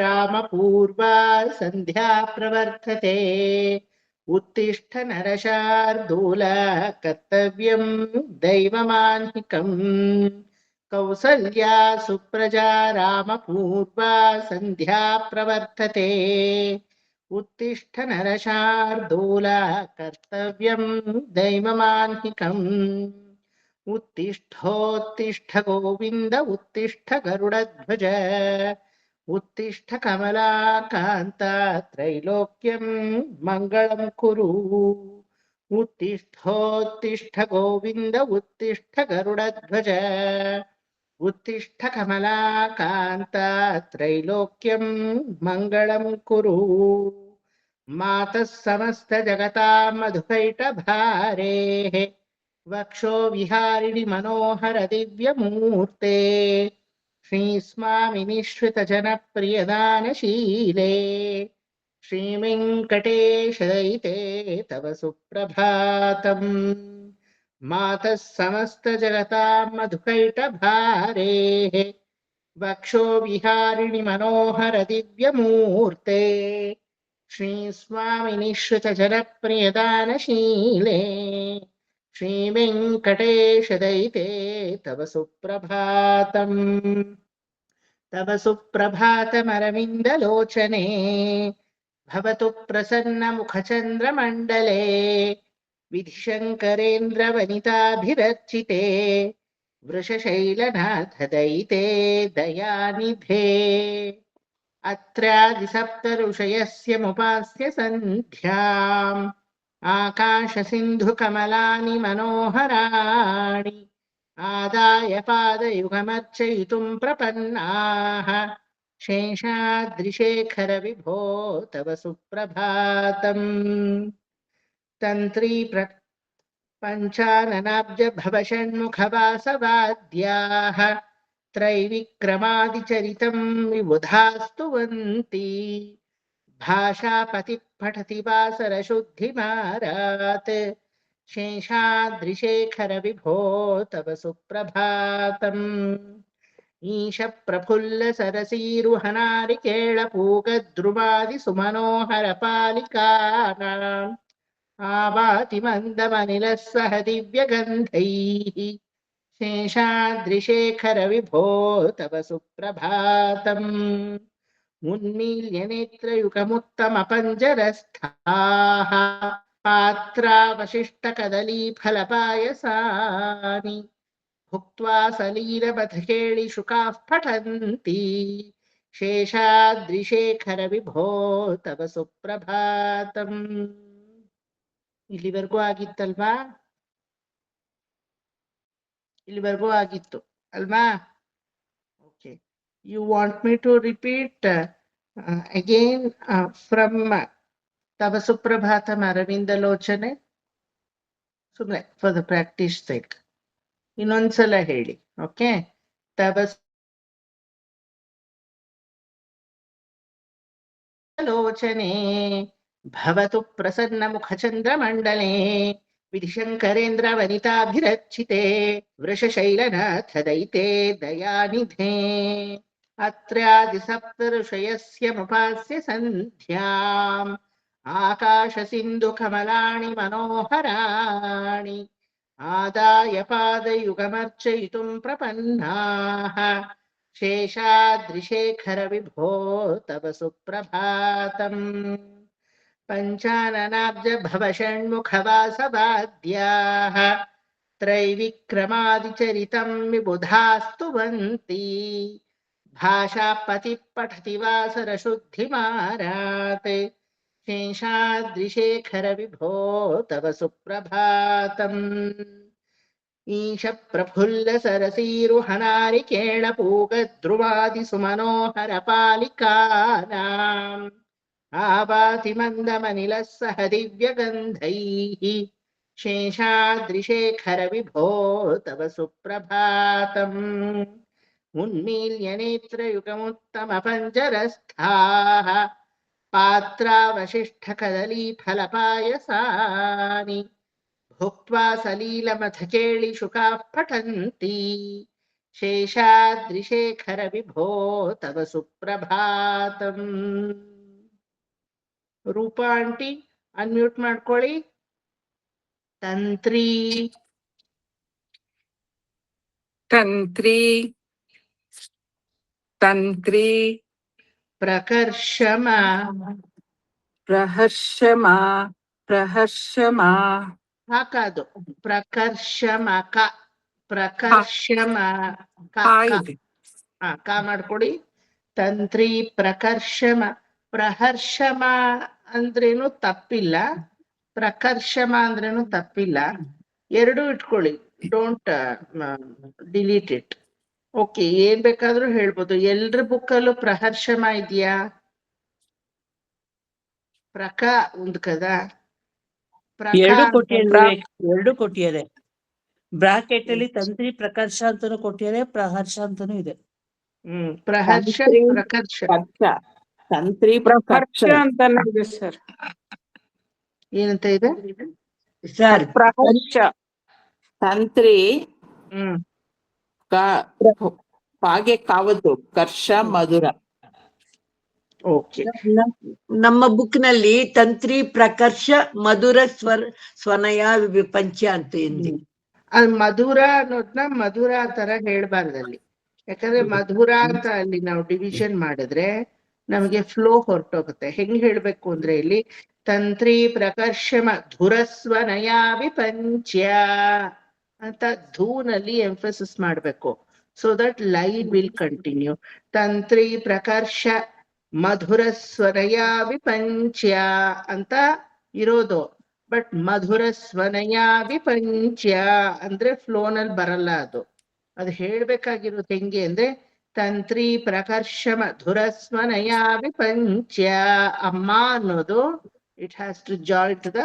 रामपूर्वा सन्ध्या प्रवर्तते उत्तिष्ठ नरशार्दूल कर्तव्यं दैवमान्निकम् कौसल्या सुप्रजा रामपूर्वा सन्ध्या प्रवर्तते उत्तिष्ठ नरशार्दूल कर्तव्यं दैवमान्निकम् उत्तिष्ठोत्तिष्ठ गोविन्द उत्तिष्ठ गरुडध्वज उत्तिष्ठ कमलाकान्ता त्रैलोक्यं मङ्गलं कुरु उत्तिष्ठोत्तिष्ठ गोविन्द उत्तिष्ठ गरुडध्वज उत्तिष्ठ कमलाकान्ता त्रैलोक्यं मङ्गलं कुरु मातः समस्तजगतां मधुकैटभारेः वक्षो विहारिणि मनोहर दिव्यमूर्ते श्रीस्वामिनिश्रितजनप्रियदानशीले श्रीवेङ्कटेशदयिते तव सुप्रभातम् मातः समस्तजगतां मधुकैटभारेः वक्षो विहारिणि मनोहर दिव्यमूर्ते श्रीस्वामिनिश्रितजनप्रियदानशीले श्रीवेङ्कटेशदयिते तव सुप्रभातम् तव सुप्रभातमरविन्दलोचने भवतु प्रसन्नमुखचन्द्रमण्डले विधिशङ्करेन्द्रवनिताभिरर्चिते वृषशैलनाथदयिते दयानिधे अत्रादिसप्तऋषयस्यमुपास्य सन्ध्याम् आकाशसिन्धुकमलानि मनोहराणि आदाय पादयुगमर्चयितुं प्रपन्नाः शेषाद्रिशेखर विभो तव सुप्रभातम् तन्त्री पञ्चाननाब्ज भवषण्मुखवासवाद्याः त्रैविक्रमादिचरितं विबुधास्तुवन्ति भाषापतिः पठति वासरशुद्धिमारात् शेषाद्रिशेखर विभो तव सुप्रभातम् ईश प्रफुल्ल सरसीरुहनारिकेळपूगद्रुमादिसुमनोहर पालिकानाम् आवाति मन्दमनिलः सह दिव्यगन्धैः शेषाद्रिशेखर विभो तव सुप्रभातम् उन्मील्य नेत्रयुगमुत्तमपञ्जरस्थाः पात्रावशिष्टकदलीफलपायसानि भुक्त्वा सलीलबधकेळिशुकाः पठन्ति ಶೇಷಾದ್ರಿಶೇಖರ ವಿಭೋ ತವ ಸುಪ್ರಭಾತಂ. ಇಲ್ಲಿವರೆಗೂ ಆಗಿತ್ತಲ್ವಾ? ಇಲ್ಲಿವರೆಗೂ ಆಗಿತ್ತು ಅಲ್ವಾ? Okay. You want me to repeat again from ತವ ಸುಪ್ರಭಾತಂ ಅರವಿಂದ ಲೋಚನೆ? ಸುಮ್ಮನೆ ಫಾರ್ ದ ಪ್ರಾಕ್ಟೀಸ್ ಸೇಕ್ ಇನ್ನೊಂದ್ಸಲ ಹೇಳಿ. ಓಕೆ. ತವ ಲೋಚನೆ ಭವತು ಪ್ರಸನ್ನ ಮುಖಚಂದ್ರಮಂಡಲೆ ವಿಧಿಶಂಕರೇಂದ್ರ ವನಿತಾಭಿರಚ್ಚಿತೆ ವೃಷಶೈಲನಾಥ ದಯಿತೆ ದಯಾನಿಧೆ ಅತ್ರ್ಯಾದಿ ಸಪ್ತಋಷಯಸ್ಯ ಮುಪಾಸ್ಯ ಸಂಧ್ಯಾಂ ಆಕಾಶ ಸಿಂಧು ಕಮಲಾನಿ ಮನೋಹರಾಣಿ ಆದಾಯ ಪಾದಯುಗಮರ್ಚಯಿತುಂ ಪ್ರಪನ್ನಾಃ ಶೇಷಾದ್ರಿಶೇಖರ ವಿಭೋ ತವ ಸುಪ್ರಭಾತಂ. ಪಂಚಾನನಾಬ್ಜ ಭವಷಣ್ಮುಖವಾಸವಾದ್ಯಾಃ ತ್ರೈವಿಕ್ರಮಾದಿಚರಿತಂ ವಿಬುಧಾಸ್ತುವಂತಿ ಭಾಷಾಪತಿಃ ಪಠತಿ ವಾಸರಶುದ್ಧಿಮಾರಾತ್ ಶೇಷಾದ್ರಿಶೇಖರ ವಿಭೋ ತವ ಸುಪ್ರಭಾತಂ. ಈಶ ಪ್ರಫುಲ್ಲ ಸರಸೀರುಹನಾರಿಕೇಳಪೂಗದ್ರುವಾದಿಸುಮನೋಹರ ಪಾಲಿಕಾನಾಂ ಆವಾತಿ ಮಂದಮನಿಲಃ ಸಹ ದಿವ್ಯಗಂಧೈಃ ಶೇಷಾದ್ರಿಶೇಖರ ವಿಭೋ ತವ ಸುಪ್ರಭಾತಂ. ಉನ್ಮೀಲ್ಯ ನೇತ್ರಯುಗಮುತ್ತಮಪಂಜರಸ್ಥಾಃ ಪಾತ್ರಾವಶಿಷ್ಠಕದಲೀಫಲಪಾಯಸಾನಿ ಭುಕ್ತ್ವಾ ಸಲೀಲಮಥಕೇಳಿಶುಕಾಃ ಪಠಂತಿ ಶೇಷಾದ್ರಿಶೇಖರ ವಿಭೋ ತವ ಸುಪ್ರಭಾತಂ. ರೂಪಾ ಆಂಟಿ ಅನ್ಮ್ಯೂಟ್ ಮಾಡ್ಕೊಳ್ಳಿ. ತಂತ್ರಿ ತಂತ್ರಿ ತಂತ್ರಿ ಪ್ರಕರ್ಷಮ ಪ್ರಹರ್ಷಮ ಪ್ರಹರ್ಷಮ ಹಾಕಾದು ಪ್ರಕರ್ಷಮ ಕ ಪ್ರಕರ್ಷಮ ಕ ಇದೆ. ಕ ಮಾಡ್ಕೊಡಿ. ತಂತ್ರಿ ಪ್ರಕರ್ಷಮ ಪ್ರಹರ್ಷಮ ಅಂದ್ರೇನು ತಪ್ಪಿಲ್ಲ, ಪ್ರಕರ್ಷಮ ಅಂದ್ರೇನು ತಪ್ಪಿಲ್ಲ. ಎರಡೂ ಇಟ್ಕೊಳ್ಳಿ, ಡೋಂಟ್ ಡಿಲೀಟ್ ಇಟ್. ಓಕೆ, ಏನ್ ಬೇಕಾದ್ರೂ ಹೇಳ್ಬೋದು. ಎಲ್ರ ಬುಕ್ಕಲ್ಲೂ ಪ್ರಹರ್ಷಮ ಇದೆಯಾ? ಪ್ರಕ ಉಂದು ಕದಾ, ಎರಡು ಕೊಟ್ಟಿದ್ದಾರೆ. ಬ್ರಾಕೆಟ್ ಅಲ್ಲಿ ತಂತ್ರಿ ಪ್ರಕರ್ಷ ಅಂತಾನು ಕೊಟ್ಟಿದ್ದಾರೆ, ಪ್ರಹರ್ಷ ಅಂತಾನು ಇದೆ. ಪ್ರಹರ್ಷ ಪ್ರಕರ್ಷ ತಂತ್ರಿ ಪ್ರಹರ್ಷ ಅಂತಾನೆ ಇದೆ ಸರ್. ಏನಂತ ಇದೆ ಸರ್? ಪ್ರಹರ್ಷ ತಂತ್ರಿ ಹ್ಮ್ ಪಾಗೆ ಕಾವತ್ತು ಕರ್ಷ ಮಧುರ. ಓಕೆ, ನಮ್ಮ ಬುಕ್ ನಲ್ಲಿ ತಂತ್ರಿ ಪ್ರಕರ್ಷ ಮಧುರ ಸ್ವನಯ ವಿಪಂಚ ಅಂತ ಇದೆ. ಅದು ಮಧುರ ಅನ್ನೋದ್ನ ಮಧುರ ತರ ಹೇಳ್ಬಾರ್ದಲ್ಲಿ. ಯಾಕಂದ್ರೆ ಮಧುರ ಅಂತ ಅಲ್ಲಿ ನಾವು ಡಿವಿಷನ್ ಮಾಡಿದ್ರೆ ನಮಗೆ ಫ್ಲೋ ಹೊರಟೋಗುತ್ತೆ. ಹೆಂಗ್ ಹೇಳ್ಬೇಕು ಅಂದ್ರೆ ಇಲ್ಲಿ ತಂತ್ರಿ ಪ್ರಕರ್ಷ ಮಧುರಸ್ವನಯ ವಿಪಂಚ್ಯ ಅಂತ ಧೂನಲ್ಲಿ ಎಂಫಸಿಸ್ ಮಾಡ್ಬೇಕು. So that line will continue. ತಂತ್ರಿ ಪ್ರಕರ್ಷ ಮಧುರ ಸ್ವನಯ ವಿಪಂಚ್ಯ ಅಂತ ಇರೋದು. ಬಟ್ ಮಧುರ ಸ್ವನಯ ವಿಪಂಚ್ಯ ಅಂದ್ರೆ ಫ್ಲೋನಲ್ಲಿ ಬರಲ್ಲ. ಅದು ಹೇಳ್ಬೇಕಾಗಿರೋದು ಹೆಂಗೆ ಅಂದ್ರೆ ತಂತ್ರಿ ಪ್ರಕರ್ಷ ಮಧುರ ಸ್ವನಯ ವಿಪಂಚ್ಯ. ಅಮ್ಮ ಅನ್ನೋದು it has to join to the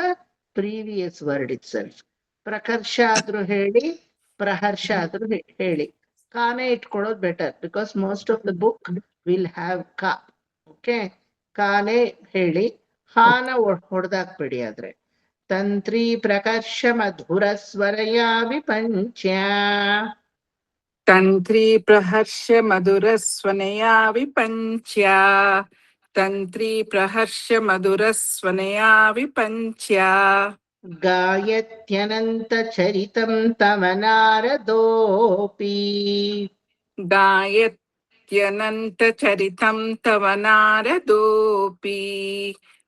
previous word ಇಟ್ ಸೆಲ್ಫ್. ಪ್ರಕರ್ಷ ಆದ್ರೂ ಹೇಳಿ, ಪ್ರಹರ್ಷ ಆದ್ರೂ ಹೇಳಿ. ಕಾನೇ ಇಟ್ಕೊಳ್ಳೋದು better, because most of the book will have ಕಾ. ಓಕೆ, ಕಾನೇ ಹೇಳಿ, ಹಾನ ಹೊಡೆದಾಕ್ಬೇಡಿ. ಆದ್ರೆ ತಂತ್ರಿ ಪ್ರಕರ್ಷ ಮಧುರ ಸ್ವರಯ ವಿಪಂಚ್ಯ. ತಂತ್ರಿ ಪ್ರಹರ್ಷ ಮಧುರ ಸ್ವನಯ ವಿಪಂಚ್ಯ. ತಂತ್ರಿ ಪ್ರಹರ್ಷ ಮಧುರ ಸ್ವನಯ ವಿಪಂಚ್ಯ. ಗಾಯತ್ಯನಂತ ಚರಿತಂ ತವ ನಾರದೋಪಿ. ಗಾಯತ್ಯನಂತ ಚರಿತಂ ತವ ನಾರದೋಪಿ.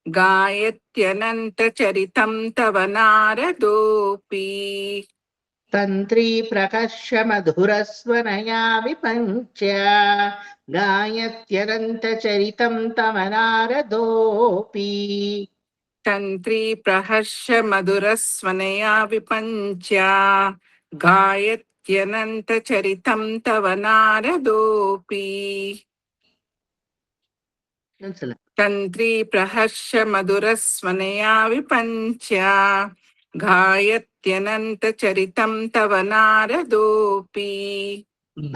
ಗಾಯತ್ಯನಂತ ಚರಿತಂ ತವ ನಾರದೋಪಿ. ತಂತ್ರಿ ಪ್ರಕರ್ಷ ಮಧುರ ಸ್ವನಯ ವಿಪಂಚ್ಯ. ಗಾಯತ್ಯನಂತ ಚರಿತಂ ತವ ನಾರದೋಪಿ. ತಂತ್ರಿ ಪ್ರಹರ್ಷ ಮಧುರ ಸ್ವನಯ ವಿಪಂಚ್ಯ. ಗಾಯತ್ಯನಂತ ಚರಿತಂ ತವ ನಾರದೋಪಿ. ಒಂದ್ಸಲ ತಂತ್ರಿ ಪ್ರಹರ್ಷ ಮಧುರ ಸ್ವನಯ ವಿಪಂಚ್ಯ. ಗಾಯತ್ಯನಂತ ಚರಿತಂ ತವ ನಾರದೋಪಿ.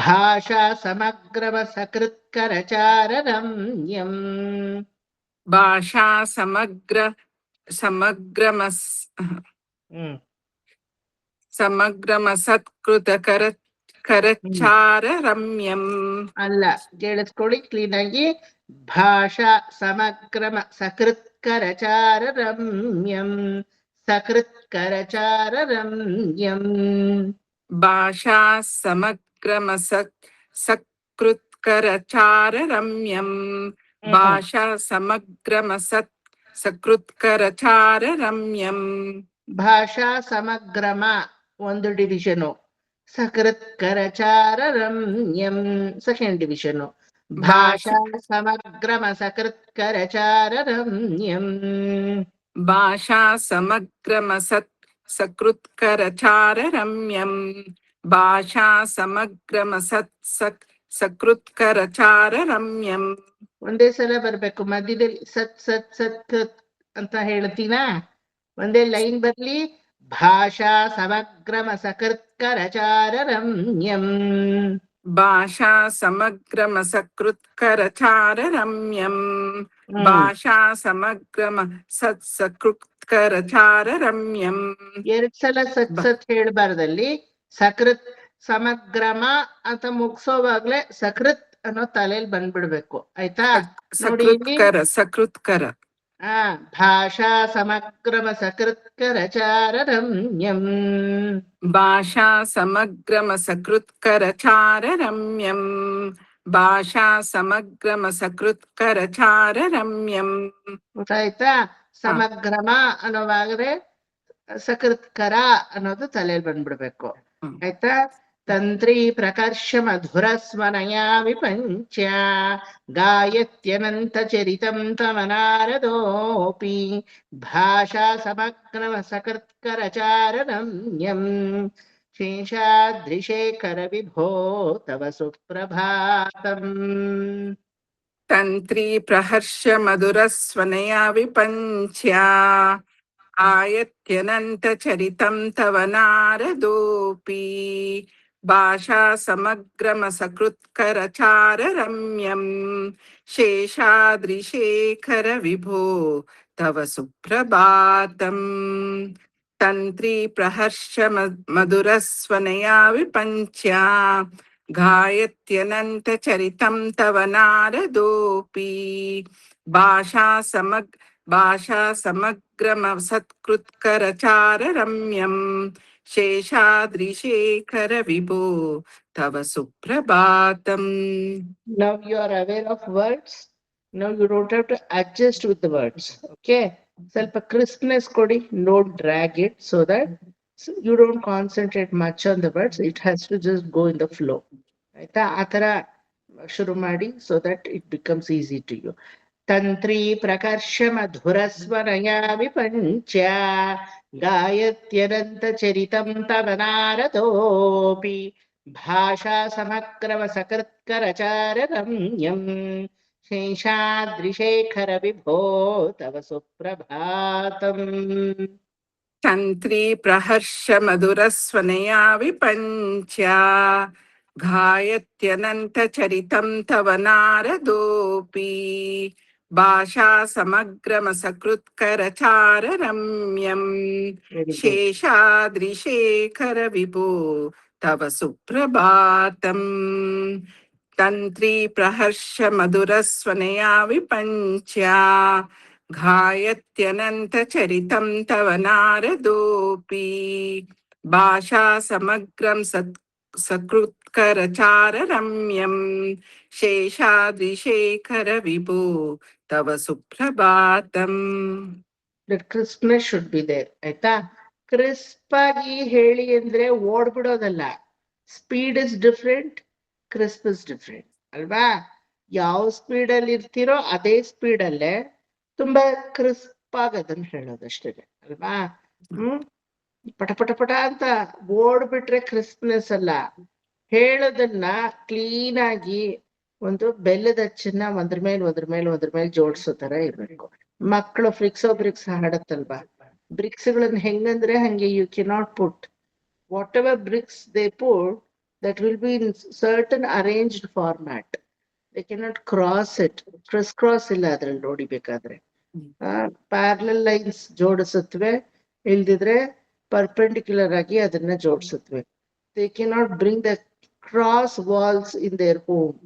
ಭಾಷಾ ಸಮಗ್ರವ ಸಕೃತ್ಕರಚಾರ ರಮ್ಯಂ. ಭಾಷಾ ಸಮಗ್ರಮಸ್ ಸಮಗ್ರಮಸತ್ಕೃತ ಕರಚಾರ ರಮ್ಯಂ. ಅಲ್ಲ, ಕೇಳಿಸ್ಕೊಳ್ಳಿ ಕ್ಲೀನ್ ಆಗಿ. ಭಾಷಾ ಸಮಗ್ರಮ ಸಕೃತ್ಕರಚಾರ ರಮ್ಯಂ. ಸಕೃತ್ಕರಚಾರ ರಮ್ಯಂ. ಭಾಷಾ ಸಕೃತ್ಕರಚಾರ ರಮ್ಯಂ. ಭಾಷಾ ಸಕೃತ್ಕರಚಾರ ರಮ್ಯಂ. ಭಾಷಾ ಸಮಗ್ರಮ ಒಂದು ಡಿವಿಷನು, ಸಕೃತ್ಕರಚಾರ ರಮ್ಯಂ ಸೆಕೆಂಡ್ ಡಿವಿಷನು. ಭಾಷಾ ಸಮಗ್ರಮ ಸಕೃತ್ಕರಚಾರ ರಮ್ಯಂ. ಭಾಷಾ ಸಮಗ್ರಮ ಸಕೃತ್ಕರಚಾರ ರಮ್ಯಂ. ಭಾಷಾ ಸಮಗ್ರಮ ಸಕೃತ್ಕರಚಾರ ರಮ್ಯಂ. ಒಂದೇ ಸಲ ಬರ್ಬೇಕು, ಮಧ್ಯದಲ್ಲಿ ಸತ್ ಸತ್ ಸತ್ ಅಂತ ಹೇಳ್ತೀನಾ? ಒಂದೇ ಲೈನ್ ಬರ್ಲಿ. ಭಾಷಾ ಸಮಗ್ರಮ ಸಕೃತ್ಕರಚಾರ ರಮ್ಯಂ. ಭಾಷಾ ಸಮಗ್ರಮ ಸಕೃತ್ಕರಚಾರ ರಮ್ಯಂ. ಭಾಷಾ ಸಮಗ್ರಮ ಸಕೃತ್ಕರಚಾರ ರಮ್ಯಂ. ಎರಡ್ ಸಲ ಸತ್ ಸತ್ ಹೇಳ್ಬಾರ್ದಲ್ಲಿ. ಸಕೃತ್ ಸಮಗ್ರಮ ಅಂತ ಮುಗ್ಸೋವಾಗ್ಲೇ ಸಕೃತ್ ಅನ್ನೋ ತಲೆಯಲ್ಲಿ ಬಂದ್ಬಿಡ್ಬೇಕು. ಆಯ್ತಾ? ನೋಡಿ ಇಲ್ಲಿ ಸಕೃತ್ಕರ ಭಾಷಾ ಸಮಗ್ರಮ ಸಕೃತ್ಕರ ಚಾರರಮ್ಯಂ. ಭಾಷಾ ಸಮಗ್ರಮ ಸಕೃತ್ಕರ ಚಾರರಮ್ಯಂ. ಭಾಷಾ ಸಮಗ್ರಮ ಸಕೃತ್ಕರ ಚಾರರಮ್ಯಂ. ಗೊತ್ತಾಯ್ತಾ? ಸಮಗ್ರಮ ಅನ್ನೋವಾಗ್ರೆ ಸಕೃತ್ಕರ ಅನ್ನೋದು ತಲೆಯಲ್ಲಿ ಬಂದ್ಬಿಡ್ಬೇಕು. ಆಯ್ತಾ? ತಂತ್ರಿ ಪ್ರಕರ್ಷ ಮಧುರ ಸ್ವನಯ ವಿಪಂಚ ಗಾಯತ್ಯನಂತ ಚರಿತಂ ತಮನಾರದೋಪಿ ಭಾಷಾ ಸಮಗ್ರಮ ಸಕೃತ್ಕರ ಚಾರರಮ್ಯಂ. ಶೇಷಾದ್ರಿಶೇಖರ ವಿಭೋ ತವ ಸುಪ್ರಭಾತಂ. ತಂತ್ರಿ ಪ್ರಹರ್ಷ ಮಧುರ ಸ್ವನಯ ವಿಪಂಚ ಆಯತ್ಯನಂತ ಚರಿತಂ ತವ ನಾರದೋಪಿ ಭಾಷಾ ಸಮಗ್ರಮ ಸಕೃತ್ಕರ ಚಾರರಮ್ಯಂ. ಶೇಷಾದ್ರಿಶೇಖರ ವಿಭೋ ತವ ಸುಪ್ರಭಾತಂ. ತಂತ್ರಿ ಪ್ರಹರ್ಷ ಮಧುರ ಸ್ವನಯ ವಿಪಂಚ ಗಾಯತ್ಯನಂತ ಚರಿತಂ ತವ ನಾರದೋಪಿ ಭಾಷಾ ಸಮಗ್ರಮ ಸತ್ಕೃತ್ಕರ ಚಾರರಮ್ಯಂ. ಶೇಷಾದ್ರಿಶೇಖರ ವಿಭೋ ತವ Suprabhatam. Now you are aware of words. Now you don't have to adjust with the words. Okay? ಸ್ವಲ್ಪ crispness ಕೊಡಿ. Don't drag it so that you don't concentrate much on the words. It has to just go in the flow. ಆಯ್ತಾ? ಆ ತರ ಶುರು ಮಾಡಿ so that it becomes easy to you. ತಂತ್ರಿ ಪ್ರಕರ್ಷ ಮಧುರ ಸ್ವನಯ ವಿಪಂಚ ಗಾಯತ್ಯನಂತ ಚರಿತಂ ತವ ನಾರದೋಪಿ ಭಾಷಾ ಸಮಗ್ರಮ ಸಕೃತ್ಕರ ಚಾರರಮ್ಯಂ. ಶೇಷಾದ್ರಿಶೇಖರ ವಿಭೋ ತವ ಸುಪ್ರಭಾತಂ. ತಂತ್ರಿ ಪ್ರಹರ್ಷ ಮಧುರ ಸ್ವನಯ ವಿಪಂಚ ಗಾಯತ್ಯನಂತ ಚರಿತಂ ತವ ನಾರದೋಪಿ ಭಾಷಾ ಸಮಗ್ರಮ ಸಕೃತ್ಕರ ಚಾರರಮ್ಯಂ. ಶೇಷಾದ್ರಿಶೇಖರ ವಿಭೋ ತವ ಸುಪ್ರಭಾತಂ. ತಂತ್ರಿ ಪ್ರಹರ್ಷ ಮಧುರ ಸ್ವನಯ ವಿಪಂಚ ಗಾಯತ್ಯನಂತ ಚರಿತಂ ತವ ನಾರದೋಪಿ ಭಾಷಾ ಸಮಗ್ರಂ ಸಕೃತ್ಕರ ಚಾರರಮ್ಯಂ. ಶೇಷಾದ್ರಿಶೇಖರ ವಿಭೋ ತವ ಸುಪ್ರಭಾತಂ. That crispness should be there. ಆಯ್ತಾ? ಕ್ರಿಸ್ಪ್ ಆಗಿ ಹೇಳಿ ಅಂದ್ರೆ ಓಡ್ಬಿಡೋದಲ್ಲ. Speed is different, crisp is different ಅಲ್ವಾ? ಯಾವ ಸ್ಪೀಡ್ ಅಲ್ಲಿ ಇರ್ತೀರೋ ಅದೇ ಸ್ಪೀಡ್ ಅಲ್ಲೇ ತುಂಬಾ ಕ್ರಿಸ್ಪ್ ಆಗಿ ಅದನ್ನ ಹೇಳೋದಷ್ಟೇ ಅಲ್ವಾ? ಪಟ ಪಟ ಪಟ ಅಂತ ಓಡ್ಬಿಟ್ರೆ ಕ್ರಿಸ್ಪ್ನೆಸ್ ಅಲ್ಲ. ಹೇಳೋದನ್ನ ಕ್ಲೀನ್ ಆಗಿ ಒಂದು ಬೆಲ್ಲದ ಅಚ್ಚನ್ನ ಒಂದ್ರ ಮೇಲೆ ಜೋಡಿಸೋ ತರ ಇರ್ಬೇಕು. ಮಕ್ಕಳು ಫ್ರಿಕ್ಸೋ ಬ್ರಿಕ್ಸ್ ಹಾಡತ್ತಲ್ವಾ? ಬ್ರಿಕ್ಸ್ಗಳನ್ನ ಹೆಂಗಂದ್ರೆ ಹಂಗೆ you cannot put whatever bricks they put that will be in certain arranged format. They cannot cross it. Crisscross ಇಲ್ಲ ಅದ್ರಲ್ಲಿ ನೋಡಿಬೇಕಾದ್ರೆ. ಪ್ಯಾರಲಲ್ ಲೈನ್ಸ್ ಜೋಡಿಸುತ್ತವೆ, ಇಲ್ದಿದ್ರೆ ಪರ್ಪೆಂಡಿಕ್ಯುಲರ್ ಆಗಿ ಅದನ್ನ ಜೋಡಿಸುತ್ತವೆ. They cannot bring the cross walls in their home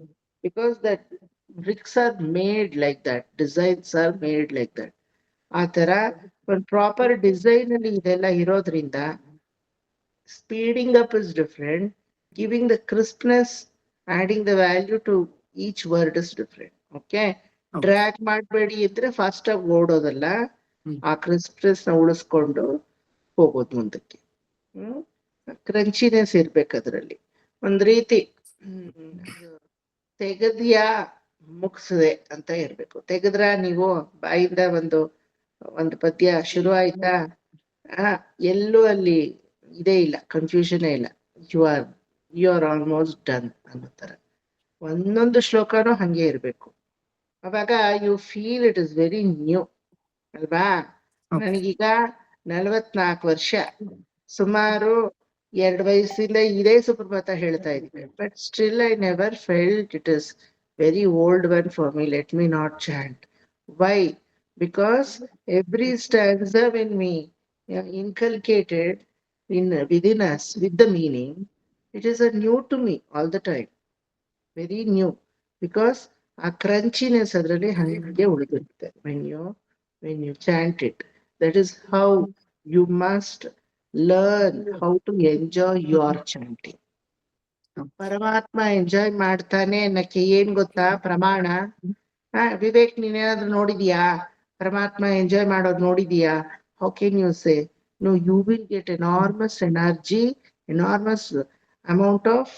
because that bricks are made like that. Designs are made like that. ಆ ತರ ಒಂದು proper design ಅಲ್ಲಿ ಇದೆಲ್ಲ ಇರೋದ್ರಿಂದ speeding up is different. Giving the crispness, adding the value to each word is different. Okay? Drag ಮಾಡಬೇಡಿ ಇದ್ರೆ fast ಆಗಿ ಓಡೋದಲ್ಲ, ಆ ಕ್ರಿಸ್ಪ್ನೆಸ್ ನ ಉಳಿಸ್ಕೊಂಡು ಹೋಗೋದು ಮುಂದಕ್ಕೆ. ಕ್ರಂಚಿನೆಸ್ ಇರ್ಬೇಕು ಅದ್ರಲ್ಲಿ. ಒಂದ್ ರೀತಿ ತೆಗದ್ಯಾ ಮುಗಿಸದೆ ಅಂತ ಇರ್ಬೇಕು. ತೆಗೆದ್ರ ನೀವು ಬಾಯಿಂದ ಒಂದು ಪದ್ಯ ಶುರು ಆಯ್ತಾ, ಎಲ್ಲೂ ಅಲ್ಲಿ ಇದೇ ಇಲ್ಲ, ಕನ್ಫ್ಯೂಷನ್ ಇಲ್ಲ. ಯು ಆರ್ ಆಲ್ಮೋಸ್ಟ್ ಡನ್ ಅನ್ನೋ ತರ ಒಂದೊಂದು ಶ್ಲೋಕನೂ ಹಂಗೆ ಇರ್ಬೇಕು. ಅವಾಗ you feel it is very new ಅಲ್ವಾ? ನನಗೀಗ 44 ವರ್ಷ, ಸುಮಾರು 2 ವಯಸ್ಸಿಂದ ಇದೇ ಸುಪ್ರಭಾತ ಹೇಳ್ತಾ ಇದ್ದೀನಿ. But still I never felt it is very old one for me. Let me not chant. Why? Because every stanza when we inculcated within us with the meaning, It is a new to me all the time. Very new. Because ಆ crunchiness ಅದರಲ್ಲಿ ಹಾಗೆ ಉಳಿದಿರುತ್ತೆ when you chant it. That is how you must learn how to enjoy your chanting. ಪರಮಾತ್ಮ enjoy ಮಾಡ್ತಾನೆ ಅನ್ನಕ್ಕೆ ಏನ್ ಗೊತ್ತಾ ಪ್ರಮಾಣ? ವಿವೇಕ್ ನೀನೇನಾದ್ರೂ ನೋಡಿದ್ಯಾ? ಪರಮಾತ್ಮ ಎಂಜಾಯ್ ಮಾಡೋದು ನೋಡಿದ್ಯಾ? How can you say? No, you will get enormous energy, enormous amount of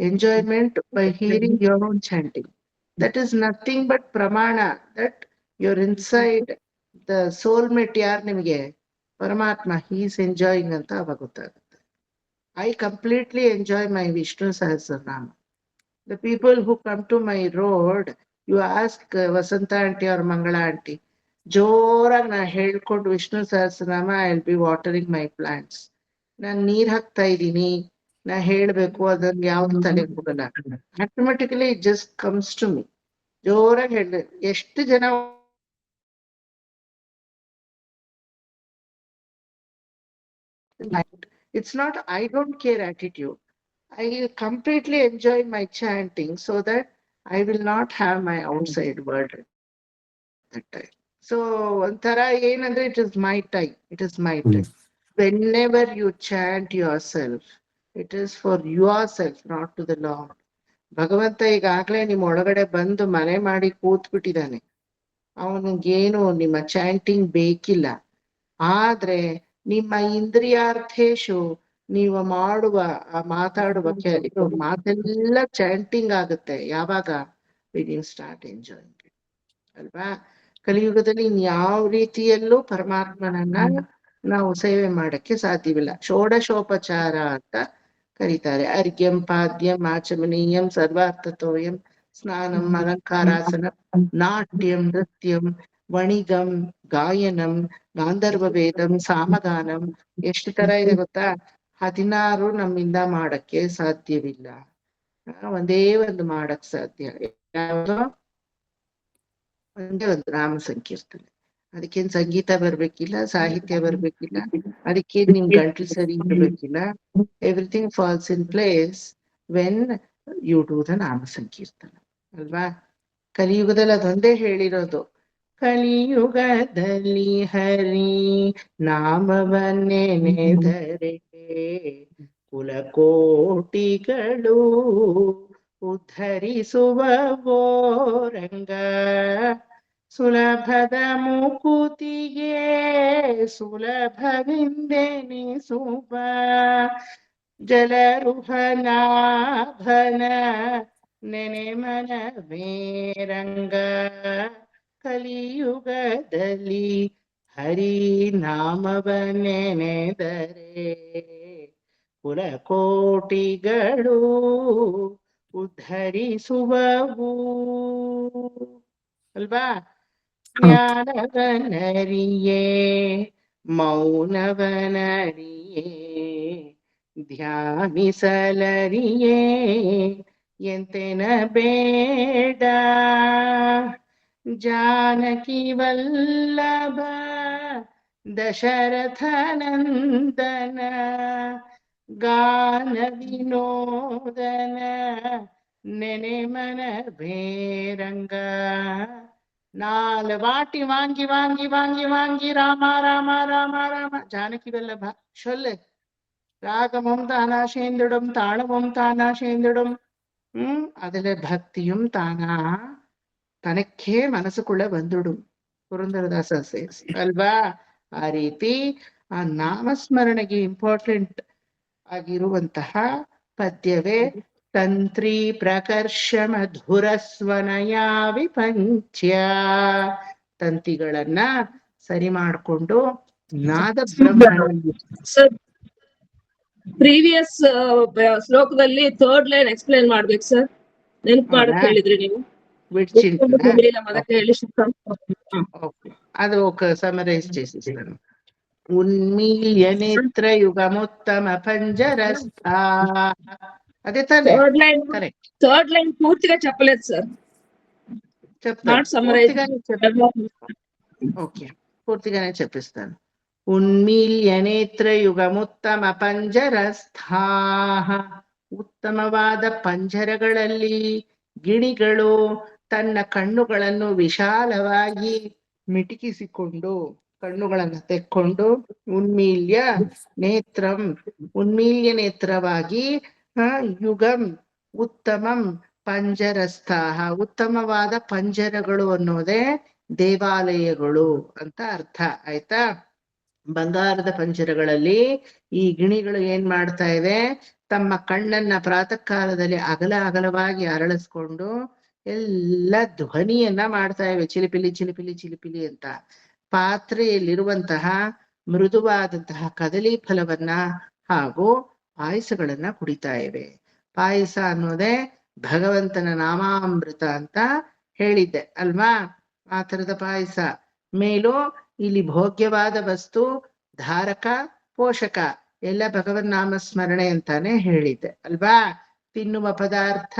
enjoyment by hearing your own chanting. That is nothing but pramana, that you're inside the soulmate ಯಾರ್ ನಿಮಗೆ? ಪರಮಾತ್ಮ, he is enjoying ಅಂತ ಅವಾಗ ಗೊತ್ತಾಗುತ್ತೆ. I completely enjoy my Vishnu Sahasranama. The people who come to my road, you ask Vasanta aunty or Mangala aunty, ಜೋರಾಗಿ ನಾ ಹೇಳ್ಕೊಂಡು Vishnu Sahasranama I will be watering my plants. ನಾನ್ ನೀರ್ ಹಾಕ್ತಾ ಇದ್ದೀನಿ, ನಾ ಹೇಳ್ಬೇಕು, ಅದನ್ನ ಯಾವ ತಲೆಗೆ ಹೋಗಲ್ಲ. Automatically it just comes to me. ಜೋರಾಗಿ ಹೇಳ್ದೆ. ಎಷ್ಟು ಜನ it's not I don't care attitude. I completely enjoy my chanting so that I will not have my outside world that time. So ಒಂಥರ ಏನಂದ್ರೆ it is my time. It is my time. Whenever you chant yourself, it is for yourself, not to the Lord. ಭಗವಂತ ಈಗಾಗ್ಲೇ ನಿಮ್ ಒಳಗಡೆ ಬಂದು ಮನೆ ಮಾಡಿ ಕೂತ್ಬಿಟ್ಟಿದ್ದಾನೆ. ಅವನಿಗೇನು ನಿಮ್ಮ ಚಾಂಟಿಂಗ್ ಬೇಕಿಲ್ಲ. ಆದ್ರೆ ನಿಮ್ಮ ಇಂದ್ರಿಯಾರ್ಥೇಶು ನೀವು ಮಾಡುವ ಮಾತಾಡುವ ಮಾತೆಲ್ಲ ಚಾಂಟಿಂಗ್ ಆಗುತ್ತೆ. ಯಾವಾಗ? when you start enjoying it. ಅಲ್ವಾ? ಕಲಿಯುಗದಲ್ಲಿ ಇನ್ಯಾವ ರೀತಿಯಲ್ಲೂ ಪರಮಾತ್ಮನನ್ನ ನಾವು ಸೇವೆ ಮಾಡಕ್ಕೆ ಸಾಧ್ಯವಿಲ್ಲ. ಷೋಡಶೋಪಚಾರ ಅಂತ ಕರೀತಾರೆ. ಅರ್ಘ್ಯಂ ಪಾದ್ಯಂ ಆಚಮನೀಯಂ ಸರ್ವಾರ್ಥತೋಯಂ ಸ್ನಾನಂ ಅಲಂಕಾರಾಸನ ನಾಟ್ಯಂ ನೃತ್ಯಂ ವಣಿಗಂ ಗಾಯನಂ ಗಾಂಧರ್ವ ವೇದಂ ಸಾಮಗಾನಂ. ಎಷ್ಟು ತರ ಇದೆ ಗೊತ್ತಾ? 16 ನಮ್ಮಿಂದ ಮಾಡಕ್ಕೆ ಸಾಧ್ಯವಿಲ್ಲ. ಒಂದೇ ಒಂದು ಮಾಡಕ್ ಸಾಧ್ಯ. ಯಾವ್ದೋ ಒಂದೇ ಒಂದು ರಾಮ ಸಂಕೀರ್ತನೆ. ಅದಕ್ಕೇನ್ ಸಂಗೀತ ಬರ್ಬೇಕಿಲ್ಲ, ಸಾಹಿತ್ಯ ಬರ್ಬೇಕಿಲ್ಲ, ಅದಕ್ಕೇನ್ ನಿಮ್ ಗಂಟ್ಲು ಸರಿ ಇರ್ಬೇಕಿಲ್ಲ. Everything falls in place when you do the nama sankirtana. ಅಲ್ವಾ? ಕಲಿಯುಗದಲ್ಲಿ ಅದೊಂದೇ ಹೇಳಿರೋದು. ಕಲಿಯುಗದಲ್ಲಿ ಹರಿ ನಾಮವನ್ನೆನೆದರೆ ಕುಲಕೋಟಿಗಳು ಉದ್ಧರಿಸುವವೋ ರಂಗ. ಸುಲಭದ ಮುಕುತಿಗೆ ಸುಲಭವೆಂದೆನಿಸುವ ಜಲರುಹನಾಭನ ನೆನೆ ಮನವೇ ರಂಗ. ಕಲಿಯುಗದಲ್ಲಿ ಹರಿನಾಮವನ್ನೆನೆದರೆ ಕುಲಕೋಟಿಗಳು ಉದ್ಧರಿಸುವವು. ಅಲ್ವಾ? ಜ್ಞಾನವನರಿಯೇ ಮೌನವನರಿಯೇ ಧ್ಯಾನಿಸಲರಿಯೇ ಎಂತೆನ ಬೇಡ. ಜಾನಕಿ ವಲ್ಲಭ ದಶರಥ ನಂದನ ಗಾನ ವಿನೋದನ ನೆನೆ ಮನವೇ ರಂಗ. ನಾಲ್ ವಾಟಿ ವಾಂಗಿ ವಾಂಗಿ ವಾಂಗಿ ವಾಂಗಿ ರಾಮ ರಾಮ ರಾಮ ರಾಮ. ಜಾನಕಿ ವಲ್ಲಭ சொல்லு. ராகமும் தானாசேந்திடும் தாளமும் தானாசேந்திடும். അതിലെ ഭക്തിയും താനാ തനക്കേ മനസ്സുക്കുള്ള ಬಂದಿடும். ಪುರಂದರದಾಸ ಸೇಸ್ ಅಲ್ವಾ? ಆ ರೀತಿ ಆ ನಾಮಸ್ಮರಣೆಗೆ ಇಂಪಾರ್ಟೆಂಟ್ ಆಗಿರುವಂತಹ ಪದ್ಯವೇ ತಂತ್ರಿ ಪ್ರಕರ್ಷ ಮಧುರ ಸ್ವನಯಾ ವಿಪಂಚ್ಯ. ತಂತಿಗಳನ್ನ ಸರಿ ಮಾಡಿಕೊಂಡು ನಾದ ಬ್ರಹ್ಮಣ. ಪ್ರೀವಿಯಸ್ ಶ್ಲೋಕದಲ್ಲಿ ಥರ್ಡ್ ಲೈನ್ ಎಕ್ಸ್ಪ್ಲೈನ್ ಮಾಡ್ಬೇಕು ಸರ್. ನೆನ್ಪು ಮಾಡಕ್ ಹೇಳಿದ್ರಿ ನೀವು. ಅದು ಸಮರೈಸ್ చేసిస్తాను. ಉನ್ಮೀಲ್ಯ ನೇತ್ರ ಯುಗಮುತ್ತಮ ಪಂಜರಸ್ಥ. అదే ತಾನೇ? థర్డ్ లైన్ పూర్తిగా చెప్పలేదు సార్. ఓకే, పూర్తిగానే చెప్పిస్తాను. ఉన్మీల్య నేత్ర యుగముత్తమ పంజరస్థా. ಉತ್ತಮವಾದ ಪಂಜರಗಳಲ್ಲಿ ಗಿಣಿಗಳು ತನ್ನ ಕಣ್ಣುಗಳನ್ನು ವಿಶಾಲವಾಗಿ ಮಿಟುಕಿಸಿಕೊಂಡು ಕಣ್ಣುಗಳನ್ನು ತೆಕ್ಕೊಂಡು ಉನ್ಮೀಲ್ಯ ನೇತ್ರಂ ಉನ್ಮೀಲ್ಯ ನೇತ್ರವಾಗಿ ಯುಗಂ ಉತ್ತಮಂ ಪಂಜರಸ್ಥಾಹ ಉತ್ತಮವಾದ ಪಂಜರಗಳು ಅನ್ನೋದೇ ದೇವಾಲಯಗಳು ಅಂತ ಅರ್ಥ ಆಯ್ತಾ. ಬಂಗಾರದ ಪಂಜರಗಳಲ್ಲಿ ಈ ಗಿಣಿಗಳು ಏನ್ ಮಾಡ್ತಾ ಇದೆ, ತಮ್ಮ ಕಣ್ಣನ್ನ ಪ್ರಾತಃ ಕಾಲದಲ್ಲಿ ಅಗಲವಾಗಿ ಅರಳಿಸ್ಕೊಂಡು ಎಲ್ಲ ಧ್ವನಿಯನ್ನ ಮಾಡ್ತಾ ಇವೆ, ಚಿಲಿಪಿಲಿ ಚಿಲಿಪಿಲಿ ಚಿಲಿಪಿಲಿ ಅಂತ. ಪಾತ್ರೆಯಲ್ಲಿರುವಂತಹ ಮೃದುವಾದಂತಹ ಕದಲಿ ಫಲವನ್ನ ಹಾಗೂ ಪಾಯಸಗಳನ್ನ ಕುಡಿತಾ ಇವೆ. ಪಾಯಸ ಅನ್ನೋದೇ ಭಗವಂತನ ನಾಮಾಮೃತ ಅಂತ ಹೇಳಿದ್ದೆ ಅಲ್ವಾ, ಆ ತರದ ಪಾಯಸ. ಮೇಲೂ ಇಲ್ಲಿ ಭೋಗ್ಯವಾದ ವಸ್ತು, ಧಾರಕ, ಪೋಷಕ ಎಲ್ಲ ಭಗವನ್ ನಾಮ ಸ್ಮರಣೆ ಅಂತಾನೆ ಹೇಳಿದ್ದೆ ಅಲ್ವಾ. ತಿನ್ನುವ ಪದಾರ್ಥ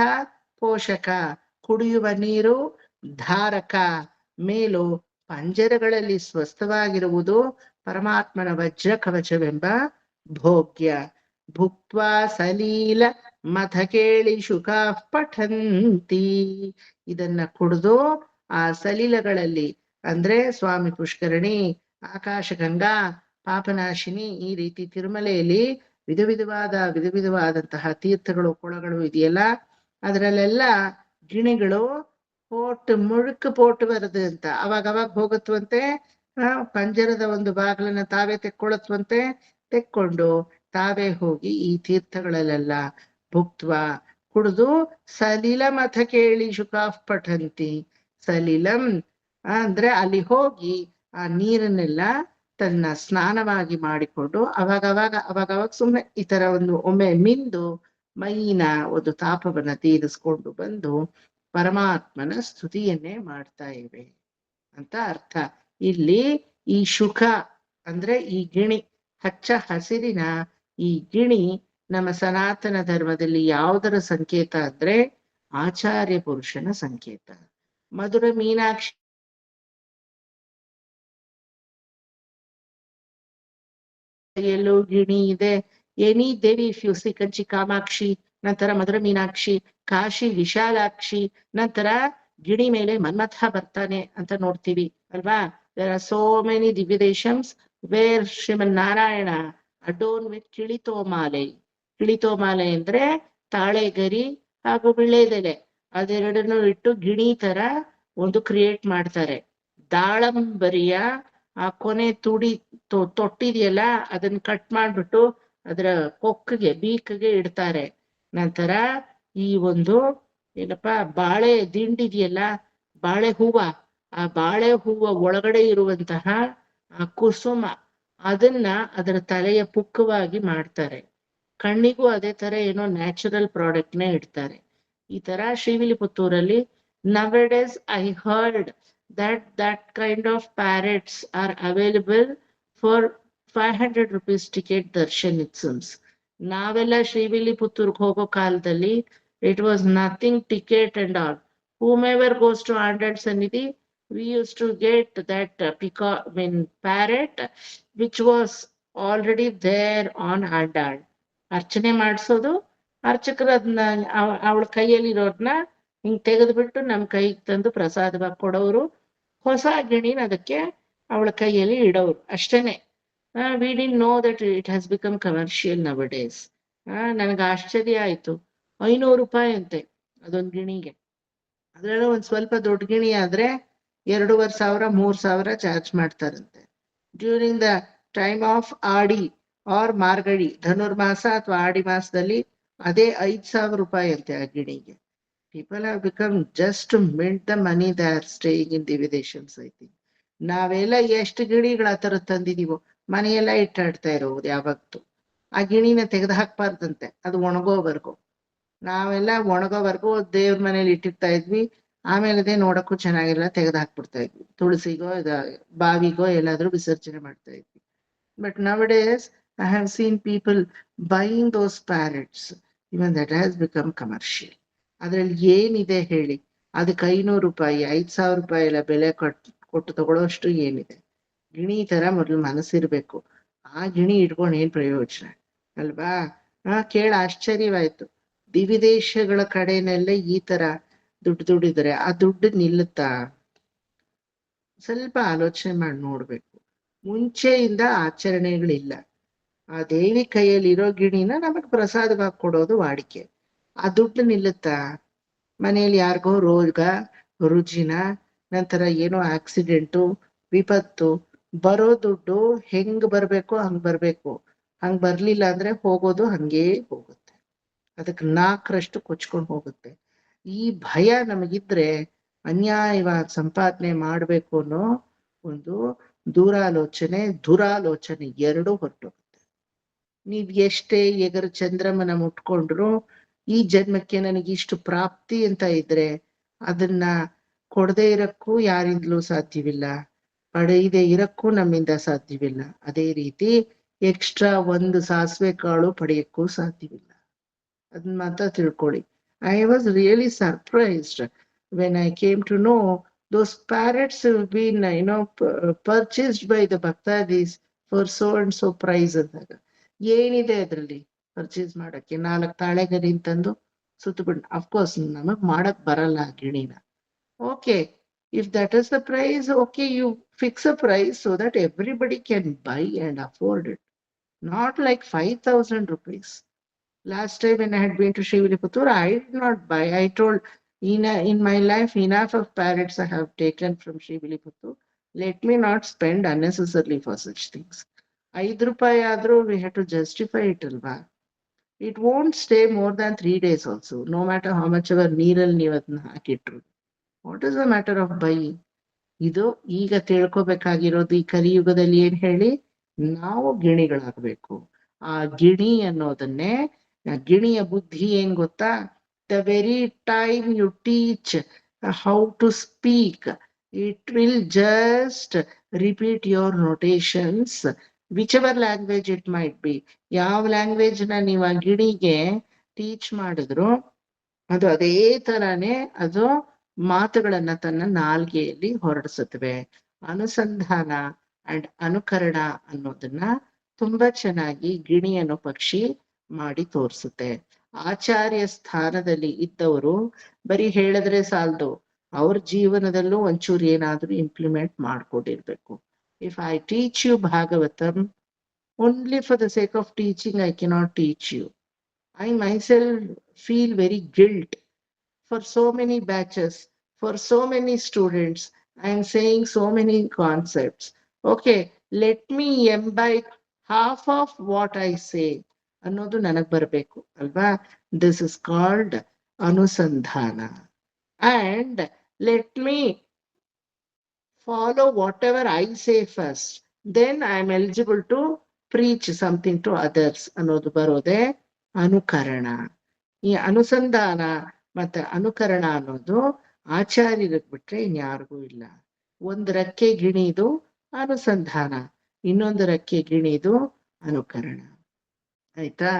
ಪೋಷಕ, ಕುಡಿಯುವ ನೀರು ಧಾರಕ, ಮೇಲು ಪಂಜರಗಳಲ್ಲಿ ಸ್ವಸ್ಥವಾಗಿರುವುದು ಪರಮಾತ್ಮನ ವಜ್ರ ಕವಚವೆಂಬ ಭೋಗ್ಯ. ಭುಕ್ತ್ವಾ ಸಲೀಲ ಮಥ ಕೇಳಿ ಶುಕ ಪಠಂತಿ, ಇದನ್ನ ಕುಡಿದು ಆ ಸಲೀಲಗಳಲ್ಲಿ ಅಂದ್ರೆ ಸ್ವಾಮಿ ಪುಷ್ಕರಣಿ, ಆಕಾಶಗಂಗಾ, ಪಾಪನಾಶಿನಿ, ಈ ರೀತಿ ತಿರುಮಲೆಯಲ್ಲಿ ವಿಧ ವಿಧವಾದಂತಹ ತೀರ್ಥಗಳು, ಕೊಳಗಳು ಇದೆಯಲ್ಲ, ಅದರಲ್ಲೆಲ್ಲ ಗಿಣಿಗಳು ಮುಳುಕು ಪೋಟು ಬರದು ಅಂತ ಅವಾಗ ಹೋಗುತ್ತವಂತೆ. ಪಂಜರದ ಒಂದು ಬಾಗಿಲನ್ನ ತಾವೇ ತೆಕ್ಕೊಳ್ಳುತ್ತವಂತೆ. ತೆಕ್ಕೊಂಡು ತಾವೇ ಹೋಗಿ ಈ ತೀರ್ಥಗಳಲ್ಲೆಲ್ಲ ಭುಕ್ತ್ವ ಕುಡಿದು ಸಲಿಲ ಮಥ ಕೇಳಿ ಶುಕಾಫ್ ಪಠಂತಿ. ಸಲಿಲಂ ಅಂದ್ರೆ ಅಲ್ಲಿ ಹೋಗಿ ಆ ನೀರನ್ನೆಲ್ಲ ತನ್ನ ಸ್ನಾನವಾಗಿ ಮಾಡಿಕೊಂಡು ಅವಾಗ ಸುಮ್ಮನೆ ಈ ತರ ಒಮ್ಮೆ ಮಿಂದು ಮೈನ ಒಂದು ತಾಪವನ್ನ ತೀರಿಸ್ಕೊಂಡು ಬಂದು ಪರಮಾತ್ಮನ ಸ್ತುತಿಯನ್ನೇ ಮಾಡ್ತಾ ಇವೆ ಅಂತ ಅರ್ಥ. ಇಲ್ಲಿ ಈ ಶುಕ ಅಂದ್ರೆ ಈ ಗಿಣಿ, ಹಚ್ಚ ಹಸಿರಿನ ಈ ಗಿಣಿ ನಮ್ಮ ಸನಾತನ ಧರ್ಮದಲ್ಲಿ ಯಾವುದರ ಸಂಕೇತ ಅಂದ್ರೆ ಆಚಾರ್ಯ ಪುರುಷನ ಸಂಕೇತ. ಮಧುರ ಮೀನಾಕ್ಷಿ ಎಲ್ಲೂ ಗಿಣಿ ಇದೆ. Any Devi if U C Kanchi Kamakshi, ನಂತರ ಮಧುರ ಮೀನಾಕ್ಷಿ, ಕಾಶಿ ವಿಶಾಲಾಕ್ಷಿ, ನಂತರ ಗಿಣಿ ಮೇಲೆ ಮನ್ಮಥ ಬರ್ತಾನೆ ಅಂತ ನೋಡ್ತೀವಿ ಅಲ್ವಾ. ದೇರ್ ಆರ್ ಸೋ ಮೆನಿ ದಿವ್ಯ ದೇಶಮ್ಸ್ ವೇರ್ ಶ್ರೀಮನ್ ನಾರಾಯಣ ಅಡೋನ್ ವಿತ್ ಕಿಳಿತೋಮಾಲೆ. ಕಿಳಿತೋಮಾಲೆ ಅಂದ್ರೆ ತಾಳೆಗರಿ ಹಾಗೂ ವಿಳ್ಳೆದೆಲೆ ಅದೆರಡನ್ನು ಇಟ್ಟು ಗಿಣಿ ತರ ಒಂದು ಕ್ರಿಯೇಟ್ ಮಾಡ್ತಾರೆ. ದಾಳಂಬರಿಯ ಆ ಕೊನೆ ತುಡಿ ತೊಟ್ಟಿದೆಯಲ್ಲ ಅದನ್ನ ಕಟ್ ಮಾಡ್ಬಿಟ್ಟು ಅದರ ಕೊಕ್ಕಿಗೆ ಬೀಕಿಗೆ ಇಡ್ತಾರೆ. ನಂತರ ಈ ಒಂದು ಏನಪ್ಪಾ ಬಾಳೆ ದಿಂಡಿದೆಯಲ್ಲ, ಬಾಳೆ ಹೂವ, ಆ ಬಾಳೆ ಹೂವ ಒಳಗಡೆ ಇರುವಂತಹ ಆ ಕುಸುಮ ಅದನ್ನ ಅದರ ತಲೆಯ ಪುಕ್ಕವಾಗಿ ಮಾಡ್ತಾರೆ. ಕಣ್ಣಿಗೂ ಅದೇ ತರ ಏನೋ ನ್ಯಾಚುರಲ್ ಪ್ರಾಡಕ್ಟ್ನೇ ಇಡ್ತಾರೆ. ಈ ತರ ಶ್ರೀವಿಲ್ಲಿಪುತ್ತೂರಲ್ಲಿ nowadays I heard that kind of parrots are available for 500 rupees ticket darshan it seems. ನಾವೆಲ್ಲ ಶ್ರೀವಿಲ್ಲಿಪುತ್ತೂರ್ಗೆ ಹೋಗೋ ಕಾಲದಲ್ಲಿ it was nothing ticket and all. Whomever goes to Andal Sannidhi, we used to get that parrot which was already there on Andal. ಅರ್ಚನೆ ಮಾಡಿಸೋದು, ಅರ್ಚಕರು ಅದನ್ನ ಅವಳ ಕೈಯಲ್ಲಿರೋದನ್ನ ಹಿಂಗ್ ತೆಗೆದ್ಬಿಟ್ಟು ನಮ್ ಕೈಗೆ ತಂದು ಪ್ರಸಾದವಾಗಿ ಕೊಡೋರು. ಹೊಸ ಗಿಣಿನ ಅದಕ್ಕೆ ಅವಳ ಕೈಯಲ್ಲಿ ಇಡೋರು ಅಷ್ಟೇನೆ. We didn't know that it has become commercial nowadays. ನನಗೆ ಆಶ್ಚರ್ಯ ಆಯ್ತು. 500 ರೂಪಾಯಿ ಅಂತೆ ಅದೊಂದು ಗಿಣಿಗೆ. ಅದ್ರಲ್ಲ ಒಂದ್ ಸ್ವಲ್ಪ ದೊಡ್ಡ ಗಿಣಿ ಆದ್ರೆ 2,500 3,000 ಚಾರ್ಜ್ ಮಾಡ್ತಾರಂತೆ. ಡ್ಯೂರಿಂಗ್ ದ ಟೈಮ್ ಆಫ್ ಆಡಿ ಆರ್ ಮಾರ್ಗಳಿ, ಧನುರ್ಮಾಸ ಅಥವಾ ಆಡಿ ಮಾಸದಲ್ಲಿ ಅದೇ 5,000 ರೂಪಾಯಿ ಅಂತೆ ಆ ಗಿಣಿಗೆ. People have become just to mint the money they are staying in Divideshams, I think. ನಾವೆಲ್ಲ ಎಷ್ಟು ಗಿಣಿಗಳ ತರ ತಂದಿದೀವೋ, ಮನೆಯೆಲ್ಲ ಇಟ್ಟಾಡ್ತಾ ಇರೋದು ಯಾವತ್ತು. ಆ ಗಿಣಿನ ತೆಗೆದು ಹಾಕ್ಬಾರ್ದಂತೆ, ಅದು ಒಣಗೋವರೆಗೂ. ನಾವೆಲ್ಲ ಒಣಗೋವರೆಗೂ ದೇವ್ರ ಮನೇಲಿ ಇಟ್ಟಿರ್ತಾ ಇದ್ವಿ. ಆಮೇಲೆ ಅದೇ ನೋಡಕ್ಕೂ ಚೆನ್ನಾಗಿಲ್ಲ, ತೆಗೆದು ಹಾಕ್ಬಿಡ್ತಾ ಇದ್ವಿ. ತುಳಸಿಗೋ ಬಾವಿಗೋ ಎಲ್ಲಾದ್ರೂ ವಿಸರ್ಜನೆ ಮಾಡ್ತಾ ಇದ್ವಿ. But nowadays I have seen people buying those parrots. Even that has become commercial. ಅದ್ರಲ್ಲಿ ಏನಿದೆ ಹೇಳಿ? ಅದಕ್ಕೆ 500 ರೂಪಾಯಿ 5,000 ರೂಪಾಯಿ ಎಲ್ಲ ಬೆಲೆ ಕೊಟ್ಟು ತಗೊಳ್ಳೋಷ್ಟು ಏನಿದೆ? ಗಿಣಿ ತರ ಮೊದಲು ಮನಸ್ಸಿರ್ಬೇಕು. ಆ ಗಿಣಿ ಇಟ್ಕೊಂಡು ಏನ್ ಪ್ರಯೋಜನ ಅಲ್ವಾ? ಕೇಳ ಆಶ್ಚರ್ಯವಾಯ್ತು. ವಿದೇಶಗಳ ಕಡೆನೆಲ್ಲ ಈ ತರ ದುಡ್ಡು ದುಡಿದ್ರೆ ಆ ದುಡ್ಡು ನಿಲ್ಲುತ್ತಾ? ಸ್ವಲ್ಪ ಆಲೋಚನೆ ಮಾಡಿ ನೋಡ್ಬೇಕು. ಮುಂಚೆಯಿಂದ ಆಚರಣೆಗಳಿಲ್ಲ. ಆ ದೇವಿ ಕೈಯಲ್ಲಿ ಇರೋ ಗಿಣಿನ ನಮಗ್ ಪ್ರಸಾದವಾಗಿ ಕೊಡೋದು ವಾಡಿಕೆ. ಆ ದುಡ್ಡು ನಿಲ್ಲುತ್ತಾ? ಮನೆಯಲ್ಲಿ ಯಾರಿಗೋ ರೋಗ ರುಜಿನ, ನಂತರ ಏನೋ ಆಕ್ಸಿಡೆಂಟು, ವಿಪತ್ತು, ಬರೋ ದುಡ್ಡು ಹೆಂಗ್ ಬರ್ಬೇಕು ಹಂಗ್ ಬರ್ಬೇಕು. ಹಂಗ್ ಬರ್ಲಿಲ್ಲ ಅಂದ್ರೆ ಹೋಗೋದು ಹಂಗೇ ಹೋಗುತ್ತೆ. ಅದಕ್ಕೆ 4ರಷ್ಟು ಕೊಚ್ಕೊಂಡು ಹೋಗುತ್ತೆ. ಈ ಭಯ ನಮಗಿದ್ರೆ ಅನ್ಯಾಯವಾಗಿ ಸಂಪಾದನೆ ಮಾಡ್ಬೇಕು ಅನ್ನೋ ಒಂದು ದುರಾಲೋಚನೆ ಎರಡೂ ಹೊರಟೋಗುತ್ತೆ. ನೀವ್ ಎಷ್ಟೇ ಎಗರು ಚಂದ್ರಮನ ಮುಟ್ಕೊಂಡ್ರು ಈ ಜನ್ಮಕ್ಕೆ ನನಗೆ ಇಷ್ಟು ಪ್ರಾಪ್ತಿ ಅಂತ ಇದ್ರೆ ಅದನ್ನ ಕೊಡದೇ ಇರಕ್ಕೂ ಯಾರಿಂದಲೂ ಸಾಧ್ಯವಿಲ್ಲ, ಪಡೆಯದೆ ಇರಕ್ಕೂ ನಮ್ಮಿಂದ ಸಾಧ್ಯವಿಲ್ಲ. ಅದೇ ರೀತಿ ಎಕ್ಸ್ಟ್ರಾ 1 ಸಾಸಿವೆ ಕಾಳು ಪಡೆಯಕ್ಕೂ ಸಾಧ್ಯವಿಲ್ಲ. ಅದನ್ನ ಮಾತ್ರ ತಿಳ್ಕೊಳ್ಳಿ. I was really surprised when I came to know those parrots have been, purchased by the Bhaktadis for so and so price ಅಂದಾಗ ಏನಿದೆ ಅದ್ರಲ್ಲಿ ಪರ್ಚೇಸ್ ಮಾಡಕ್ಕೆ? 4 ತಾಳೆಗರಿ ತಂದು ಸುತ್ತಬಿಟ್ಟು, ಅಫ್ಕೋರ್ಸ್ ನಮಗ್ ಮಾಡಕ್ ಬರಲ್ಲ ಗಿಣಿನ. Okay, if that is the price, okay, you fix a price so that everybody can buy and afford it. Not like 5,000 rupees. Last time when I had been to Shriviliputtur, I did not buy. I told, in my life, enough of parrots I have taken from Shriviliputtur. Let me not spend unnecessarily for such things. 5 ರೂಪಾಯಿ ಆದ್ರೂ we have to justify it ಅಲ್ವಾ? It won't stay more than 3 days also, no matter how much ever ನೀರಲ್ಲಿ ನೀವು ಅದನ್ನ ಹಾಕಿಟ್ರು. What is the matter of buying? ಇದು ಈಗ ತಿಳ್ಕೊಬೇಕಾಗಿರೋದು. ಈ ಕಲಿಯುಗದಲ್ಲಿ ಏನ್ ಹೇಳಿ, ನಾವು ಗಿಣಿಗಳಾಗಬೇಕು. ಆ ಗಿಣಿ ಅನ್ನೋದನ್ನೇ, ಗಿಣಿಯ ಬುದ್ಧಿ ಏನ್ ಗೊತ್ತಾ? The very time you teach how to speak, it will just repeat your notations, whichever language it might be. ಯಾವ ಲ್ಯಾಂಗ್ವೇಜ್ ನ ನೀವು ಆ ಗಿಣಿಗೆ ಟೀಚ್ ಮಾಡಿದ್ರು ಅದು ಅದೇ ತರಾನೇ ಅದು ಮಾತುಗಳನ್ನ ತನ್ನ ನಾಲ್ಗೆಯಲ್ಲಿ ಹೊರಡಿಸುತ್ತವೆ. ಅನುಸಂಧಾನ ಅಂಡ್ ಅನುಕರಣ ಅನ್ನೋದನ್ನ ತುಂಬಾ ಚೆನ್ನಾಗಿ ಗಿಣಿ ಅನ್ನೋ ಪಕ್ಷಿ ಮಾಡಿ ತೋರಿಸುತ್ತೆ. ಆಚಾರ್ಯ ಸ್ಥಾನದಲ್ಲಿ ಇದ್ದವರು ಬರೀ ಹೇಳಿದ್ರೆ ಸಾಲದು, ಅವ್ರ ಜೀವನದಲ್ಲೂ ಒಂಚೂರು ಏನಾದ್ರೂ ಇಂಪ್ಲಿಮೆಂಟ್ ಮಾಡ್ಕೊಂಡಿರ್ಬೇಕು. If I teach you Bhagavatam only for the sake of teaching, I cannot teach you. I myself feel very guilt for so many batches, for so many students. I am saying so many concepts. Okay, let me imbibe half of what I say. ಅನ್ನೋದು ನನಗ್ ಬರ್ಬೇಕು ಅಲ್ವಾ? This is called ಅನುಸಂಧಾನ. And let me follow whatever I say first. Then I am eligible to preach something to others ಅನ್ನೋದು ಬರೋದೇ ಅನುಕರಣ. ಈ ಅನುಸಂಧಾನ ಮತ್ತೆ ಅನುಕರಣ ಅನ್ನೋದು ಆಚಾರ್ಯರಿಗೆ ಬಿಟ್ರೆ ಇನ್ಯಾರಿಗೂ ಇಲ್ಲ. ಒಂದು ರೆಕ್ಕೆ ಗಿಣಿದು ಅನುಸಂಧಾನ, ಇನ್ನೊಂದು ರೆಕ್ಕೆ ಗಿಣಿದು ಅನುಕರಣ. ಆಯ್ತಾ?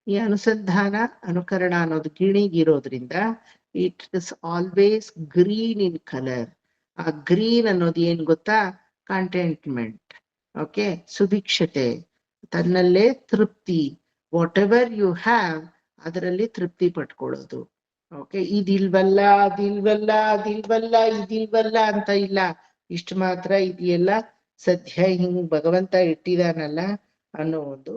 ಈ ಅನುಸಂಧಾನ ಅನುಕರಣ ಅನ್ನೋದು ಗಿಣಿಗಿರೋದ್ರಿಂದ it is always green in colour. ಆ ಗ್ರೀನ್ ಅನ್ನೋದು ಏನ್ ಗೊತ್ತಾ? ಕಂಟೆಂಟ್ಮೆಂಟ್. ಓಕೆ, ಸುಭಿಕ್ಷತೆ, ತನ್ನಲ್ಲೇ ತೃಪ್ತಿ. ವಾಟ್ ಎವರ್ ಯು ಹ್ಯಾವ್ ಅದರಲ್ಲಿ ತೃಪ್ತಿ ಪಟ್ಕೊಳ್ಳೋದು. ಓಕೆ, ಇದಿಲ್ವಲ್ಲ ಇದಿಲ್ವಲ್ಲ ಅಂತ ಇಲ್ಲ, ಇಷ್ಟು ಮಾತ್ರ ಇದೆಯಲ್ಲ ಸದ್ಯ ಹಿಂಗ್ ಭಗವಂತ ಇಟ್ಟಿದಾನಲ್ಲ ಅನ್ನೋ ಒಂದು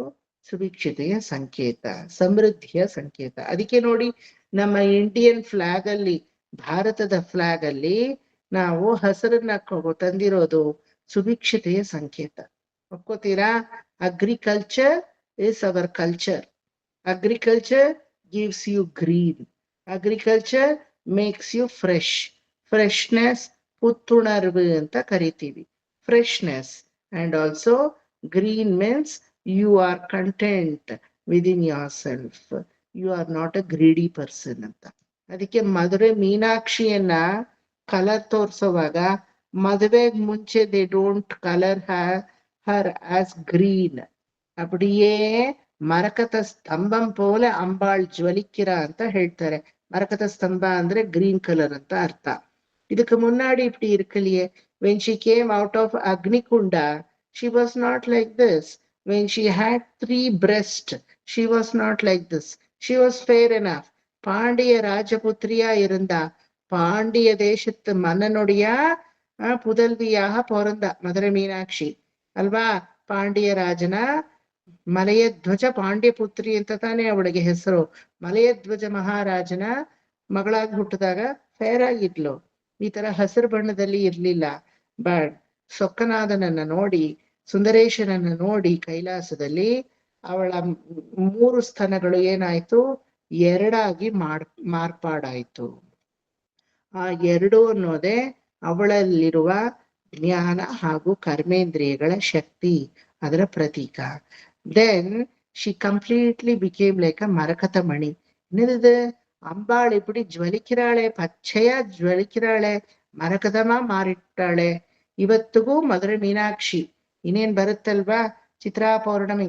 ಸುಭಿಕ್ಷತೆಯ ಸಂಕೇತ, ಸಮೃದ್ಧಿಯ ಸಂಕೇತ. ಅದಕ್ಕೆ ನೋಡಿ ನಮ್ಮ ಇಂಡಿಯನ್ ಫ್ಲಾಗ್ ಅಲ್ಲಿ, ಭಾರತದ ಫ್ಲಾಗ್ ಅಲ್ಲಿ ನಾವು ಹಸರನ್ನ ತಂದಿರೋದು ಸುಭಿಕ್ಷತೆಯ ಸಂಕೇತ. ಒಪ್ಕೋತೀರಾ? Agriculture is our culture. Agriculture gives you green. Agriculture makes you fresh. Freshness, puttunarvu anta kariತೀವಿ. Freshness. And also green means you are content within yourself. You are not a greedy person ಅಂತ. ಅದಕ್ಕೆ ಮದುವೆ ಮೀನಾಕ್ಷಿಯನ್ನ colour ತೋರ್ಸೋವಾಗ ಮದುವೆಗ್ ಮುಂಚೆ they don't color her as green. அப்படியே ಮರಕತ ಸ್ತಂಭಂ ಪೋಲೆ ಅಂಬಾಳ್ ಜ್ವಲಿಕ್ಕಿರ ಅಂತ ಹೇಳ್ತಾರೆ. ಮರಕತ ಸ್ತಂಭ ಅಂದ್ರೆ green colour ಅಂತ ಅರ್ಥ. ಇದಕ್ಕೆ ಮುನ್ನಾಡಿ இப்படி இருக்கலையே. when she came out of Agnikunda, she was not like this. when she had 3 breasts, she was not like this. She was fair enough. Pandya ராஜபுத்திரியா இருந்தா. பாண்டிய தேசத்து மன்னனுடைய புதல்வியாக பிறந்த மதுரை மீನಾಕ್ಷಿ ಅಲ್ವಾ. ಪಾಂಡಿಯ ರಾಜನ ಮಲಯಧ್ವಜ ಪಾಂಡ್ಯ ಪುತ್ರಿ ಅಂತ ತಾನೇ ಅವಳಿಗೆ ಹೆಸರು. ಮಲಯಧ್ವಜ ಮಹಾರಾಜನ ಮಗಳಾಗಿ ಹುಟ್ಟಿದಾಗ ಫೇರ್ ಆಗಿದ್ಲು. ಈ ತರ ಹಸಿರು ಬಣ್ಣದಲ್ಲಿ ಇರ್ಲಿಲ್ಲ. ಬಟ್ ಸೊಕ್ಕನಾದನನ್ನ ನೋಡಿ, ಸುಂದರೇಶನನ್ನ ನೋಡಿ ಕೈಲಾಸದಲ್ಲಿ ಅವಳ 3 ಸ್ತನಗಳು ಏನಾಯ್ತು, 2 ಮಾರ್ಪಾಡಾಯ್ತು. ಆ 2 ಅನ್ನೋದೇ ಅವಳಲ್ಲಿರುವ ಜ್ಞಾನ ಹಾಗೂ ಕರ್ಮೇಂದ್ರಿಯಗಳ ಶಕ್ತಿ, ಅದರ ಪ್ರತೀಕ. Then she completely became like a marakata mani. என்னது அம்பாள் இப்படி ಜ್ವಲಿಕ್ಕಿರಾಳೆ, ಪಚ್ಚೆಯ ಜ್ವಲಿಕ್ಕಿರಾಳೆ, ಮರಕದಮ ಮಾರಿಟ್ಟಾಳೆ. ಇವತ್ತಿಗೂ ಮಧುರೆ ಮೀನಾಕ್ಷಿ ಇನ್ನೇನ್ ಬರುತ್ತಲ್ವಾ, ಚಿತ್ರಾ ಪೌರ್ಣಮಿ,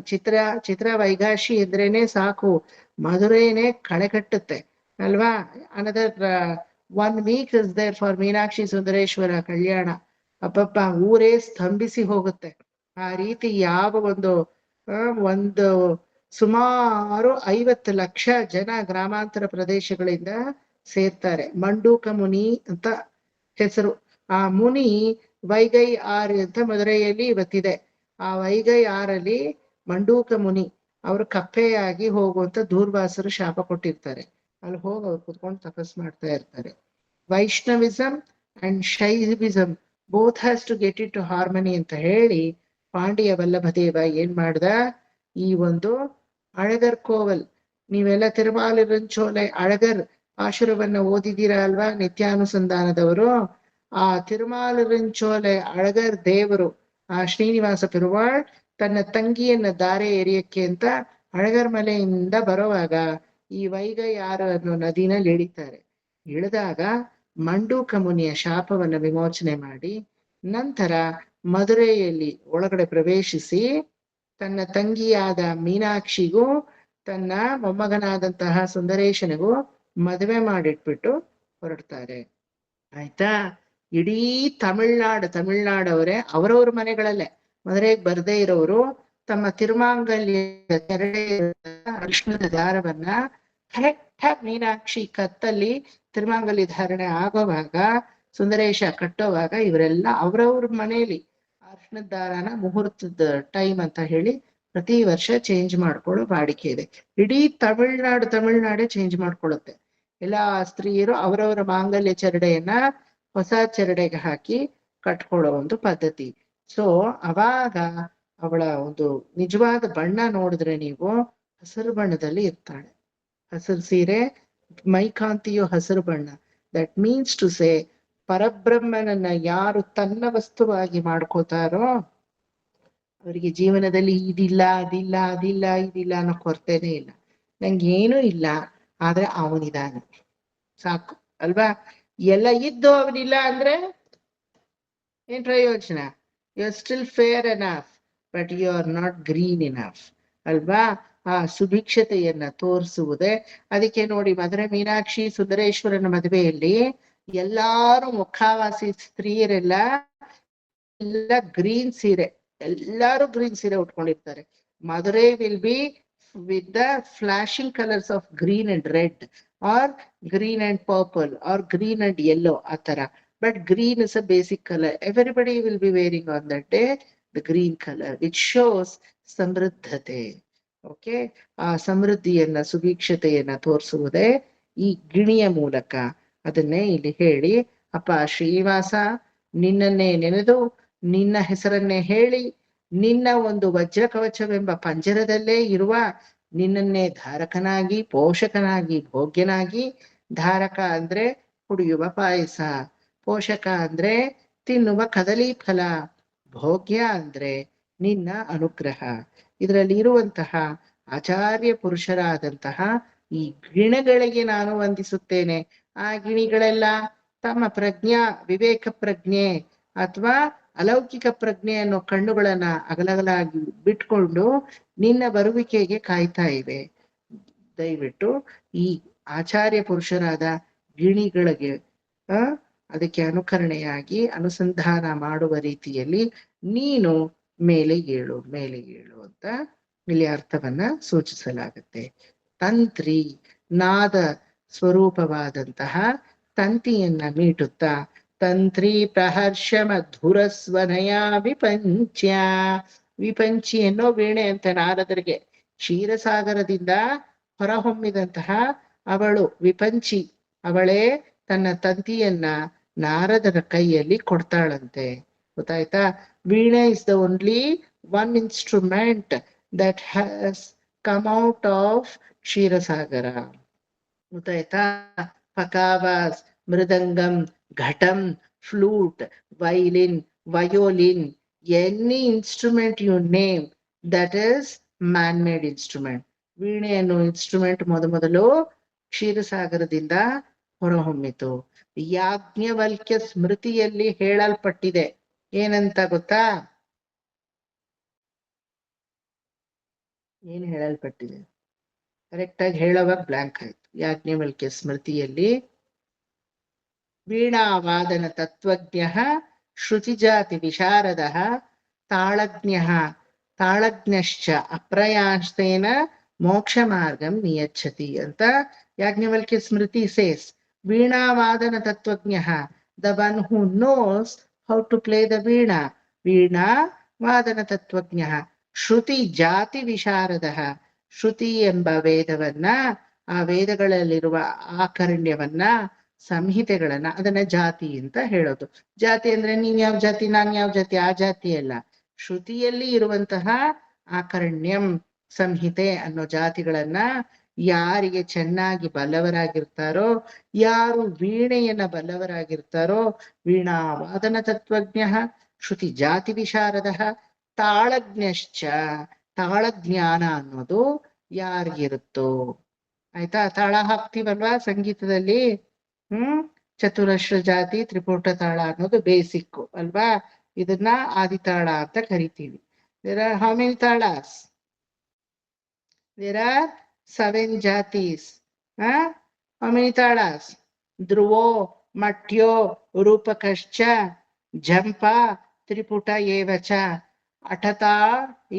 ಚಿತ್ರ ವೈಗಾಶಿ ಇದ್ರೇನೆ ಸಾಕು, ಮಧುರೇನೆ ಕಳೆ ಕಟ್ಟುತ್ತೆ ಅಲ್ವಾ. Another 1 week is there for Meenakshi Sundareshwara Kalyana. ಅಪ್ಪಪ್ಪ ಊರೇ ಸ್ತಂಭಿಸಿ ಹೋಗುತ್ತೆ. ಆ ರೀತಿ ಯಾವ ಒಂದು ಸುಮಾರು 50 ಲಕ್ಷ ಜನ ಗ್ರಾಮಾಂತರ ಪ್ರದೇಶಗಳಿಂದ ಸೇರ್ತಾರೆ. ಮಂಡೂಕ ಮುನಿ ಅಂತ ಹೆಸರು. ಆ ಮುನಿ ವೈಗೈ ಆರ್ ಅಂತ ಮದುರೆಯಲ್ಲಿ ಇವತ್ತಿದೆ. ಆ ವೈಗೈ ಆರಲ್ಲಿ ಮಂಡೂಕ ಮುನಿ ಅವರು ಕಪ್ಪೆಯಾಗಿ ಹೋಗುವಂತ ದೂರ್ವಾಸರು ಶಾಪ ಕೊಟ್ಟಿರ್ತಾರೆ. ಅಲ್ಲಿ ಹೋಗಿ ಅವ್ರು ಕುತ್ಕೊಂಡು ತಪಸ್ ಮಾಡ್ತಾ ಇರ್ತಾರೆ. Vaishnavism and Shaivism both has to get it to harmony ಅಂತ ಹೇಳಿ ಪಾಂಡಿಯ ವಲ್ಲಭದೇವ ಏನ್ ಮಾಡ್ದ, ಈ ಒಂದು ಅಳಗರ್ ಕೋವಲ್, ನೀವೆಲ್ಲ ತಿರುಮಾಲಿರಂಚೋಲೆ ಅಳಗರ್ ಆಶುರವನ್ನ ಓದಿದ್ದೀರಾ ಅಲ್ವಾ ನಿತ್ಯಾನುಸಂಧಾನದವರು. ಆ ತಿರುಮಾಲಿರಂಚೋಲೆ ಅಳಗರ್ ದೇವರು ಆ ಶ್ರೀನಿವಾಸ ಪೆರುವಾಳ್ ತನ್ನ ತಂಗಿಯನ್ನ ದಾರೆ ಎರಿಯಕ್ಕೆ ಅಂತ ಅಳಗರ್ ಮಲೆಯಿಂದ ಬರುವಾಗ ಈ ವೈಗೈ ಆರು ಅನ್ನೋ ನದಿನಲ್ಲಿ ಇಳಿತಾರೆ. ಇಳಿದಾಗ ಮಂಡೂಕ ಮುನಿಯ ಶಾಪವನ್ನ ವಿಮೋಚನೆ ಮಾಡಿ ನಂತರ ಮಧುರೆಯಲ್ಲಿ ಒಳಗಡೆ ಪ್ರವೇಶಿಸಿ ತನ್ನ ತಂಗಿಯಾದ ಮೀನಾಕ್ಷಿಗೂ ತನ್ನ ಮೊಮ್ಮಗನಾದಂತಹ ಸುಂದರೇಶನಿಗೂ ಮದುವೆ ಮಾಡಿಟ್ಬಿಟ್ಟು ಹೊರಡ್ತಾರೆ. ಆಯ್ತಾ. ಇಡೀ ತಮಿಳ್ನಾಡವರೇ ಅವರವ್ರ ಮನೆಗಳಲ್ಲೇ ಮದುವೆಗೆ ಬರ್ದೇ ಇರೋರು ತಮ್ಮ ತಿರುಮಾಂಗಲ್ಯ ಅರಿಶಿಣದ ದಾರವನ್ನ ಕರೆಕ್ಟ್ ಆಗಿ ಮೀನಾಕ್ಷಿ ಕತ್ತಲ್ಲಿ ತಿರುಮಾಂಗಲ್ಯ ಧಾರಣೆ ಆಗೋವಾಗ, ಸುಂದರೇಶ ಕಟ್ಟೋವಾಗ ಇವರೆಲ್ಲ ಅವ್ರವ್ರ ಮನೆಯಲ್ಲಿ ಅರಿಶಿಣದ ದಾರನ ಮುಹೂರ್ತದ ಟೈಮ್ ಅಂತ ಹೇಳಿ ಪ್ರತಿ ವರ್ಷ ಚೇಂಜ್ ಮಾಡ್ಕೊಳ್ಳೋ ವಾಡಿಕೆ ಇದೆ. ಇಡೀ ತಮಿಳ್ನಾಡೇ ಚೇಂಜ್ ಮಾಡ್ಕೊಳ್ಳುತ್ತೆ. ಎಲ್ಲಾ ಸ್ತ್ರೀಯರು ಅವರವರ ಮಾಂಗಲ್ಯ ಚರಡೆಯನ್ನ ಹೊಸ ಚರಡೆಗೆ ಹಾಕಿ ಕಟ್ಕೊಳ್ಳೋ ಒಂದು ಪದ್ಧತಿ. ಸೊ ಅವಾಗ ಅವಳ ಒಂದು ನಿಜವಾದ ಬಣ್ಣ ನೋಡಿದ್ರೆ ನೀವು ಹಸಿರು ಬಣ್ಣದಲ್ಲಿ ಇರ್ತಾಳೆ. ಹಸಿರು ಸೀರೆ, ಮೈಕಾಂತಿಯು ಹಸಿರು ಬಣ್ಣ. ದಟ್ ಮೀನ್ಸ್ ಟು ಸೇ ಪರಬ್ರಹ್ಮನನ್ನ ಯಾರು ತನ್ನ ವಸ್ತುವಾಗಿ ಮಾಡ್ಕೋತಾರೋ ಅವರಿಗೆ ಜೀವನದಲ್ಲಿ ಇದಿಲ್ಲ ಅನ್ನೋ ಕೊರತೆನೇ ಇಲ್ಲ. ನಂಗೇನೂ ಇಲ್ಲ, ಆದ್ರೆ ಅವನಿದಾನೆ ಸಾಕು ಅಲ್ವಾ. ಎಲ್ಲ ಇದ್ದು ಅವನಿಲ್ಲ ಅಂದ್ರೆ ಏನ್ ಪ್ರಯೋಜನ? You are still fair enough but you are not green enough ಅಲ್ವಾ. ಆ ಸುಭಿಕ್ಷತೆಯನ್ನ ತೋರಿಸುವುದೇ ಅದಕ್ಕೆ. ನೋಡಿ ಮಧುರೆ ಮೀನಾಕ್ಷಿ ಸುಂದರೇಶ್ವರನ ಮದುವೆಯಲ್ಲಿ ಎಲ್ಲಾರು ಮುಖಾವಾಸಿ ಸ್ತ್ರೀಯರೆಲ್ಲ ಗ್ರೀನ್ ಸೀರೆ, ಎಲ್ಲಾರು ಗ್ರೀನ್ ಸೀರೆ ಉಟ್ಕೊಂಡಿರ್ತಾರೆ. Madurai will be with the flashing colours of green and red or green and purple or green and yellow ಆ ತರ. But green is a basic colour. Everybody will be wearing on that day the green colour which shows ಸಮೃದ್ಧತೆ. Okay. ಆ ಸಮೃದ್ಧಿಯನ್ನ ಸುಭಿಕ್ಷತೆಯನ್ನ ತೋರಿಸುವುದೇ ಈ ಗಿಣಿಯ ಮೂಲಕ. ಅದನ್ನೇ ಇಲ್ಲಿ ಹೇಳಿ, ಅಪ್ಪ ಶ್ರೀನಿವಾಸ ನಿನ್ನನ್ನೇ ನೆನೆದು ನಿನ್ನ ಹೆಸರನ್ನೇ ಹೇಳಿ ನಿನ್ನ ಒಂದು ವಜ್ರ ಕವಚವೆಂಬ ಪಂಜರದಲ್ಲೇ ಇರುವ ನಿನ್ನನ್ನೇ ಧಾರಕನಾಗಿ, ಪೋಷಕನಾಗಿ, ಭೋಗ್ಯನಾಗಿ. ಧಾರಕ ಅಂದ್ರೆ ಕುಡಿಯುವ ಪಾಯಸ, ಪೋಷಕ ಅಂದ್ರೆ ತಿನ್ನುವ ಕದಲಿ ಫಲ, ಭೋಗ್ಯ ಅಂದ್ರೆ ನಿನ್ನ ಅನುಗ್ರಹ. ಇದರಲ್ಲಿ ಇರುವಂತಹ ಆಚಾರ್ಯ ಪುರುಷರಾದಂತಹ ಈ ಗಿಣಗಳಿಗೆ ನಾನು ವಂದಿಸುತ್ತೇನೆ. ಆ ಗಿಣಿಗಳೆಲ್ಲ ತಮ್ಮ ವಿವೇಕ ಪ್ರಜ್ಞೆ ಅಥವಾ ಅಲೌಕಿಕ ಪ್ರಜ್ಞೆ ಅನ್ನೋ ಕಣ್ಣುಗಳನ್ನ ಅಗಲಗಲಾಗಿ ಬಿಟ್ಕೊಂಡು ನಿನ್ನ ಬರುವಿಕೆಗೆ ಕಾಯ್ತಾ ಇವೆ. ದಯವಿಟ್ಟು ಈ ಆಚಾರ್ಯ ಪುರುಷರಾದ ಗಿಣಿಗಳಿಗೆ ಅದಕ್ಕೆ ಅನುಕರಣೆಯಾಗಿ ಅನುಸಂಧಾನ ಮಾಡುವ ರೀತಿಯಲ್ಲಿ ನೀನು ಮೇಲೆ ಏಳು ಅಂತ ಇಲ್ಲಿ ಅರ್ಥವನ್ನ ಸೂಚಿಸಲಾಗುತ್ತೆ. ತಂತ್ರಿ ನಾದ ಸ್ವರೂಪವಾದಂತಹ ತಂತಿಯನ್ನ ಮೀಟುತ್ತಾ ತಂತ್ರಿ ಪ್ರಹರ್ಷ ಮಧುರಸ್ವನಯ ವಿಪಂಚ್ಯ. ವಿಪಂಚಿ ಅನ್ನೋ ವೀಣೆ ಅಂತ ನಾರದರಿಗೆ ಕ್ಷೀರಸಾಗರದಿಂದ ಹೊರಹೊಮ್ಮಿದಂತಹ ಅವಳು ವಿಪಂಚಿ, ಅವಳೇ ತನ್ನ ತಂತಿಯನ್ನ ನಾರದರ ಕೈಯಲ್ಲಿ ಕೊಡ್ತಾಳಂತೆ. ಗೊತ್ತಾಯ್ತಾ? Veena is the only one instrument that has come out of Kshirasagara. ಗೊತ್ತಾಯ್ತಾ? Pakhawaj, mridangam, ghatam, flute, violin, violin, any instrument you name that is man made instrument. Veena ಅನ್ನೋ ಇನ್ಸ್ಟ್ರೂಮೆಂಟ್ ಮೊದಲು ಕ್ಷೀರಸಾಗರದಿಂದ ಹೊರಹೊಮ್ಮಿತು. ಯಾಜ್ಞವಲ್ಕ್ಯ ಸ್ಮೃತಿಯಲ್ಲಿ ಹೇಳಲ್ಪಟ್ಟಿದೆ. ಏನಂತ ಗೊತ್ತಾ? ಏನ್ ಹೇಳಲ್ಪಟ್ಟಿದೆ? ಕರೆಕ್ಟ್ ಆಗಿ ಹೇಳೋವಾಗ ಬ್ಲಾಂಕ್ ಆಯ್ತು. ಯಾಜ್ಞವಲ್ಕ್ಯ ಸ್ಮೃತಿಯಲ್ಲಿ ವೀಣಾವಾದನ ತತ್ವಜ್ಞ ಶ್ರುತಿಜಾತಿ ವಿಶಾರದ ತಾಳಜ್ಞಶ್ಚ ಅಪ್ರಯಾಸ್ತೇನ ಮೋಕ್ಷ ಮಾರ್ಗಂ ನಿಯಚ್ಛತಿ ಅಂತ ಯಾಜ್ಞವಲ್ಕ್ಯ ಸ್ಮೃತಿ ಸೇಸ್. ವೀಣಾವಾದನ ತತ್ವಜ್ಞ, the one who knows how to play the veena. ವೀಣಾ ವಾದನ ತತ್ವಜ್ಞ. ಶ್ರುತಿ ಜಾತಿ ವಿಶಾರದ, ಶ್ರುತಿ ಎಂಬ ವೇದವನ್ನ, ಆ ವೇದಗಳಲ್ಲಿರುವ ಆಕರ್ಣ್ಯವನ್ನ, ಸಂಹಿತೆಗಳನ್ನ, ಅದನ್ನ ಜಾತಿ ಅಂತ ಹೇಳೋದು. ಜಾತಿ ಅಂದ್ರೆ ನೀನ್ ಯಾವ ಜಾತಿ ನಾನ್ ಯಾವ ಜಾತಿ, ಆ ಜಾತಿ ಅಲ್ಲ. ಶ್ರುತಿಯಲ್ಲಿ ಇರುವಂತಹ ಆಕರ್ಣ್ಯಂ, ಸಂಹಿತೆ ಅನ್ನೋ ಜಾತಿಗಳನ್ನ ಯಾರಿಗೆ ಚೆನ್ನಾಗಿ ಬಲ್ಲವರಾಗಿರ್ತಾರೋ, ಯಾರು ವೀಣೆಯನ್ನ ಬಲ್ಲವರಾಗಿರ್ತಾರೋ, ವೀಣಾವಾದನ ತತ್ವಜ್ಞ ಶ್ರುತಿ ಜಾತಿ ವಿಶಾರದ ತಾಳಜ್ಞಶ್ಚ, ತಾಳಜ್ಞಾನ ಅನ್ನೋದು ಯಾರಿಗಿರುತ್ತೋ. ಆಯ್ತಾ? ತಾಳ ಹಾಕ್ತಿವಲ್ವಾ ಸಂಗೀತದಲ್ಲಿ. ಚತುರಶ್ರ ಜಾತಿ ತ್ರಿಪುಟ ತಾಳ ಅನ್ನೋದು ಬೇಸಿಕ್ ಅಲ್ವಾ? ಇದನ್ನ ಆದಿತಾಳ ಅಂತ ಕರಿತೀವಿ. There are how many talas? There are 7 jatis. How many talas? ಧ್ರುವೋ, ಮಟ್ಯೋ, ರೂಪಕಶ್ಚ, ಝಂಪ, ತ್ರಿಪುಟ ಏವಚ, ಅಠತಾ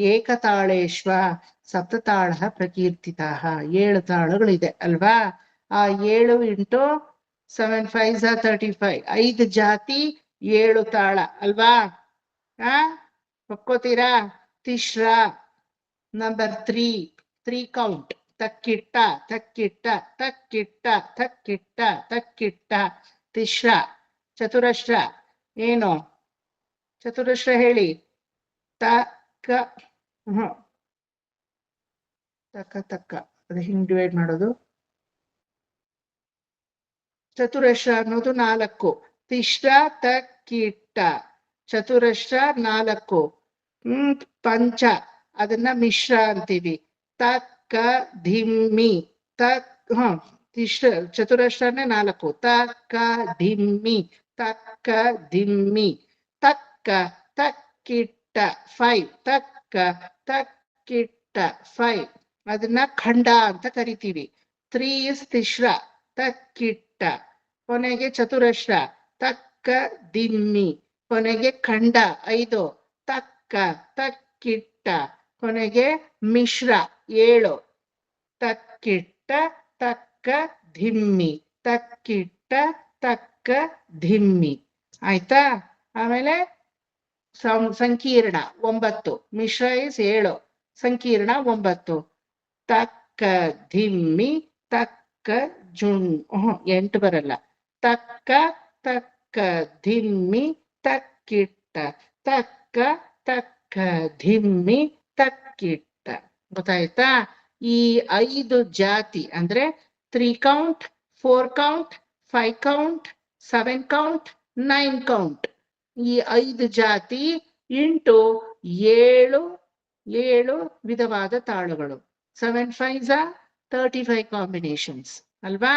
ಏಕತಾಳೇಶ್ವ ಸಪ್ತತಾಳ ಪ್ರಕೀರ್ತಿತಾ. 7 ತಾಳಗಳಿದೆ ಅಲ್ವಾ? ಆ 7 ಇಂಟು 7 5 35, 5 ಜಾತಿ 7 ತಾಳ ಅಲ್ವಾ? ಒಪ್ಕೋತೀರಾ? ತಿಶ್ರ ನಂಬರ್ 3 ಕೌಂಟ್. ತಕ್ಕಿಟ್ಟ ತಕ್ಕಿಟ್ಟ ತಕ್ಕಿಟ್ಟ ತಕ್ಕಿಟ್ಟ ತಕ್ಕಿಟ್ಟ. ತಿಶ್ರ. ಚತುರಶ್ರ ಏನು? ಚತುರಶ್ರ ಹೇಳಿ. ತಕ್ಕ ತಕ್ಕ ತಕ್ಕ ಅದು ಹಿಂಗ್ ಡಿವೈಡ್ ಮಾಡೋದು. ಚತುರಶ್ರ ಅನ್ನೋದು 4. ತಿಶ್ರ ತಕ್ಕಿಟ್ಟ. ಚತುರಶ್ರ 4. ಪಂಚ ಅದನ್ನ ಮಿಶ್ರ ಅಂತೀವಿ. ತಕ್ಕ ಧಿಮ್ಮಿ. ಚತುರಶ್ರನೇ 4. ತಕ್ಕ ಧಿಮ್ಮಿ ತಕ್ಕ ಧಿಮ್ಮಿ. ತಕ್ಕ ತಕ್ಕಿಟ್ಟ 5. ತಕ್ಕ ತಕ್ಕಿಟ್ಟ 5 ಅದನ್ನ ಖಂಡ ಅಂತ ಕರಿತೀವಿ. 3 is ತಿಶ್ರ ತಕ್ಕಿಟ್ಟ. ಕೊನೆಗೆ ಚತುರಶ್ರ ತಕ್ಕ ದಿಮ್ಮಿ. ಕೊನೆಗೆ ಖಂಡ 5 ತಕ್ಕ ತಕ್ಕಿಟ್ಟ. ಕೊನೆಗೆ ಮಿಶ್ರ 7 ತಕ್ಕಿಟ್ಟ ತಕ್ಕ ಧಿಮ್ಮಿ ತಕ್ಕಿಟ್ಟ ತಕ್ಕ ಧಿಮ್ಮಿ. ಆಯ್ತಾ? ಆಮೇಲೆ ಸಂಕೀರ್ಣ 9. ಮಿಶ್ರ ಇಸ್ 7, ಸಂಕೀರ್ಣ 9. ತಕ್ಕ ಧಿಮ್ಮಿ ತಕ್ಕ 8 ಬರಲ್ಲ. ತಕ್ಕ ತಕ್ಕ ಧಿಮ್ಮಿ ತಕ್ಕಿಟ್ಟ ತಕ್ಕ ತಕ್ಕ ಧಿಮ್ಮಿ ತಕ್ಕಿಟ್ಟ. ಗೊತ್ತಾಯ್ತಾ? ಈ 5 ಜಾತಿ ಅಂದ್ರೆ 3 count, 4 count, 5 count, 7 count, 9 count. ಈ 5 ಜಾತಿ ಇಂಟು 7 ವಿಧವಾದ ತಾಳುಗಳು. 7 5s 35 ಕಾಂಬಿನೇಷನ್ಸ್ ಅಲ್ವಾ?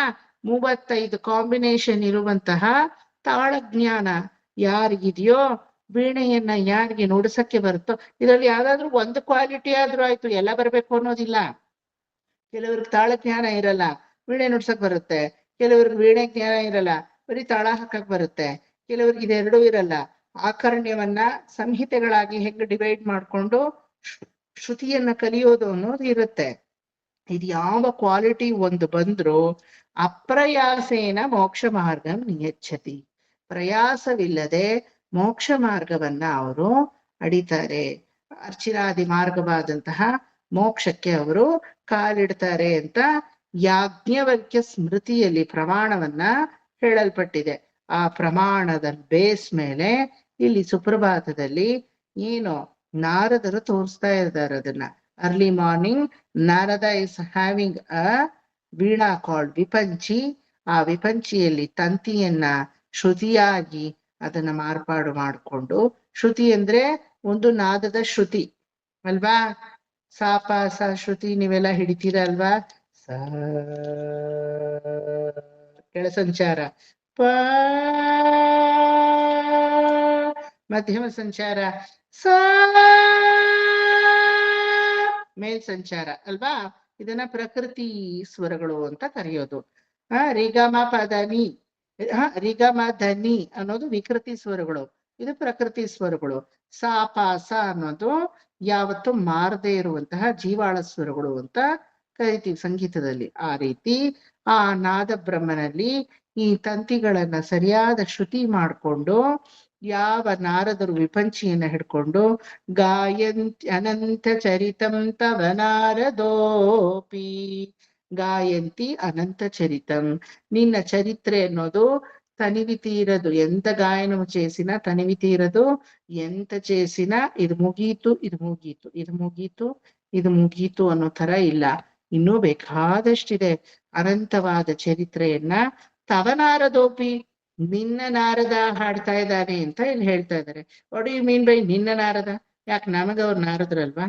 35 ಕಾಂಬಿನೇಷನ್ ಇರುವಂತಹ ತಾಳಜ್ಞಾನ ಯಾರಿಗಿದೆಯೋ, ವೀಣೆಯನ್ನ ಯಾರಿಗೆ ನುಡಿಸಕ್ಕೆ ಬರುತ್ತೋ, ಇದರಲ್ಲಿ ಯಾವ್ದಾದ್ರು ಒಂದು ಕ್ವಾಲಿಟಿ ಆದ್ರೂ ಆಯ್ತು, ಎಲ್ಲ ಬರ್ಬೇಕು ಅನ್ನೋದಿಲ್ಲ. ಕೆಲವ್ರಿಗೆ ತಾಳ ಜ್ಞಾನ ಇರಲ್ಲ, ವೀಣೆ ನುಡ್ಸಕ್ ಬರುತ್ತೆ. ಕೆಲವ್ರಿಗೆ ವೀಣೆ ಜ್ಞಾನ ಇರಲ್ಲ, ಬರೀ ತಾಳ ಹಾಕಕ್ ಬರುತ್ತೆ. ಕೆಲವ್ರಿಗೆ ಇದೆರಡೂ ಇರಲ್ಲ. ಆಕರ್ಣ್ಯವನ್ನ ಸಂಹಿತೆಗಳಾಗಿ ಹೆಂಗ್ ಡಿವೈಡ್ ಮಾಡ್ಕೊಂಡು ಶ್ರುತಿಯನ್ನ ಕಲಿಯೋದು ಅನ್ನೋದು ಇರುತ್ತೆ. ಇದು ಯಾವ ಕ್ವಾಲಿಟಿ ಒಂದು ಬಂದ್ರು ಅಪ್ರಯಾಸೇನ ಮೋಕ್ಷ ಮಾರ್ಗ ನಿಯಚ್ಛತಿ, ಪ್ರಯಾಸವಿಲ್ಲದೆ ಮೋಕ್ಷ ಮಾರ್ಗವನ್ನ ಅವರು ಅಡಿತಾರೆ, ಅರ್ಚಿರಾದಿ ಮಾರ್ಗವಾದಂತಹ ಮೋಕ್ಷಕ್ಕೆ ಅವರು ಕಾಲಿಡ್ತಾರೆ ಅಂತ ಯಾಜ್ಞವಲ್ಕ್ಯ ಸ್ಮೃತಿಯಲ್ಲಿ ಪ್ರಮಾಣವನ್ನ ಹೇಳಲ್ಪಟ್ಟಿದೆ. ಆ ಪ್ರಮಾಣದ ಬೇಸ್ ಮೇಲೆ ಇಲ್ಲಿ ಸುಪ್ರಭಾತದಲ್ಲಿ ಏನು ನಾರದರು ತೋರಿಸ್ತಾ ಇದ್ದಾರೆ ಅದನ್ನ. Early morning Narada is having a veena called Vipanchi. ಆ ವಿಪಂಚಿಯಲ್ಲಿ ತಂತಿಯನ್ನ ಶ್ರುತಿಯಾಗಿ ಅದನ್ನ ಮಾರ್ಪಾಡು ಮಾಡಿಕೊಂಡು, ಶ್ರುತಿ ಅಂದ್ರೆ ಒಂದು ನಾದದ ಶ್ರುತಿ ಅಲ್ವಾ, ಸಾಪ ಸ ಶ್ರುತಿ ನೀವೆಲ್ಲ ಹಿಡಿತೀರಲ್ವಾ, ಸ ಕೆಳ ಸಂಚಾರ, ಪ ಮಧ್ಯಮ ಸಂಚಾರ, ಸ ಮೇಲ್ ಸಂಚಾರ ಅಲ್ವಾ. ಇದನ್ನ ಪ್ರಕೃತಿ ಸ್ವರಗಳು ಅಂತ ಕರೆಯೋದು. ರಿಗಮ ಪದನಿ, ರಿಗಮ ಧನಿ ಅನ್ನೋದು ವಿಕೃತಿ ಸ್ವರಗಳು, ಇದು ಪ್ರಕೃತಿ ಸ್ವರಗಳು. ಸಾಪ ಸ ಅನ್ನೋದು ಯಾವತ್ತು ಮಾರದೇ ಇರುವಂತಹ ಜೀವಾಳ ಸ್ವರಗಳು ಅಂತ ಕರಿತೀವಿ ಸಂಗೀತದಲ್ಲಿ. ಆ ರೀತಿ ಆ ನಾದ ಬ್ರಹ್ಮನಲ್ಲಿ ಈ ತಂತಿಗಳನ್ನ ಸರಿಯಾದ ಶ್ರುತಿ ಮಾಡಿಕೊಂಡು ಯಾವ ನಾರದರು ವಿಪಂಚಿಯನ್ನ ಹಿಡ್ಕೊಂಡು ಗಾಯಂತಿ ಅನಂತ ಚರಿತಂ ತವ ನಾರದೋಪಿ, ಗಾಯಂತಿ ಅನಂತ ಚರಿತಂ, ನಿನ್ನ ಚರಿತ್ರೆ ಅನ್ನೋದು తనివి తీరదు, ఎంత గాయనము చేసినా తనివి తీరదు, ఎంత చేసినా ಇದು ಮುಗೀತು ಇದು ಮುಗೀತು ಇದು ಮುಗೀತು ಇದು ಮುಗೀತು ಅನ್ನೋ ತರ ಇಲ್ಲ, ಇನ್ನೂ ಬೇಕಾದಷ್ಟಿದೆ ಅನಂತವಾದ ಚರಿತ್ರೆಯನ್ನ. ತವನಾರದೋಪಿ, ನಿನ್ನ ನಾರದ ಹಾಡ್ತಾ ಇದ್ದಾನೆ ಅಂತ ಇಲ್ಲಿ ಹೇಳ್ತಾ ಇದ್ದಾರೆ. What do you mean by ನಿನ್ನ ನಾರದ? ಯಾಕೆ ನಮಗ ಅವ್ರು ನಾರದ್ರಲ್ವಾ?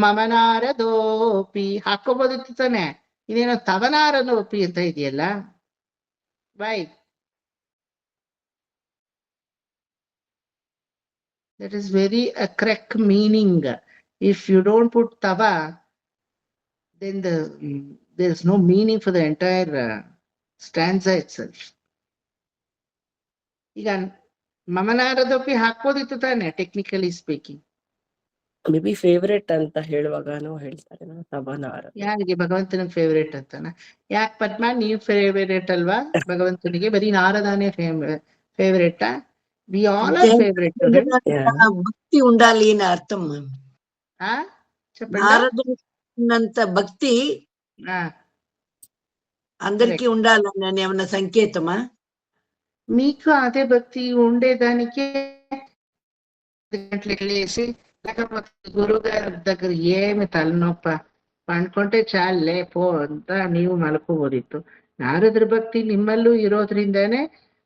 ಮಮ ನಾರದೋಪಿ ಹಾಕೋಬೋದಿತ್ತು ತಾನೆ, ಇದೇನೋ ತವನಾರದೋಪಿ ಅಂತ ಇದೆಯಲ್ಲ. Y? That is very a correct meaning. If you don't put tava, then there's no meaning for the entire stanza itself. ಈಗ ಮಮನಾರದೋಪಿ ಹಾಕ್ಬೋದಿತ್ತು ತಾನೆ, technically speaking. May be favourite ಅಂತ ಹೇಳುವಾಗನೂ ಹೇಳ್ತಾರೆ ತವನಾರ. ಯಾರಿಗೆ? ಭಗವಂತನ ಫೇವ್ರೇಟ್ ಅಂತಾನ? ಯಾಕೆ ಪದ್ಮ, ನೀವು ಫೇವ್ರೇಟ್ ಅಲ್ವಾ ಭಗವಂತನಿಗೆ? ಬರೀ ನಾರದಾನೇ ಫೇವ್ರೇಟಾ? We all are favourite. భక్తి ఉండాలి అని అర్థం. చెప్పండి. నారదునంత భక్తి అందరికీ ఉండాలని ఏమన్నా సంకేతమా? మీకు అదే భక్తి ఉండేదానికే గంటలకు లేసి, లేకపోతే గురువు గారి దగ్గర ఏమి తలనొప్ప పండుకుంటే చాలే పో ಅಂತ ನೀವು ಮಲ್ಕೋಬೋದಿತ್ತು. ನಾರದ್ರ ಭಕ್ತಿ ನಿಮ್ಮಲ್ಲೂ ಇರೋದ್ರಿಂದಾನೇ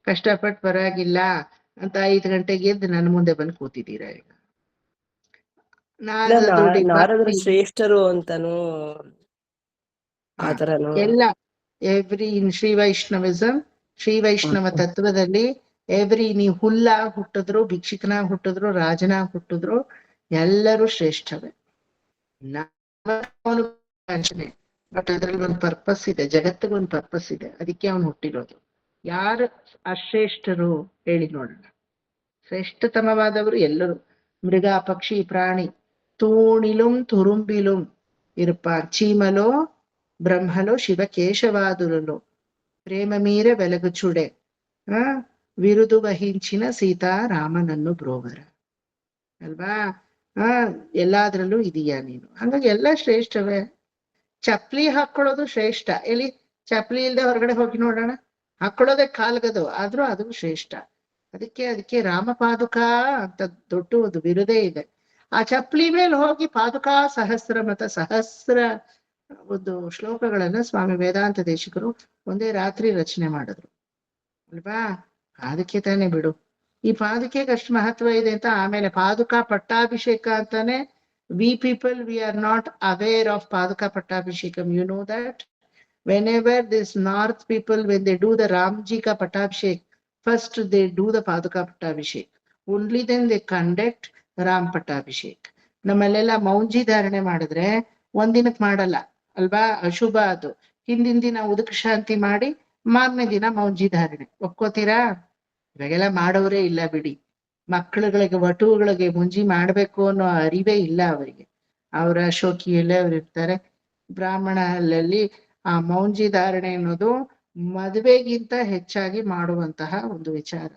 ಕಷ್ಟಪಟ್ಟು ಪರವಾಗಿಲ್ಲ ಅಂತ 5 ಗಂಟೆಗೆ ಎದ್ದು ನನ್ನ ಮುಂದೆ ಬಂದು ಕೂತಿದ್ದೀರಾ. ಈಗ ನಾರದರು ಶ್ರೇಷ್ಠರು ಅಂತಾನು ಆತರನು ಎಲ್ಲ ಎವ್ರಿ ಇನ್ ಶ್ರೀ ವೈಷ್ಣವಿಸಮ್, ಶ್ರೀ ವೈಷ್ಣವ ತತ್ವದಲ್ಲಿ ಎವ್ರಿ, ನೀವು ಹುಲ್ಲ ಹುಟ್ಟಿದ್ರು, ಭಿಕ್ಷುಕನಾಗ ಹುಟ್ಟಿದ್ರು, ರಾಜನಾಗ ಹುಟ್ಟಿದ್ರು, ಎಲ್ಲರೂ ಶ್ರೇಷ್ಠವೇ. ಬಟ್ ಅದ್ರಲ್ಲಿ ಒಂದು ಪರ್ಪಸ್ ಇದೆ, ಜಗತ್ತಿಗೆ ಒಂದು ಪರ್ಪಸ್ ಇದೆ, ಅದಕ್ಕೆ ಅವನು ಹುಟ್ಟಿರೋದು. ಯಾರು ಅಶ್ರೇಷ್ಠರು ಹೇಳಿ ನೋಡೋಣ? ಶ್ರೇಷ್ಠತಮವಾದವರು ಎಲ್ಲರೂ, ಮೃಗ ಪಕ್ಷಿ ಪ್ರಾಣಿ, ತೂಣಿಲುಂ ತುರುಂಬಿಲುಂ ಇರುಪಾರ್, ಚೀಮಲೋ ಬ್ರಹ್ಮಲೋ ಶಿವ ಕೇಶವಾದುರಲು, ಪ್ರೇಮ ಮೀರ వెలగుచుడే, ವಿರುದು ವಹಿಂಚಿನ ಸೀತಾರಾಮನನ್ನು ಬ್ರೋವರ ಅಲ್ವಾ. ಎಲ್ಲಾದ್ರಲ್ಲೂ ಇದೀಯಾ ನೀನು. ಹಾಗಾಗಿ ಎಲ್ಲ ಶ್ರೇಷ್ಠವೇ. ಚಪ್ಲಿ ಹಾಕೊಳ್ಳೋದು ಶ್ರೇಷ್ಠ. ಎಲ್ಲಿ ಚಪ್ಲಿ ಇಲ್ದೆ ಹೊರಗಡೆ ಹೋಗಿ ನೋಡೋಣ, ಹಾಕೊಳ್ಳೋದೇ ಕಾಲ್ಗದು, ಆದ್ರೂ ಅದು ಶ್ರೇಷ್ಠ. ಅದಕ್ಕೆ ರಾಮಪಾದುಕ ಅಂತ ದೊಡ್ಡ ಒಂದು ಬಿರುದೇ ಇದೆ. ಆ ಚಪ್ಲಿ ಮೇಲೆ ಹೋಗಿ ಪಾದುಕಾ ಸಹಸ್ರ ಮತ ಸಹಸ್ರ ಒಂದು ಶ್ಲೋಕಗಳನ್ನ ಸ್ವಾಮಿ ವೇದಾಂತ ದೇಶಿಕರು ಒಂದೇ ರಾತ್ರಿ ರಚನೆ ಮಾಡಿದ್ರು ಅಲ್ವಾ. ಅದಕ್ಕೆ ತಾನೇ ಬಿಡು, ಈ ಪಾದುಕೆಗೆ ಅಷ್ಟು ಮಹತ್ವ ಇದೆ ಅಂತ. ಆಮೇಲೆ ಪಾದುಕಾ ಪಟ್ಟಾಭಿಷೇಕ ಅಂತಾನೆ. We people, we are not aware of Paduka Pattabhishekam. You know that whenever this north people, when they do the Ramji ka Pattabhishek, first they do the Paduka Pattabhishek, only then they conduct Ram Pattabhishek. ನಮ್ಮಲ್ಲೆಲ್ಲ ಮೌಂಜಿ ಧಾರಣೆ ಮಾಡಿದ್ರೆ ಒಂದಿನಕ್ಕೆ ಮಾಡಲ್ಲ ಅಲ್ವಾ, ಅಶುಭ ಅದು. ಹಿಂದಿನ ದಿನ ಉದಕ ಶಾಂತಿ ಮಾಡಿ ಮಾರನೇ ದಿನ ಮೌಂಜಿ ಧಾರಣೆ. ಒಪ್ಕೋತೀರಾ? ಇವಾಗೆಲ್ಲ ಮಾಡೋರೇ ಇಲ್ಲ ಬಿಡಿ. ಮಕ್ಕಳುಗಳಿಗೆ, ವಟುಗಳಿಗೆ ಮುಂಜಿ ಮಾಡ್ಬೇಕು ಅನ್ನೋ ಅರಿವೇ ಇಲ್ಲ ಅವರಿಗೆ. ಅವರ ಶೋಕಿಯಲ್ಲೇ ಅವ್ರು ಇರ್ತಾರೆ. ಬ್ರಾಹ್ಮಣರಲ್ಲಿ ಆ ಮೌಂಜಿ ಧಾರಣೆ ಅನ್ನೋದು ಮದುವೆಗಿಂತ ಹೆಚ್ಚಾಗಿ ಮಾಡುವಂತಹ ಒಂದು ವಿಚಾರ.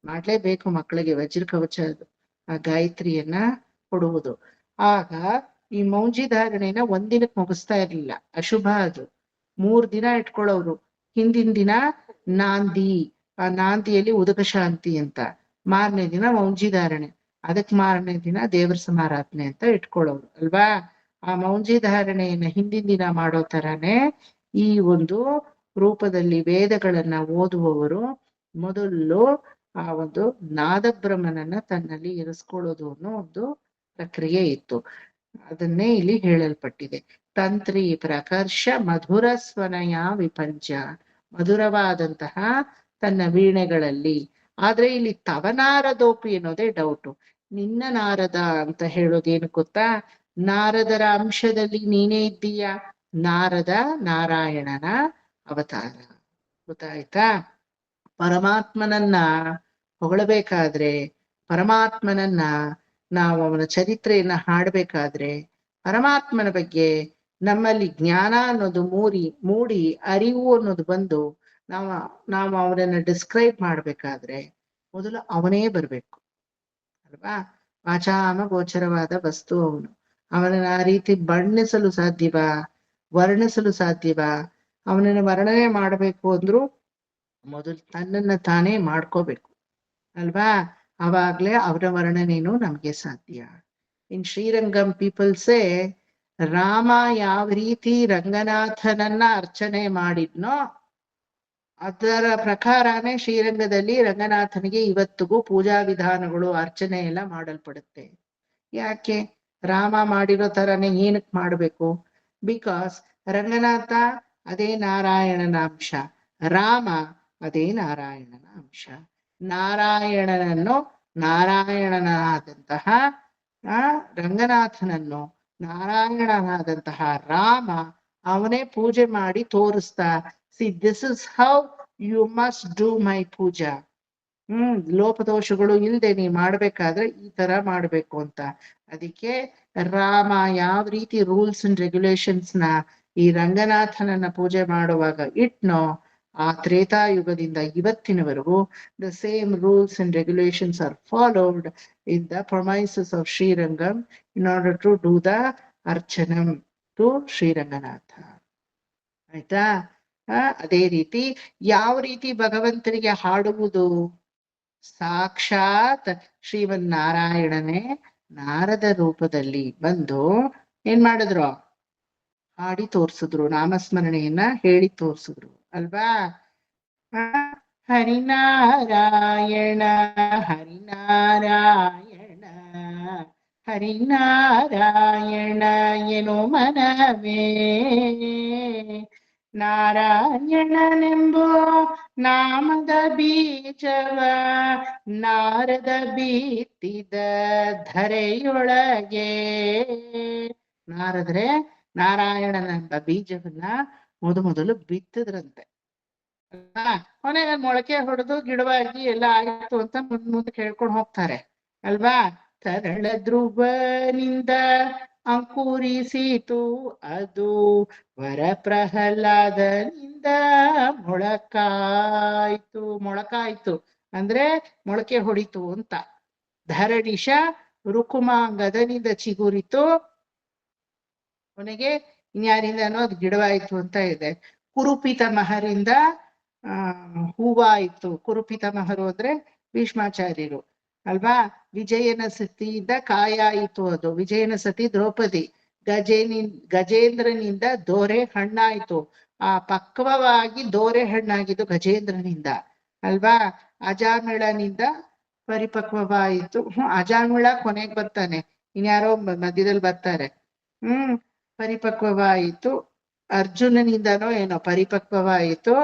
ಮಾಡ್ಲೇಬೇಕು ಮಕ್ಕಳಿಗೆ ವಜ್ರ ಕವಚ ಅದು, ಆ ಗಾಯತ್ರಿಯನ್ನ ಕೊಡುವುದು. ಆಗ ಈ ಮೌಂಜಿ ಧಾರಣೆನ ಒಂದಿನಕ್ಕೆ ಮುಗಿಸ್ತಾ ಇರ್ಲಿಲ್ಲ, ಅಶುಭ ಅದು. 3 ದಿನ ಇಟ್ಕೊಳ್ಳೋರು. ಹಿಂದಿನ ದಿನ ನಾಂದಿ, ಆ ನಾಂದಿಯಲ್ಲಿ ಉದಕ ಶಾಂತಿ ಅಂತ, ಮಾರನೇ ದಿನ ಮೌಂಜಿ ಧಾರಣೆ, ಅದಕ್ ಮಾರನೇ ದಿನ ದೇವರ ಸಮಾರಾಧನೆ ಅಂತ ಇಟ್ಕೊಳ್ಳೋರು ಅಲ್ವಾ. ಆ ಮೌಂಜಿ ಧಾರಣೆಯನ್ನ ಹಿಂದಿನ ದಿನ ಮಾಡೋ ತರಾನೇ ಈ ಒಂದು ರೂಪದಲ್ಲಿ ವೇದಗಳನ್ನ ಓದುವವರು ಮೊದಲು ಆ ಒಂದು ನಾದಬ್ರಹ್ಮನನ್ನ ತನ್ನಲ್ಲಿ ಇರಿಸ್ಕೊಳ್ಳೋದು ಅನ್ನೋ ಒಂದು ಪ್ರಕ್ರಿಯೆ ಇತ್ತು. ಅದನ್ನೇ ಇಲ್ಲಿ ಹೇಳಲ್ಪಟ್ಟಿದೆ. ತಂತ್ರಿ ಪ್ರಕರ್ಷ ಮಧುರ ಸ್ವನಯ ವಿಪಂಚ, ಮಧುರವಾದಂತಹ ತನ್ನ ವೀಣೆಗಳಲ್ಲಿ. ಆದ್ರೆ ಇಲ್ಲಿ ತವ ನಾರದೋಪಿ ಅನ್ನೋದೇ ಡೌಟು. ನಿನ್ನ ನಾರದ ಅಂತ ಹೇಳೋದೇನು ಗೊತ್ತಾ? ನಾರದರ ಅಂಶದಲ್ಲಿ ನೀನೇ ಇದ್ದೀಯಾ. ನಾರದ ನಾರಾಯಣನ ಅವತಾರ, ಗೊತ್ತಾಯ್ತಾ? ಪರಮಾತ್ಮನನ್ನ ಹೊಗಳಬೇಕಾದ್ರೆ, ಪರಮಾತ್ಮನನ್ನ ನಾವು ಅವನ ಚರಿತ್ರೆಯನ್ನ ಹಾಡ್ಬೇಕಾದ್ರೆ, ಪರಮಾತ್ಮನ ಬಗ್ಗೆ ನಮ್ಮಲ್ಲಿ ಜ್ಞಾನ ಅನ್ನೋದು ಮೂಡಿ ಅರಿವು ಅನ್ನೋದು ಬಂದು ನಾವು ಅವನನ್ನ ಡಿಸ್ಕ್ರೈಬ್ ಮಾಡ್ಬೇಕಾದ್ರೆ ಮೊದಲು ಅವನೇ ಬರ್ಬೇಕು ಅಲ್ವಾ. ವಾಚಾಮ ಗೋಚರವಾದ ವಸ್ತು ಅವನು. ಅವನನ್ನ ಆ ರೀತಿ ಬಣ್ಣಿಸಲು ಸಾಧ್ಯವಾ, ವರ್ಣಿಸಲು ಸಾಧ್ಯವಾ? ಅವನನ್ನ ವರ್ಣನೆ ಮಾಡ್ಬೇಕು ಅಂದ್ರು ಮೊದಲು ತನ್ನನ್ನ ತಾನೇ ಮಾಡ್ಕೋಬೇಕು ಅಲ್ವಾ. ಅವಾಗ್ಲೇ ಅವರ ವರ್ಣನೇನು ನಮ್ಗೆ ಸಾಧ್ಯ. ಇನ್ ಶ್ರೀರಂಗಂ ಪೀಪಲ್ಸೇ ರಾಮ ಯಾವ ರೀತಿ ರಂಗನಾಥನನ್ನ ಅರ್ಚನೆ ಮಾಡಿದ್ನೋ ಅದರ ಪ್ರಕಾರನೇ ಶ್ರೀರಂಗದಲ್ಲಿ ರಂಗನಾಥನಿಗೆ ಇವತ್ತಿಗೂ ಪೂಜಾ ವಿಧಾನಗಳು, ಅರ್ಚನೆ ಎಲ್ಲ ಮಾಡಲ್ಪಡುತ್ತೆ. ಯಾಕೆ? ರಾಮ ಮಾಡಿರೋ ತರನೇ ಏನಕ್ ಮಾಡ್ಬೇಕು? ಬಿಕಾಸ್ ರಂಗನಾಥ ಅದೇ ನಾರಾಯಣನ ಅಂಶ, ರಾಮ ಅದೇ ನಾರಾಯಣನ ಅಂಶ. ನಾರಾಯಣನನ್ನು, ನಾರಾಯಣನಾದಂತಹ ರಂಗನಾಥನನ್ನು ನಾರಾಯಣನಾದಂತಹ ರಾಮ ಅವನೇ ಪೂಜೆ ಮಾಡಿ ತೋರಿಸ್ತಾ, see this is how you must do my puja. ಲೋಪದೋಷಗಳು ಇಲ್ದೆ ನೀ ಮಾಡ್ಬೇಕಾದ್ರೆ ಈ ತರ ಮಾಡ್ಬೇಕು ಅಂತ. ಅದಕ್ಕೆ ರಾಮ ಯಾವ ರೀತಿ ರೂಲ್ಸ್ ಅಂಡ್ ರೆಗ್ಯುಲೇಷನ್ಸ್ ನ ಈ ರಂಗನಾಥನನ್ನ ಪೂಜೆ ಮಾಡುವಾಗ ಇಟ್ನೋ, ಆ ತ್ರೇತಾಯುಗದಿಂದ ಇವತ್ತಿನವರೆಗೂ the same rules and regulations are followed in the premises of Srirangam in order to do the archanam to Sriranganatha. ಆಯ್ತಾ? ಅದೇ ರೀತಿ ಯಾವ ರೀತಿ ಭಗವಂತನಿಗೆ ಹಾಡುವುದು? ಸಾಕ್ಷಾತ್ ಶ್ರೀಮನ್ನಾರಾಯಣನೇ ನಾರದ ರೂಪದಲ್ಲಿ ಬಂದು ಏನ್ ಮಾಡಿದ್ರು? ಹಾಡಿ ತೋರ್ಸಿದ್ರು, ನಾಮಸ್ಮರಣೆಯನ್ನ ಹೇಳಿ ತೋರ್ಸಿದ್ರು ಅಲ್ವಾ. ಹರಿನಾರಾಯಣ ಹರಿನಾರಾಯಣ ಹರಿನಾರಾಯಣ ಏನೋ ಮನವೇ, ನಾರಾಯಣನೆಂಬೋ ನಾಮದ ಬೀಜವ ನಾರದ ಬಿತ್ತಿದ ಧರೆಯೊಳಗೆ. ನಾರದ್ರೆ ನಾರಾಯಣನೆಂಬ ಬೀಜವನ್ನ ಮೊದಲು ಬಿತ್ತಿದ್ರಂತೆ. ಕೊನೆಗೆ ಮೊಳಕೆ ಹೊಡೆದು ಗಿಡವಾಗಿ ಎಲ್ಲ ಆಯ್ತು ಅಂತ ಮುಂದೆ ಕೇಳ್ಕೊಂಡು ಹೋಗ್ತಾರೆ ಅಲ್ವಾ. ತರಳ ಧ್ರುವನಿಂದ ಅಂಕುರಿಸಿತು ಅದು, ವರ ಪ್ರಹ್ಲಾದನಿಂದ ಮೊಳಕಾಯ್ತು ಅಂದ್ರೆ ಮೊಳಕೆ ಹೊಡಿತು ಅಂತ. ಧರಣಿಷ ರುಕುಮಾಂಗದನಿಂದ ಚಿಗುರಿತು, ಕೊನೆಗೆ ಇನ್ಯಾರಿಂದ ಅನ್ನೋದು ಗಿಡವಾಯ್ತು ಅಂತ ಇದೆ. ಕುರುಪಿತ ಮಹರಿಂದ ಹೂವಾಯ್ತು. ಕುರುಪಿತ ಮಹರು ಅಂದ್ರೆ ಭೀಷ್ಮಾಚಾರ್ಯರು ಅಲ್ವಾ. ವಿಜಯನ ಸತಿಯಿಂದ ಕಾಯ ಆಯಿತು ಅದು. ವಿಜಯನ ಸತಿ ದ್ರೌಪದಿ. ಗಜೇಂದ್ರನಿಂದ ದೋರೆ ಹಣ್ಣಾಯ್ತು. ಆ ಪಕ್ವವಾಗಿ ದೋರೆ ಹಣ್ಣಾಗಿದ್ದು ಗಜೇಂದ್ರನಿಂದ ಅಲ್ವಾ. ಅಜಾಮಿಳನಿಂದ ಪರಿಪಕ್ವವಾಯಿತು. ಅಜಾಮಿಳ ಕೊನೆಗೆ ಬರ್ತಾನೆ, ಇನ್ಯಾರೋ ಮಧ್ಯದಲ್ಲಿ ಬರ್ತಾರೆ. ಪರಿಪಕ್ವವಾಯಿತು. ಅರ್ಜುನನಿಂದನೋ ಏನೋ ಪರಿಪಕ್ವವಾಯಿತು.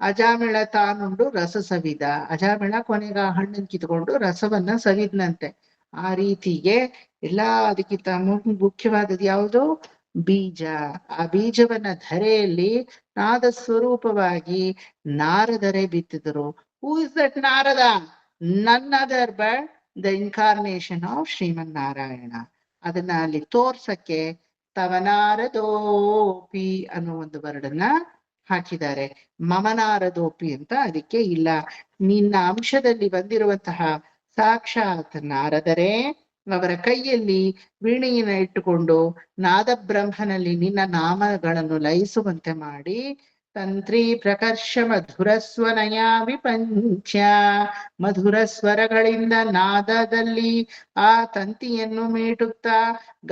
ಅಜಾಮಿಳ ತಾನುಂಡು ರಸ ಸವಿದ. ಅಜಾಮಿಳ ಕೊನೆಗ ಹಣ್ಣನ್ನು ಕಿತ್ಕೊಂಡು ರಸವನ್ನ ಸವಿದ್ನಂತೆ. ಆ ರೀತಿಗೆ ಅದಕ್ಕಿಂತ ಮುಖ್ಯವಾದದ್ದು ಯಾವುದು? ಬೀಜ. ಆ ಬೀಜವನ್ನ ಧರೆಯಲ್ಲಿ ನಾದ ಸ್ವರೂಪವಾಗಿ ನಾರದರೆ ಬಿತ್ತಿದರು. Who is that Narada? None other but the incarnation of Shrimannarayana. ಅದನ್ನ ಅಲ್ಲಿ ತೋರ್ಸಕ್ಕೆ ತವನಾರದೋಪಿ ಅನ್ನೋ ಒಂದು ವರ್ಡನ್ನ ಹಾಕಿದ್ದಾರೆ. ಮಮನಾರದೋಪಿ ಅಂತ ಅದಕ್ಕೆ ಇಲ್ಲ. ನಿನ್ನ ಅಂಶದಲ್ಲಿ ಬಂದಿರುವಂತಹ ಸಾಕ್ಷಾತ್ ನಾರದರೇ ಅವರ ಕೈಯಲ್ಲಿ ವೀಣೆಯನ್ನು ಇಟ್ಟುಕೊಂಡು ನಾದ ಬ್ರಹ್ಮನಲ್ಲಿ ನಿನ್ನ ನಾಮಗಳನ್ನು ಲಯಿಸುವಂತೆ ಮಾಡಿ ತಂತ್ರಿ ಪ್ರಕರ್ಷ ಮಧುರ ಸ್ವನಯ ವಿಪಂಚ ಮಧುರ ಸ್ವರಗಳಿಂದ ನಾದದಲ್ಲಿ ಆ ತಂತಿಯನ್ನು ಮೀಟುತ್ತಾ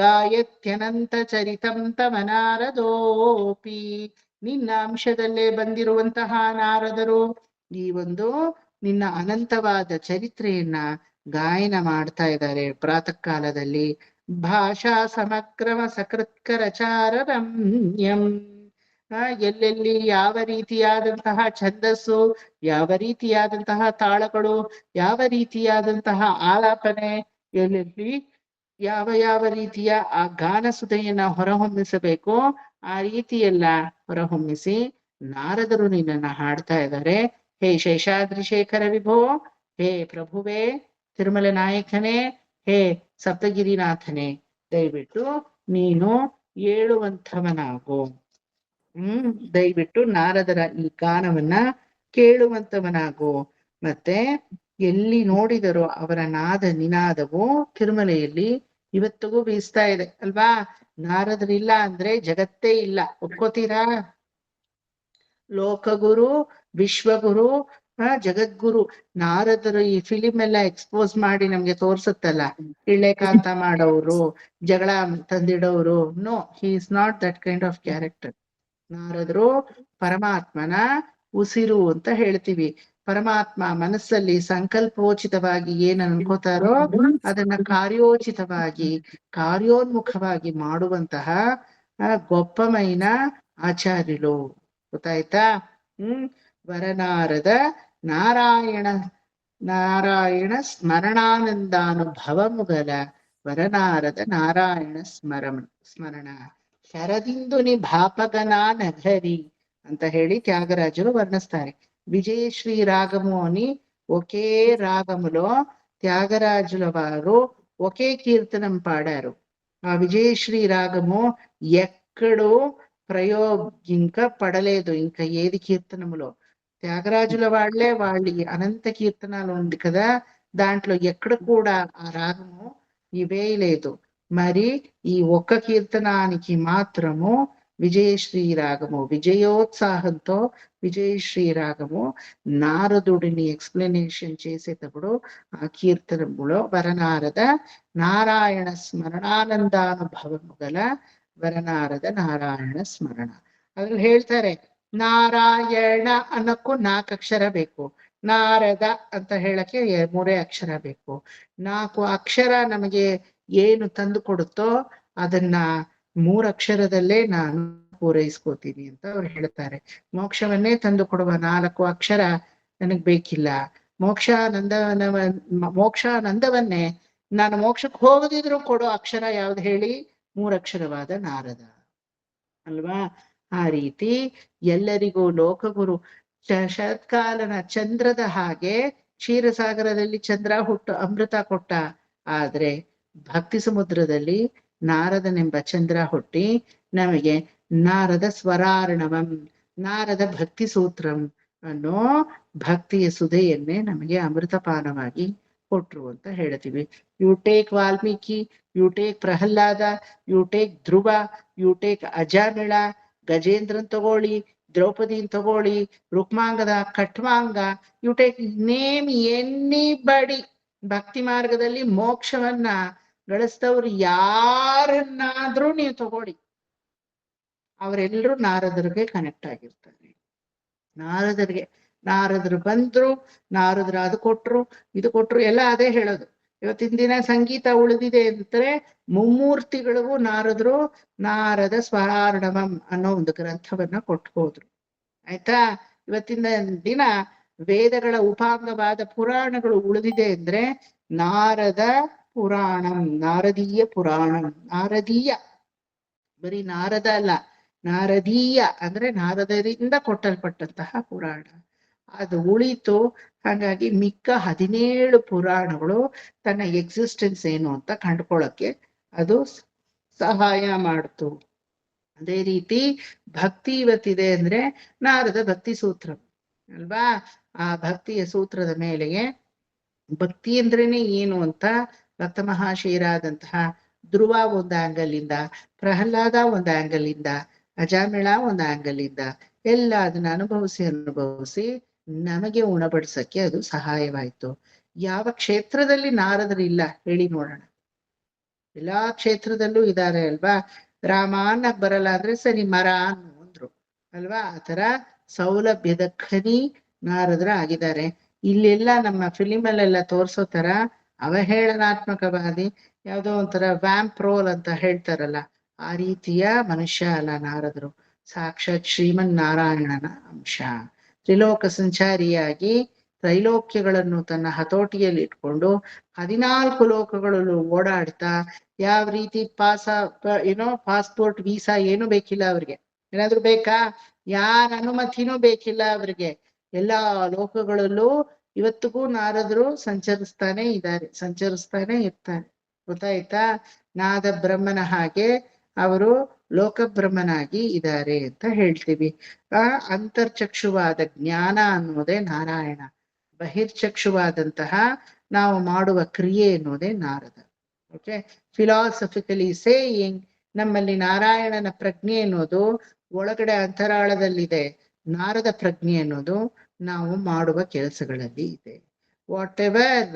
ಗಾಯತ್ಯನಂತ ಚರಿತಂ ತಮನಾರದೋಪಿ ನಿನ್ನ ಅಂಶದಲ್ಲೇ ಬಂದಿರುವಂತಹ ನಾರದರು ಈ ಒಂದು ನಿನ್ನ ಅನಂತವಾದ ಚರಿತ್ರೆಯನ್ನ ಗಾಯನ ಮಾಡ್ತಾ ಇದ್ದಾರೆ ಪ್ರಾತಃ ಕಾಲದಲ್ಲಿ. ಭಾಷಾ ಸಮಕ್ರಮ ಸಕೃತ್ಕರಚಾರ ರಮ್ಯಂ ಎಲ್ಲೆಲ್ಲಿ ಯಾವ ರೀತಿಯಾದಂತಹ ಛಂದಸ್ಸು, ಯಾವ ರೀತಿಯಾದಂತಹ ತಾಳಗಳು, ಯಾವ ರೀತಿಯಾದಂತಹ ಆಲಾಪನೆ, ಎಲ್ಲೆಲ್ಲಿ ಯಾವ ಯಾವ ರೀತಿಯ ಆ ಗಾನ ಸುಧೆಯನ್ನ ಹೊರಹೊಮ್ಮಿಸಬೇಕೋ ಆ ರೀತಿಯೆಲ್ಲ ಹೊರಹೊಮ್ಮಿಸಿ ನಾರದರು ನಿನ್ನನ್ನ ಹಾಡ್ತಾ ಇದ್ದಾರೆ. ಹೇ ಶೇಷಾದ್ರಿಶೇಖರ ವಿಭೋ, ಹೇ ಪ್ರಭುವೇ, ತಿರುಮಲ ನಾಯಕನೇ, ಹೇ ಸಪ್ತಗಿರಿನಾಥನೇ, ದಯವಿಟ್ಟು ನೀನು ಏಳುವಂಥವನಾಗು. ದಯವಿಟ್ಟು ನಾರದರ ಈ ಗಾನವನ್ನ ಕೇಳುವಂತವನಾಗು. ಮತ್ತೆ ಎಲ್ಲಿ ನೋಡಿದರೋ ಅವರ ನಾದ ನಿನಾದವು ತಿರುಮಲೆಯಲ್ಲಿ ಇವತ್ತಿಗೂ ಬೀಸ್ತಾ ಇದೆ ಅಲ್ವಾ. ನಾರದರಿಲ್ಲ ಅಂದ್ರೆ ಜಗತ್ತೇ ಇಲ್ಲ, ಒಪ್ಕೋತೀರಾ? ಲೋಕಗುರು, ವಿಶ್ವಗುರು, ಜಗದ್ಗುರು ನಾರದರು ಈ ಫಿಲಿಂ ಎಲ್ಲ ಎಕ್ಸ್ಪೋಸ್ ಮಾಡಿ ನಮ್ಗೆ ತೋರ್ಸುತ್ತಲ್ಲ, ಇಳ್ಳೆಕಾಂತ ಮಾಡೋರು, ಜಗಳ ತಂದಿಡೋರು. No, he is not that kind of character. ನಾರದರು ಪರಮಾತ್ಮನ ಉಸಿರು ಅಂತ ಹೇಳ್ತೀವಿ. ಪರಮಾತ್ಮ ಮನಸ್ಸಲ್ಲಿ ಸಂಕಲ್ಪೋಚಿತವಾಗಿ ಏನ್ ಅನ್ಕೋತಾರೋ ಅದನ್ನ ಕಾರ್ಯೋಚಿತವಾಗಿ ಕಾರ್ಯೋನ್ಮುಖವಾಗಿ ಮಾಡುವಂತಹ ಗೊಪ್ಪಮೈನ ಆಚಾರ್ಯರು. ಗೊತ್ತಾಯ್ತಾ? ವರನಾರದ ನಾರಾಯಣ ಸ್ಮರಣಾನಂದಾನುಭವ ಮುಗಲ ವರನಾರದ ನಾರಾಯಣ ಸ್ಮರಣ ಶರದಿಂದು ನಿಭಾಪಗನಾ ನಗರಿ ಅಂತ ಹೇಳಿ త్యాగరాజులు ವರ್ಣಿಸ್ತಾರೆ. విజయశ్రీ రాగము అని ఒకే రాగములో త్యాగరాజుల వారు ఒకే కీర్తనం పాడారు. ఆ విజయశ్రీ రాగము ఎక్కడో ప్రయోగింపబడలేదు ఇంకా ఏది కీర్తనములో. త్యాగరాజుల వాళ్ళే వాళ్ళ అనంత కీర్తనాలు ఉంది కదా, దాంట్లో ఎక్కడ కూడా ఆ రాగము వేయలేదు. మరి ఈ ఒక్క కీర్తనానికి మాత్రము విజయశ్రీ రాగము, విజయోత్సాహంతో విజయశ్రీ రాగము నారదుడిని ఎక్స్ప్లెనేషన్ చేసేటప్పుడు ఆ కీర్తనములో వరనాರದ ನಾರಾಯಣ ಸ್ಮರಣಾನಂದಾನುಭವము ಗಲ ವರನಾರದ ನಾರಾಯಣ ಸ್ಮರಣ. ಅದ್ರಲ್ಲಿ ಹೇಳ್ತಾರೆ ನಾರಾಯಣ ಅನ್ನಕ್ಕೂ 4 ಅಕ್ಷರ ಬೇಕು, ನಾರದ ಅಂತ ಹೇಳಕ್ಕೆ 3 ಅಕ್ಷರ ಬೇಕು. 4 ಅಕ್ಷರ ನಮಗೆ ಏನು ತಂದು ಕೊಡುತ್ತೋ ಅದನ್ನ 3 ಅಕ್ಷರದಲ್ಲೇ ನಾನು ಪೂರೈಸ್ಕೋತೀನಿ ಅಂತ ಅವ್ರು ಹೇಳ್ತಾರೆ. ಮೋಕ್ಷವನ್ನೇ ತಂದು ಕೊಡುವ 4 ಅಕ್ಷರ ನನಗ್ ಬೇಕಿಲ್ಲ. ಮೋಕ್ಷಾನಂದವನ್ನೇ ನಾನು ಮೋಕ್ಷಕ್ಕೆ ಹೋಗದಿದ್ರು ಕೊಡೋ ಅಕ್ಷರ ಯಾವ್ದು ಹೇಳಿ? 3 ಅಕ್ಷರವಾದ ನಾರದ ಅಲ್ವಾ. ಆ ರೀತಿ ಎಲ್ಲರಿಗೂ ಲೋಕಗುರು ಶರತ್ಕಾಲನ ಚಂದ್ರದ ಹಾಗೆ ಕ್ಷೀರಸಾಗರದಲ್ಲಿ ಚಂದ್ರ ಹುಟ್ಟು ಅಮೃತ ಕೊಟ್ಟ. ಆದ್ರೆ ಭಕ್ತಿ ಸಮುದ್ರದಲ್ಲಿ ನಾರದನೆಂಬ ಚಂದ್ರ ಹುಟ್ಟಿ ನಮಗೆ ನಾರದ ಸ್ವರಾರ್ಣವಂ, ನಾರದ ಭಕ್ತಿ ಸೂತ್ರಂ ಅನ್ನೋ ಭಕ್ತಿಯ ಸುಧೆಯನ್ನೇ ನಮಗೆ ಅಮೃತಪಾನವಾಗಿ ಕೊಟ್ರು ಅಂತ ಹೇಳ್ತೀವಿ. You take Valmiki, you take Prahlada, you take Dhruva, you take Ajamila, ಗಜೇಂದ್ರನ್ ತಗೊಳ್ಳಿ, ದ್ರೌಪದಿನ್ ತಗೊಳ್ಳಿ, Rukmangada Khatvanga, you take name anybody. ಭಕ್ತಿ ಮಾರ್ಗದಲ್ಲಿ ಮೋಕ್ಷವನ್ನ ಗಳಿಸ್ತವ್ರು ಯಾರನ್ನಾದ್ರೂ ನೀವು ತಗೊಳ್ಳಿ, ಅವರೆಲ್ಲರೂ ನಾರದರಿಗೆ ಕನೆಕ್ಟ್ ಆಗಿರ್ತಾರೆ. ನಾರದರು ಬಂದ್ರು, ನಾರದರು ಅದು ಕೊಟ್ರು ಇದು ಕೊಟ್ರು ಎಲ್ಲ ಅದೇ ಹೇಳೋದು. ಇವತ್ತಿನ ದಿನ ಸಂಗೀತ ಉಳಿದಿದೆ ಅಂದ್ರೆ ಮುಮ್ಮೂರ್ತಿಗಳಿಗೂ ನಾರದರು ನಾರದ ಸ್ವರಾರ್ಣವಂ ಅನ್ನೋ ಒಂದು ಗ್ರಂಥವನ್ನ ಕೊಟ್ಕೋದ್ರು. ಆಯ್ತಾ? ಇವತ್ತಿನ ದಿನ ವೇದಗಳ ಉಪಾಂಗವಾದ ಪುರಾಣಗಳು ಉಳಿದಿದೆ ಅಂದ್ರೆ ನಾರದ ಪುರಾಣಂ, ನಾರದೀಯ ಪುರಾಣಂ. ನಾರದೀಯ ಬರೀ ನಾರದ ಅಲ್ಲ, ನಾರದೀಯ ಅಂದ್ರೆ ನಾರದರಿಂದ ಕೊಟ್ಟಲ್ಪಟ್ಟಂತಹ ಪುರಾಣ ಅದು ಉಳಿತು. ಹಾಗಾಗಿ ಮಿಕ್ಕ 17 ಪುರಾಣಗಳು ತನ್ನ ಎಕ್ಸಿಸ್ಟೆನ್ಸ್ ಏನು ಅಂತ ಕಂಡುಕೊಳ್ಳಕ್ಕೆ ಅದು ಸಹಾಯ ಮಾಡ್ತು. ಅದೇ ರೀತಿ ಭಕ್ತಿ ಇವತ್ತಿದೆ ಅಂದ್ರೆ ನಾರದ ಭಕ್ತಿ ಸೂತ್ರ ಅಲ್ವಾ. ಆ ಭಕ್ತಿಯ ಸೂತ್ರದ ಮೇಲೆಗೆ ಭಕ್ತಿ ಅಂದ್ರೇನೆ ಏನು ಅಂತ ಭಕ್ತ ಮಹಾಶೀರಾದಂತಹ ಧ್ರುವ ಒಂದು ಆಂಗಲ್ ಇಂದ, ಪ್ರಹ್ಲಾದ ಒಂದು ಆಂಗಲ್ ಇಂದ, ಅಜಾಮಿಳ ಒಂದು ಆಂಗಲ್ ಇಂದ ಎಲ್ಲ ಅದನ್ನ ಅನುಭವಿಸಿ ನಮಗೆ ಉಣಬಡಿಸಕ್ಕೆ ಅದು ಸಹಾಯವಾಯ್ತು. ಯಾವ ಕ್ಷೇತ್ರದಲ್ಲಿ ನಾರದರಿಲ್ಲ ಹೇಳಿ ನೋಡೋಣ? ಎಲ್ಲಾ ಕ್ಷೇತ್ರದಲ್ಲೂ ಇದ್ದಾರೆ ಅಲ್ವಾ. ರಾಮ ಅನ್ನಕ್ ಬರಲ್ಲ ಅಂದ್ರೆ ಸರಿ ಮರ ಅಂದ್ರು ಅಲ್ವಾ. ಆತರ ಸೌಲಭ್ಯದ ಖನಿ ನಾರದ್ರ ಆಗಿದ್ದಾರೆ. ಇಲ್ಲೆಲ್ಲ ನಮ್ಮ ಫಿಲಿಮಲ್ಲೆಲ್ಲ ತೋರ್ಸೋ ತರ ಅವಹೇಳನಾತ್ಮಕವಾದಿ ಯಾವ್ದೋ ಒಂಥರ ವ್ಯಾಂಪ್ ರೋಲ್ ಅಂತ ಹೇಳ್ತಾರಲ್ಲ, ಆ ರೀತಿಯ ಮನುಷ್ಯ ಅಲ್ಲ ನಾರದರು. ಸಾಕ್ಷಾತ್ ಶ್ರೀಮನ್ ನಾರಾಯಣನ ಅಂಶ. ತ್ರಿಲೋಕ ಸಂಚಾರಿಯಾಗಿ ತ್ರೈಲೋಕ್ಯಗಳನ್ನು ತನ್ನ ಹತೋಟಿಯಲ್ಲಿ ಇಟ್ಕೊಂಡು 14 ಲೋಕಗಳಲ್ಲೂ ಓಡಾಡ್ತಾ ಯಾವ ರೀತಿ ಪಾಸ್ಪೋರ್ಟ್ ವೀಸಾ ಏನು ಬೇಕಿಲ್ಲ ಅವ್ರಿಗೆ. ಏನಾದ್ರು ಬೇಕಾ? ಯಾರ ಅನುಮತಿನೂ ಬೇಕಿಲ್ಲ ಅವ್ರಿಗೆ. ಎಲ್ಲಾ ಲೋಕಗಳಲ್ಲೂ ಇವತ್ತಿಗೂ ನಾರದರು ಸಂಚರಿಸ್ತಾನೆ ಇರ್ತಾರೆ. ಗೊತ್ತಾಯ್ತಾ? ನಾದ ಬ್ರಹ್ಮನ ಹಾಗೆ ಅವರು ಲೋಕಬ್ರಹ್ಮನಾಗಿ ಇದ್ದಾರೆ ಅಂತ ಹೇಳ್ತೀವಿ. ಅಂತರ್ಚಕ್ಷುವಾದ ಜ್ಞಾನ ಅನ್ನೋದೇ ನಾರಾಯಣ. ಬಹಿರ್ಚಕ್ಷುವಾದಂತಹ ನಾವು ಮಾಡುವ ಕ್ರಿಯೆ ಎನ್ನುವುದೇ ನಾರದ. ಓಕೆ, ಫಿಲಾಸಫಿಕಲಿ ಸೇಯಿಂಗ್ ನಮ್ಮಲ್ಲಿ ನಾರಾಯಣನ ಪ್ರಜ್ಞೆ ಅನ್ನೋದು ಒಳಗಡೆ ಅಂತರಾಳದಲ್ಲಿದೆ. ನಾರದ ಪ್ರಜ್ಞೆ ಅನ್ನೋದು ನಾವು ಮಾಡುವ ಕೆಲಸಗಳಲ್ಲಿ ಇದೆ. Whatever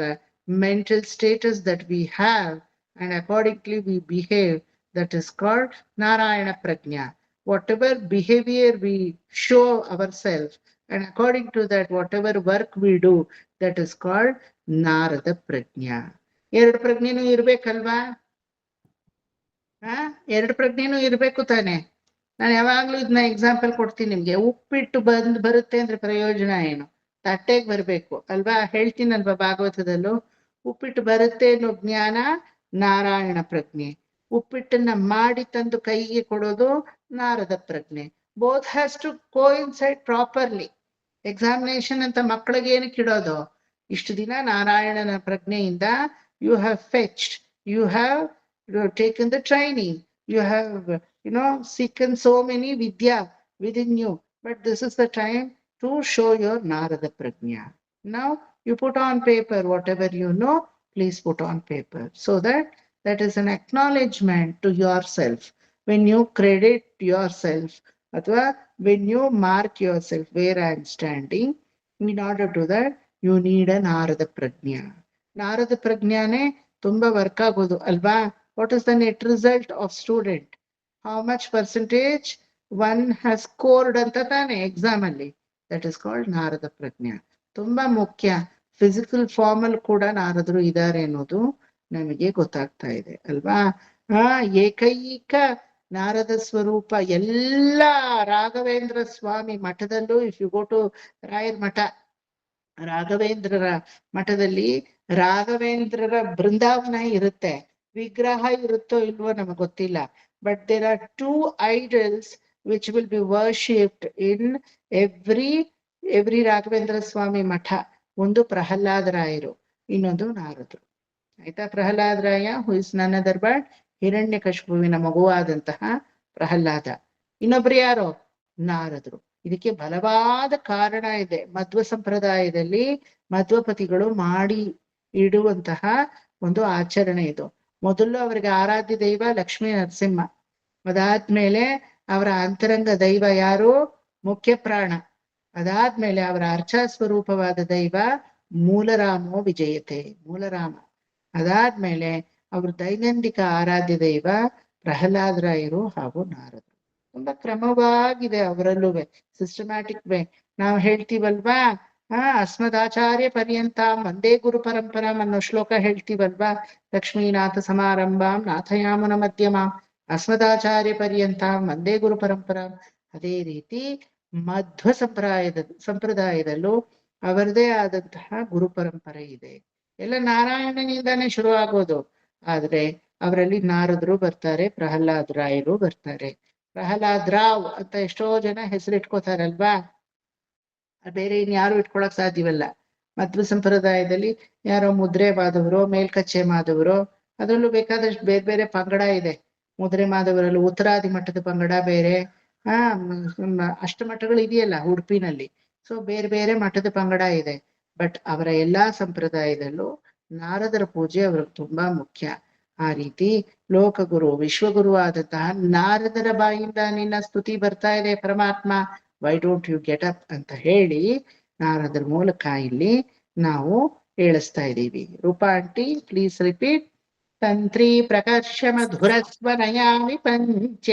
mental status that we have and accordingly we behave, that is called Narayana Prajna. Whatever behavior we show ourselves, and according to that, whatever work we do, that is called Narada Prajna. ಎರಡು ಪ್ರಜ್ಞೆನೂ ಇರ್ಬೇಕಲ್ವಾ? ಎರಡು ಪ್ರಜ್ಞೆನೂ ಇರ್ಬೇಕು ತಾನೆ. ನಾನು ಯಾವಾಗ್ಲೂ ಇದನ್ನ example ಕೊಡ್ತೀನಿ ನಿಮ್ಗೆ. ಉಪ್ಪಿಟ್ಟು ಬರುತ್ತೆ ಅಂದ್ರೆ ಪ್ರಯೋಜನ ಏನು? ತಟ್ಟೆಗೆ ಬರ್ಬೇಕು ಅಲ್ವಾ. ಹೇಳ್ತೀನಲ್ವಾ ಭಾಗವತದಲ್ಲೂ, ಉಪ್ಪಿಟ್ಟು ಬರುತ್ತೆ ಅನ್ನೋ ಜ್ಞಾನ ನಾರಾಯಣ ಪ್ರಜ್ಞೆ. ಉಪ್ಪಿಟ್ಟನ್ನ ಮಾಡಿ ತಂದು ಕೈಗೆ ಕೊಡೋದು ನಾರದ ಪ್ರಜ್ಞೆ. Both has to coincide properly. Examination ಅಂತ ಮಕ್ಕಳಿಗೆ ಏನಕ್ಕೆ ಇಡೋದು? ಇಷ್ಟು ದಿನ ನಾರಾಯಣನ ಪ್ರಜ್ಞೆಯಿಂದ you have fetched, you have taken the training, you have seeken so many vidya within you, but this is the time to show your Narada Prajna. Now you put on paper whatever you know, please put on paper, so that is an acknowledgement to yourself. When you credit yourself, athwa when you mark yourself where I am standing, in order to that you need a Narada Prajna. Narada Prajnane tumba work agodu alva. What is the net result of student? How much percentage one has scored anta tane exam alli? That is called Narada Prajna. ತುಂಬಾ ಮುಖ್ಯ. Physical formal ಕೂಡ ನಾರದರು ಇದ್ದಾರೆ ಅನ್ನೋದು ನಮಗೆ ಗೊತ್ತಾಗ್ತಾ ಇದೆ ಅಲ್ವಾ. ಏಕೈಕ ನಾರದ ಸ್ವರೂಪ ಎಲ್ಲ ರಾಘವೇಂದ್ರ ಸ್ವಾಮಿ ಮಠದಲ್ಲೂ, ಇಫ್ ಯು ಗೋ ಟು ರಾಯರ್ ಮಠ, ರಾಘವೇಂದ್ರರ ಮಠದಲ್ಲಿ ರಾಘವೇಂದ್ರರ ಬೃಂದಾವನ ಇರುತ್ತೆ. ವಿಗ್ರಹ ಇರುತ್ತೋ ಇಲ್ವೋ ನಮಗೆ ಗೊತ್ತಿಲ್ಲ. But there are 2 idols which will be worshipped in every Raghavendra ಸ್ವಾಮಿ ಮಠ. ಒಂದು ಪ್ರಹ್ಲಾದರಾಯರು, ಇನ್ನೊಂದು ನಾರದರು. ಆಯ್ತಾ? ಪ್ರಹ್ಲಾದರಾಯ who is none other but ಹಿರಣ್ಯಕಶಿಪುವಿನ ಮಗುವಾದಂತಹ Pralhad. ಇನ್ನೊಬ್ರು ಯಾರೋ? ನಾರದರು. ಇದಕ್ಕೆ ಬಲವಾದ ಕಾರಣ ಇದೆ. ಮಧ್ವ ಸಂಪ್ರದಾಯದಲ್ಲಿ ಮಧ್ವಪತಿಗಳು ಮಾಡಿ ಇಡುವಂತಹ ಒಂದು ಆಚರಣೆ ಇದು. ಮೊದಲು ಅವರಿಗೆ ಆರಾಧ್ಯ ದೈವ ಲಕ್ಷ್ಮೀ ನರಸಿಂಹ. ಅದಾದ್ಮೇಲೆ ಅವರ ಅಂತರಂಗ ದೈವ ಯಾರು? ಮುಖ್ಯ ಪ್ರಾಣ. ಅದಾದ್ಮೇಲೆ ಅವರ ಅರ್ಚಾ ಸ್ವರೂಪವಾದ ದೈವ ಮೂಲರಾಮೋ ವಿಜಯತೆ, ಮೂಲರಾಮ. ಅದಾದ್ಮೇಲೆ ಅವರು ದೈನಂದಿಕ ಆರಾಧ್ಯ ದೈವ ಪ್ರಹ್ಲಾದರಾಯರು ಹಾಗೂ ನಾರದರು. ತುಂಬಾ ಕ್ರಮವಾಗಿದೆ ಅವರಲ್ಲೂ, ಸಿಸ್ಟಮ್ಯಾಟಿಕ್ ವೇ. ನಾವು ಹೇಳ್ತೀವಲ್ವಾ, ಅಸ್ಮದಾಚಾರ್ಯ ಪರ್ಯಂತಾಂ ವಂದೇ ಗುರು ಪರಂಪರಾಂ ಅನ್ನೋ ಶ್ಲೋಕ ಹೇಳ್ತೀವಲ್ವಾ. ಲಕ್ಷ್ಮೀನಾಥ ಸಮಾರಂಭಾಂ ನಾಥಯಾಮನ ಮಧ್ಯಮಾಂ ಅಸ್ಮದಾಚಾರ್ಯ ಪರ್ಯಂತಾಂ ವಂದೇ ಗುರು ಪರಂಪರಾಂ. ಅದೇ ರೀತಿ ಮಧ್ವ ಸಂಪ್ರದಾಯದಲ್ಲೂ ಅವರದೇ ಆದಂತಹ ಗುರು ಪರಂಪರೆ ಇದೆ. ಎಲ್ಲ ನಾರಾಯಣನಿಂದಾನೇ ಶುರು ಆಗೋದು. ಆದ್ರೆ ಅವರಲ್ಲಿ ನಾರದರು ಬರ್ತಾರೆ, ಪ್ರಹ್ಲಾದರಾಯರು ಬರ್ತಾರೆ. ಪ್ರಹ್ಲಾದ್ ರಾವ್ ಅಂತ ಎಷ್ಟೋ ಜನ ಹೆಸರಿಟ್ಕೋತಾರಲ್ವಾ. ಬೇರೆ ಇನ್ಯಾರು ಇಟ್ಕೊಳಕ್ ಸಾಧ್ಯವಿಲ್ಲ. ಮಧ್ವ ಸಂಪ್ರದಾಯದಲ್ಲಿ ಯಾರೋ ಮುದ್ರೆ ಮಾಧವರು, ಮೇಲ್ಕಚ್ಚೆ ಮಾಧವರು, ಅದರಲ್ಲೂ ಬೇಕಾದಷ್ಟು ಬೇರೆ ಬೇರೆ ಪಂಗಡ ಇದೆ. ಮುದ್ರೆ ಮಾಧವರಲ್ಲಿ ಉತ್ತರಾದಿ ಮಠದ ಪಂಗಡ ಬೇರೆ, ಅಷ್ಟಮಠಗಳು ಇದೆಯಲ್ಲ ಉಡುಪಿನಲ್ಲಿ. ಸೊ ಬೇರೆ ಬೇರೆ ಮಠದ ಪಂಗಡ ಇದೆ. ಬಟ್ ಅವರ ಎಲ್ಲಾ ಸಂಪ್ರದಾಯದಲ್ಲೂ ನಾರದರ ಪೂಜೆ ಅವ್ರಿಗೆ ತುಂಬಾ ಮುಖ್ಯ. ಆ ರೀತಿ ಲೋಕಗುರು ವಿಶ್ವಗುರು ಆದಂತಹ ನಾರದರ ಬಾಯಿಂದ ನಿನ್ನ ಸ್ತುತಿ ಬರ್ತಾ ಇದೆ ಪರಮಾತ್ಮ, why don't you get up ಅಂತ ಹೇಳಿ ನಾರದರ ಮೂಲಕ ಇಲ್ಲಿ ನಾವು ಹೇಳಿಸ್ತಾ ಇದ್ದೀವಿ. Rupa aunty please repeat. ತಂತ್ರಿ ಪ್ರಕರ್ಷ ಮಧುರಸ್ವನಯಾಮಿ ಪಂಚ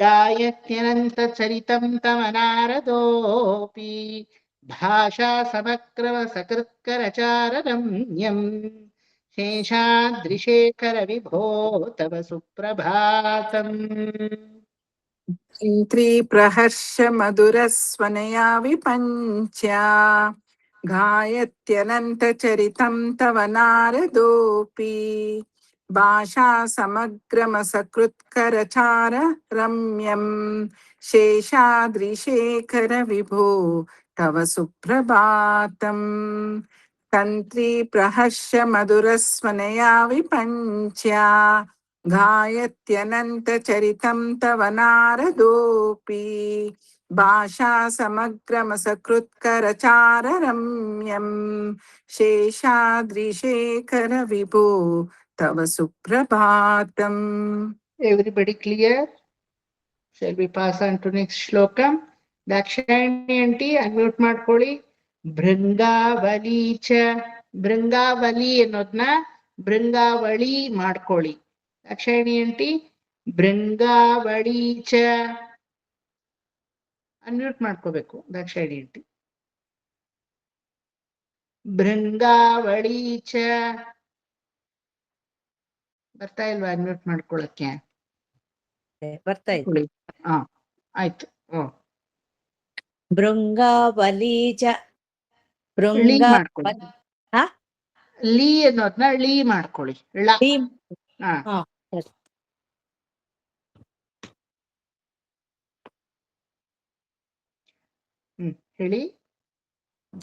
ಗಾಯತ್ಯನಂತ ಚರಿತಂ ತವ ನಾರದೋಪಿ ಭಾಷಾ ಸಮಕ್ರಮ ಸಕೃತ್ಕರಚಾರ ರಮ್ಯಂ ಶೇಷಾದ್ರಿಶೇಖರ ವಿಭೋ ತವ ಸುಪ್ರಭಾತಂ. ಇಂತ್ರಿ ಪ್ರಹರ್ಷ ಮಧುರ ಸ್ವನಯಾ ವಿಪಂಚ ಗಾಯತ್ಯನಂತ ಚರಿತಂ ತವ ನಾರದೋಪಿ ಭಾಷಾ ಸಮಗ್ರಮ ಸಕೃತ್ಕರಚಾರ ರಮ್ಯಂ ಶೇಷಾದ್ರಿಶೇಖರ ವಿಭೋ ತವ ಸುಪ್ರಭಾತಂ. ತಂತ್ರಿ ಪ್ರಹರ್ಷ ಮಧುರ ಸ್ವನಯಾ ವಿಪಂಚ ಗಾಯತ್ಯನಂತ ಚರಿತಂ ತವ ನಾರದೋಪಿ ಭಾಷಾ ಸಮಗ್ರಮ ಸಕೃತ್ಕರಚಾರ ರಮ್ಯಂ ಶೇಷಾದ್ರಿಶೇಖರ ವಿಭೋ ತವ Suprabhatam. Everybody clear? Shall we pass on to next ಶ್ಲೋಕ? ದಾಕ್ಷಾಯಣಿ ಆಂಟಿ ಅನ್ಮ್ಯೂಟ್ ಮಾಡ್ಕೊಳ್ಳಿ. ಭೃಂಗಾವಲಿ ಚ, ಭೃಂಗಾವಲಿ ಅನ್ನೋದನ್ನ ಭೃಂಗಾವಳಿ ಮಾಡ್ಕೊಳ್ಳಿ. ದಾಕ್ಷಾಯಣಿ ಆಂಟಿ ಭೃಂಗಾವಳಿ ಚ ಅನ್ಮ್ಯೂಟ್ ಮಾಡ್ಕೋಬೇಕು. ದಾಕ್ಷಾಯಣಿ ಆಂಟಿ ಭೃಂಗಾವಳಿ ಚ ಬರ್ತಾ ಇಲ್ವಾ ಅನ್ಮ್ಯೂಟ್ ಮಾಡ್ಕೊಳಕ್ಕೆ? ಬರ್ತಾ ಇದೆ. ಹಾ ಆಯ್ತು. ಭೃಂಗಾವಲಿ ಚ, ಲೀ ಮಾಡ್ಕೊಳ್ಳಿ. ಹಾ? ಲೀ ಅನ್ನೋದನ್ನ ಲೀ ಮಾಡ್ಕೊಳ್ಳಿ. ಳ. ಹಾ ಹಾ, ಸರಿ. ಹೇಳಿ.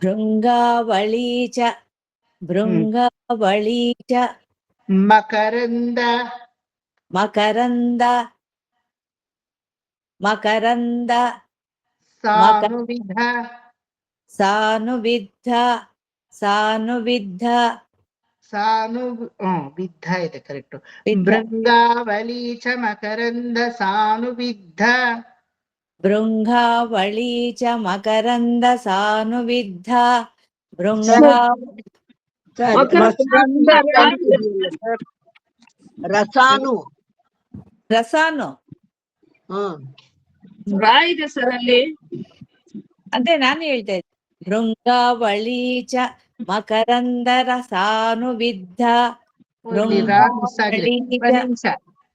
ಭೃಂಗಾವಳಿ ಚ, ಭೃಂಗಾವಳಿ ಚ ಮಕರಂದ, ಮಕರಂದ, ಮಕರಂದ ಸಾನುವಿಧ, ಸಾನುವಿದ್ಧ, ಸಾನುವಿದ್ಧ, ಸಾನು ವಿದ್ಧ ಇದೆ ಕರೆಕ್ಟ್. ವಿದ್ಧ. ಭೃಂಗಾವಲಿ ಚ ಮಕರಂದ ಸಾನುವಿದ್ಧ, ಭೃಂಗಾವಳಿ ಚ ಮಕರಂದ ಸಾನುವಿದ್ಧ, ಭೃಂಗಾವಳಿ ರಸಾನು. ರಸಾನು. ರಾ ಇದೆ ಸರ್ ಅಲ್ಲಿ. ಅದೇ ನಾನು ಹೇಳ್ತಾ ಇದ್ದೆ. ಭೃಂಗಾವಳಿ ಚ ಮಕರಂದ ರಸಾನುವಿದ್ಧ, ಮಿಸ್ ಆಗಿದೆ.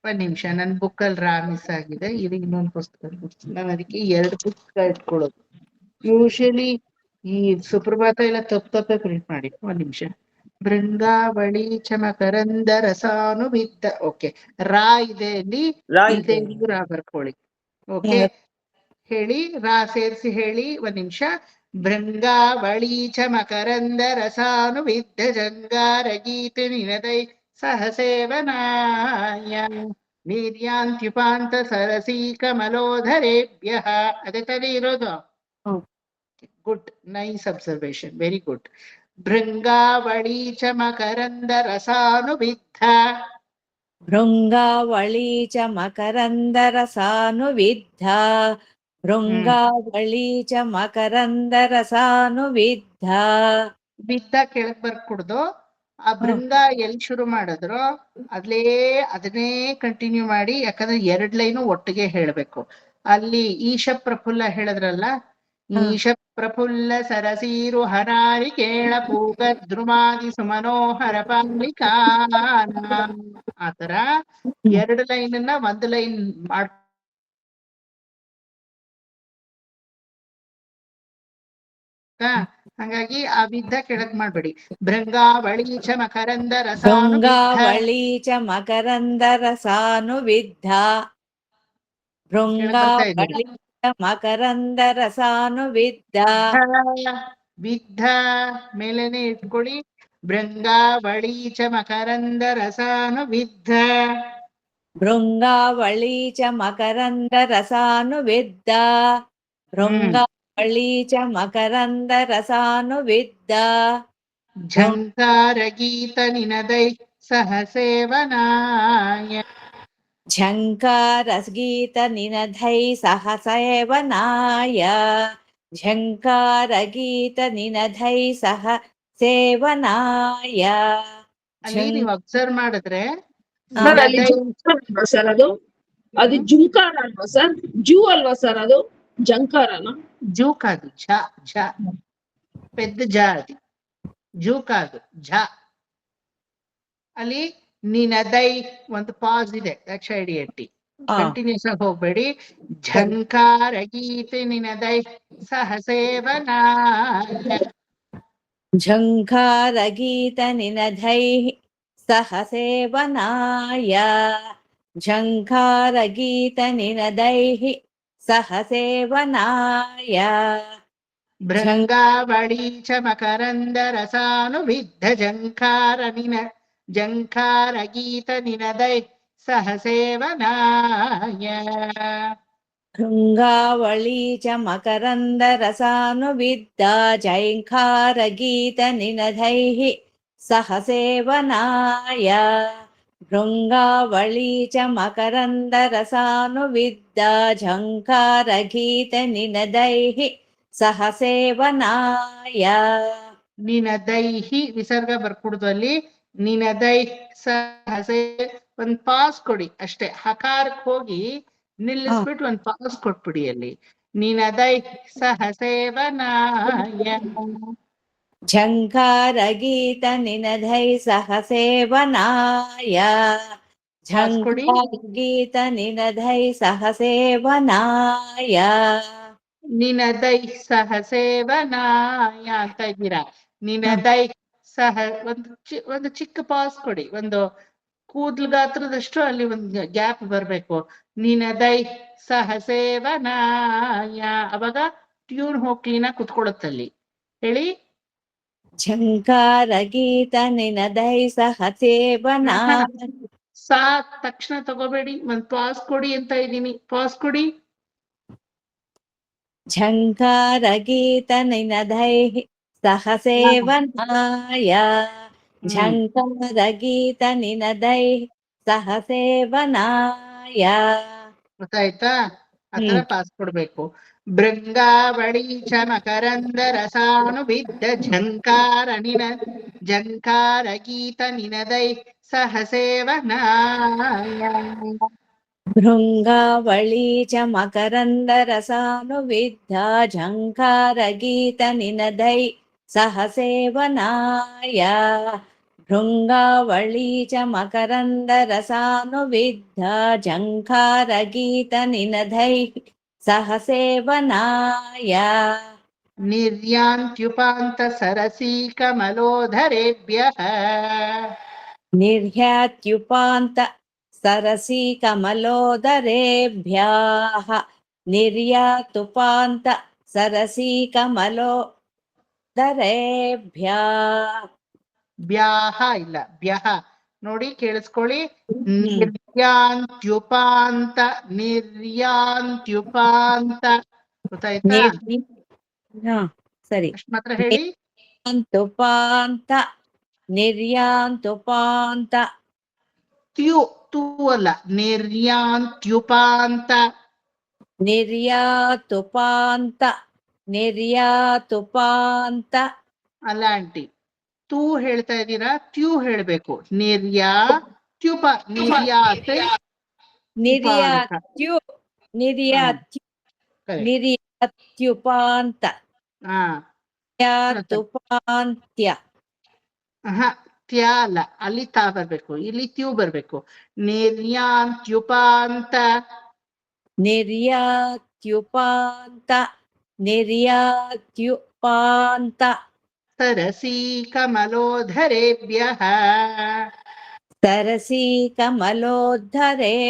ಒಂದ್ ನಿಮಿಷ ನನ್ ಬುಕ್ ಅಲ್ಲಿ ರಾ ಮಿಸ್ ಆಗಿದೆ. ಇದು ಇನ್ನೊಂದು ಪುಸ್ತಕ. ನಾನು ಅದಕ್ಕೆ 2 ಪುಸ್ತಕ ಇಟ್ಕೊಳ್ಳೋದು. ಯೂಶಲಿ ಈ ಸುಪ್ರಭಾತ ಎಲ್ಲ ತಪ್ಪೆ ಪ್ರಿಂಟ್ ಮಾಡಿ. ಒಂದ್ ನಿಮಿಷ. ಭೃಂಗಾವಳಿ ಚ ಮಕರಂದ ರಸಾನುವಿದ್ಧ. ಓಕೆ, ರಾ ಇದೆ ಅಲ್ಲಿ, ಇದೆ ರಾ ಬರ್ಕೊಳ್ಳಿ. ಓಕೆ, ಹೇಳಿ. ರಾ ಸೇರಿಸಿ ಹೇಳಿ. ಒಂದ್ ನಿಮಿಷ. ಭೃಂಗಾವಳಿ ಚ ಮಕರಂದ ರಸಾನುವಿದ್ಧ ಜಂಗಾರ ಗೀತ ನಿನದೈ ಸಹಸೇವನಾಯ ವೀರ್ಯಾಂತ್ಯುಪಾಂತ ಸರಸೀ ಕಮಲೋಧರೇಭ್ಯಃ. ಅದೇ ತರ ಇರೋದು. Good, nice observation, very good. ಭೃಂಗಾವಳಿ ಚ ಮಕರಂದ ರಸಾನುವಿದ್ಧ, ಭೃಂಗಾವಳಿ ಚ ಮಕರಂದ ರಸಾನುವಿದ್ಧ, ಭೃಂಗಾವಳಿ ಚ ಮಕರಂದ ರಸಾನುವಿದ್ಧ. ವಿದ್ದ ಕೆಳಗ್ ಬರ್ಕೊಡ್ದು. ಆ ಭೃಂಗ ಎಲ್ಲಿ ಶುರು ಮಾಡಿದ್ರು ಅದನ್ನೇ ಕಂಟಿನ್ಯೂ ಮಾಡಿ. ಯಾಕಂದ್ರೆ 2 ಲೈನು ಒಟ್ಟಿಗೆ ಹೇಳ್ಬೇಕು. ಅಲ್ಲಿ ಈಶ ಪ್ರಫುಲ್ಲ ಹೇಳಿದ್ರಲ್ಲ, ಈಶ ಪ್ರಫುಲ್ಲ ಸರಸೀರು ಹರಾರಿ ಕೇಳ ಪೂಗ ದ್ರುಮಾದಿ ಸುಮನೋಹರ ಪಾಲಿಕಾನ. ಆತರ 2 ಲೈನನ್ನ 1 ಲೈನ್ ಮಾಡ್. ಹಾಗಾಗಿ ಆ ವಿದ್ದ ಕೆಳಗ್ ಮಾಡ್ಬೇಡಿ. ಭೃಂಗಾವಳಿ ಚ ಮಕರಂದ ಭೃಂಗಾವಳಿ ಚ ಮಕರಂದ ರಸಾನುವಿದ್ಧ, ಭೃಂಗಾವಳಿ ಚ ಮಕರಂದ ರಸಾನುವಿದ್ಧ. ವಿದ್ಧ ಮೇಲೇನೆ ಇಟ್ಕೊಳ್ಳಿ. ಭೃಂಗಾವಳಿ ಚ ಮಕರಂದ ರಸಾನುವಿದ್ಧ ಭೃಂಗಾವಳಿ ಚ ಮಕರಂದ ರಸಾನುವಿದ್ದ ಭೃಂಗಾವಳಿ ಚ ಮಕರಂದ ರಸಾನುವಿದ್ದ ಝಂಕಾರ ಗೀತ ನಿನದೈ ಸಹ ಸೇವನಾಯ ಝಂಕಾರ ಗೀತ ನಿನದೈ ಸಹ ಸೇವನಾಯ ಝಂಕಾರ ಗೀತ ನಿನದೈ ಸಹ ಸೇವನಾಯ ಅಲ್ಲಿ ನೀವು ಅಬ್ಸರ್ವ್ ಮಾಡಿದ್ರೆ ಸರ್ ಅಲ್ಲಿ ನಿನದೈ ಜುಂಕಾರ ಅಲ್ವಾ ಸರ್ ಅದು ಅದು ಜುಂಕಾರ ಅಲ್ವಾ ಸರ್ ಜೂ ಅಲ್ವಾ ಸರ್ ಅದು ಜಂಕಾರನ ಜೂ ಕಾದು ಝ ಝ పెద్ద ಝ అది ಜೂ ಕಾದು ಝ ಅಲ್ಲಿ ನಿನದೈ ಒಂದು ಪಾಸ್ ಇದೆ ದಕ್ಷ ಹಿಡಿಯಟ್ಟಿ ಕಂಟಿನ್ಯೂಸ್ ಆಗಿ ಹೋಗ್ಬೇಡಿ ಝಂಕಾರ ಗೀತೆ ನಿನದೈ ಸಹ ಸೇವನಾಯ ಝಂಕಾರ ಗೀತ ನಿನದೈ ಸಹ ಸೇವನಾಯ ಝಂಕಾರ ಗೀತ ನಿನದೈ ಸಹ ಸೇವನಾಯ ಭೃಂಗಾವಳಿ ಚ ಮಕರಂದ ರಸಾನುವಿದ್ಧ ಝಂಕಾರ ಗೀತ ನಿನದೈ ಸಹ ಸೇವನಾಯ ಭೃಂಗಾವಳಿ ಚ ಮಕರಂದ ರಸಾನುವಿದ್ದ ಝಂಕಾರ ಗೀತ ನಿನದೈ ಸಹ ಸೇವನಾಯ ಭೃಂಗಾವಳಿ ಚ ಮಕರಂದ ರಸಾನುವಿದ್ದ ಝಂಕಾರ ಗೀತ ನಿನದೈ ಸಹ ಸೇವನಾಯ ನಿನದೈಹಿ ವಿಸರ್ಗ ಬರ್ಕೂಡ್ದು ಅಲ್ಲಿ ನಿನದೈ ಸಹಸೆ ಒಂದ್ ಪಾಸ್ ಕೊಡಿ ಅಷ್ಟೇ ಹಕಾರಕ್ಕೆ ಹೋಗಿ ನಿಲ್ಲಿಸ್ಬಿಟ್ಟು ಒಂದ್ ಪಾಸ್ ಕೊಟ್ಬಿಡಿ ಅಲ್ಲಿ ನಿನದೈ ಸಹ ಸೇವನಾಯ ಝಂಕಾರ ಗೀತ ನಿನದೈ ಸಹ ಸೇವನಾಯ ಪಾಸ್ ಕೊಡಿ ಝಂಕಾರ ಗೀತ ನಿನದೈ ಸಹ ಸೇವನಾಯ ನಿನದೈ ಸಹ ಸೇವನಾಯ ಅಂತ ಇದ್ದೀರಾ ನಿನದೈ ಸಹ ಒಂದು ಚಿಕ್ಕ ಪಾಸ್ ಕೊಡಿ ಒಂದು ಕೂದ್ಲು ಗಾತ್ರದಷ್ಟು ಅಲ್ಲಿ ಒಂದು ಗ್ಯಾಪ್ ಬರ್ಬೇಕು ನಿನದೈ ಸಹ ಸೇವನಾಯ ಅವಾಗ ಟ್ಯೂನ್ ಹೋಗಿ ಕ್ಲೀನಾಗಿ ಕುತ್ಕೊಳ್ಳುತ್ತಲ್ಲಿ ಹೇಳಿ ಝಂಕಾರ ಗೀತ ನಿನದೈ ಸಹ ಸೇವನಾಯ ಸಾ ತಕ್ಷಣ ತಗೋಬೇಡಿ ಒಂದ್ ಪಾಸ್ ಕೊಡಿ ಅಂತ ಇದ್ದೀನಿ ಪಾಸ್ ಕೊಡಿ ಝಂಕಾರ ಗೀತ ನಿನದೈ ಸಹ ಸೇವನಾಯ ಝಂಕಾರ ಗೀತ ನಿನದೈ ಸಹ ಸೇವನಾಯ ಗೊತ್ತಾಯ್ತಾ ಆತರ ಪಾಸ್ ಕೊಡ್ಬೇಕು ಭೃಂಗಾವಳಿ ಚ ಮಕರಂದ ರಸಾನುವಿದ್ದ ಝಂಕಾರ ಗೀತ ನಿನದೈ ಸಹ ಸೇವನಾಯ ಭೃಂಗಾವಳಿ ಚ ಮಕರಂದ ರಸಾನುವಿದ್ದ ಝಂಕಾರ ಗೀತ ನಿನದೈ ಸಹ ಸೇವನಾಯ ಭೃಂಗಾವಳಿ ಚ ಮಕರಂದ ರಸಾನುವಿದ್ದ ಝಂಕಾರ ಗೀತ ನಿನದೈ ಸಹ ಸೇವನಾಯ ನಿರ್ಯಾಂತ್ಯುಪಾಂತ ಸರಸಿ ಕಮಲೋಧರೇಭ್ಯಃ ನಿರ್ಹ್ಯಾತ್ಯುಪಾಂತ ಸರಸಿ ಕಮಲೋದರೇಭ್ಯಃ ನಿರ್ಯಾತುಪಾಂತ ಸರಸಿ ಕಮಲೋದರೇಭ್ಯಃ ಬ್ಯಾಹ ಇಲ್ಲ ಬ್ಯಹ ನೋಡಿ ಕೇಳಿಸ್ಕೊಳ್ಳಿ ನಿರ್ಯಾಂತ್ಯುಪಾಂತ ಗೊತ್ತಾಯ್ತಾ ಸರಿ ಅಷ್ಟ್ ಮಾತ್ರ ಹೇಳಿ ನಿರ್ಯಾಂತುಪಾಂತ ನಿರ್ಯಾಂತುಪಾಂತ ತೂ ಅಲ್ಲ ನಿರ್ಯಾಂತ್ಯುಪಾಂತ ನಿರ್ಯಾತುಪಾಂತ ನಿರ್ಯಾತುಪಾಂತ ಅಲ್ಲ ಆಂಟಿ ತೂ ಹೇಳ್ತಾ ಇದ್ದೀರಾ ಟ್ಯೂ ಹೇಳ್ಬೇಕು ನಿರ್ಯಾತ್ ನಿರ್ಯಾತ್ಯು ನಿರ್ಯಾತ್ಯು ಕರೆಕ್ಟ್ ನಿರ್ಯಾತ್ಯುಪಾಂತ ಹಾ ನಿರ್ಯಾತುಪಾಂತ್ಯ ತ್ಯಾ ಅಲ್ಲ ಅಲ್ಲಿ ತಾ ಬರ್ಬೇಕು ಇಲ್ಲಿ ತ್ಯೂ ಬರ್ಬೇಕು ನಿರ್ಯಾಂತ್ಯುಪಾಂತ ನಿರ್ಯಾತ್ಯುಪಾಂತ ನಿರ್ಯಾತ್ಯುಪಾಂತ ಸರಸಿ ಕಮಲೋಧರೇಭ್ಯಃ ಸರಸಿ ಕಮಲೋದ್ಧರೇಭ್ಯಃ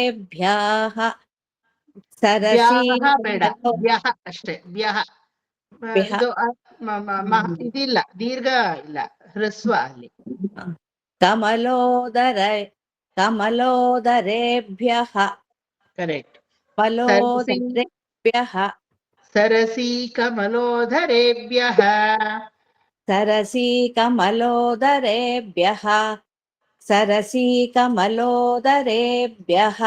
ಸರಸಿ ವ್ಯಾಹ ಬೇಡ ವ್ಯಹ ಅಷ್ಟೇ ವ್ಯಹ ಇದು ಇದಿಲ್ಲ, ದೀರ್ಘ ಇಲ್ಲ, ಹ್ರಸ್ವ ಅಲ್ಲಿ. ಕಮಲೋದರೇಭ್ಯಃ ಕರೆಕ್ಟ್. ಫಲೋದರೇಭ್ಯಃ ಸರಸಿ ಕಮಲೋಧರೇಭ್ಯಃ. ಸರಸಿ ಕಮಲೋದರೇಭ್ಯಃ ಸರಸಿ ಕಮಲೋದರೇಭ್ಯಃ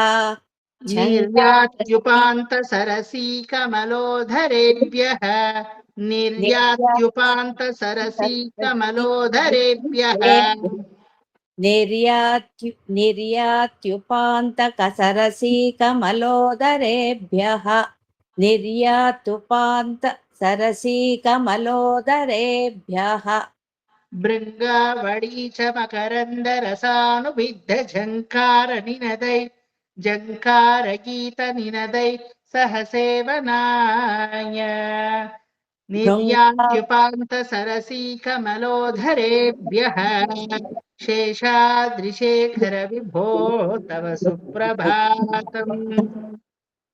ನಿರ್ಯಾತ್ಯುಪಾಂತ ಸರಸಿ ಕಮಲೋಧರೇಭ್ಯಃ. ನಿರ್ಯಾತ್ಯುಪಾಂತ ಸರಸಿ ಕಮಲೋಧರೇಭ್ಯಃ. ನಿರ್ಯಾತ್ಯುಪಾಂತಕ ಸರಸಿ ಕಮಲೋದರೇಭ್ಯಃ ನಿರ್ಯಾತುಪಾಂತ ಸರಸಿ ಕಮಲೋದರೇಭ್ಯಃ ಭೃಂಗಾವಳಿ ಚ ಮಕರಂದ ರಸಾನುವಿದ್ಧ ಝಂಕಾರ ನಿನದೈ ಝಂಕಾರ ಗೀತ ನಿನದೈ ಸಹ ಸೇವನಾಯ. ನಿರ್ಯಾತ್ಯುಪಾಂತ ಸರಸಿ ಕಮಲೋಧರೇಭ್ಯಃ ಶೇಷಾದ್ರಿಶೇಖರ ವಿಭೋ ತವ ಸುಪ್ರಭಾತಂ.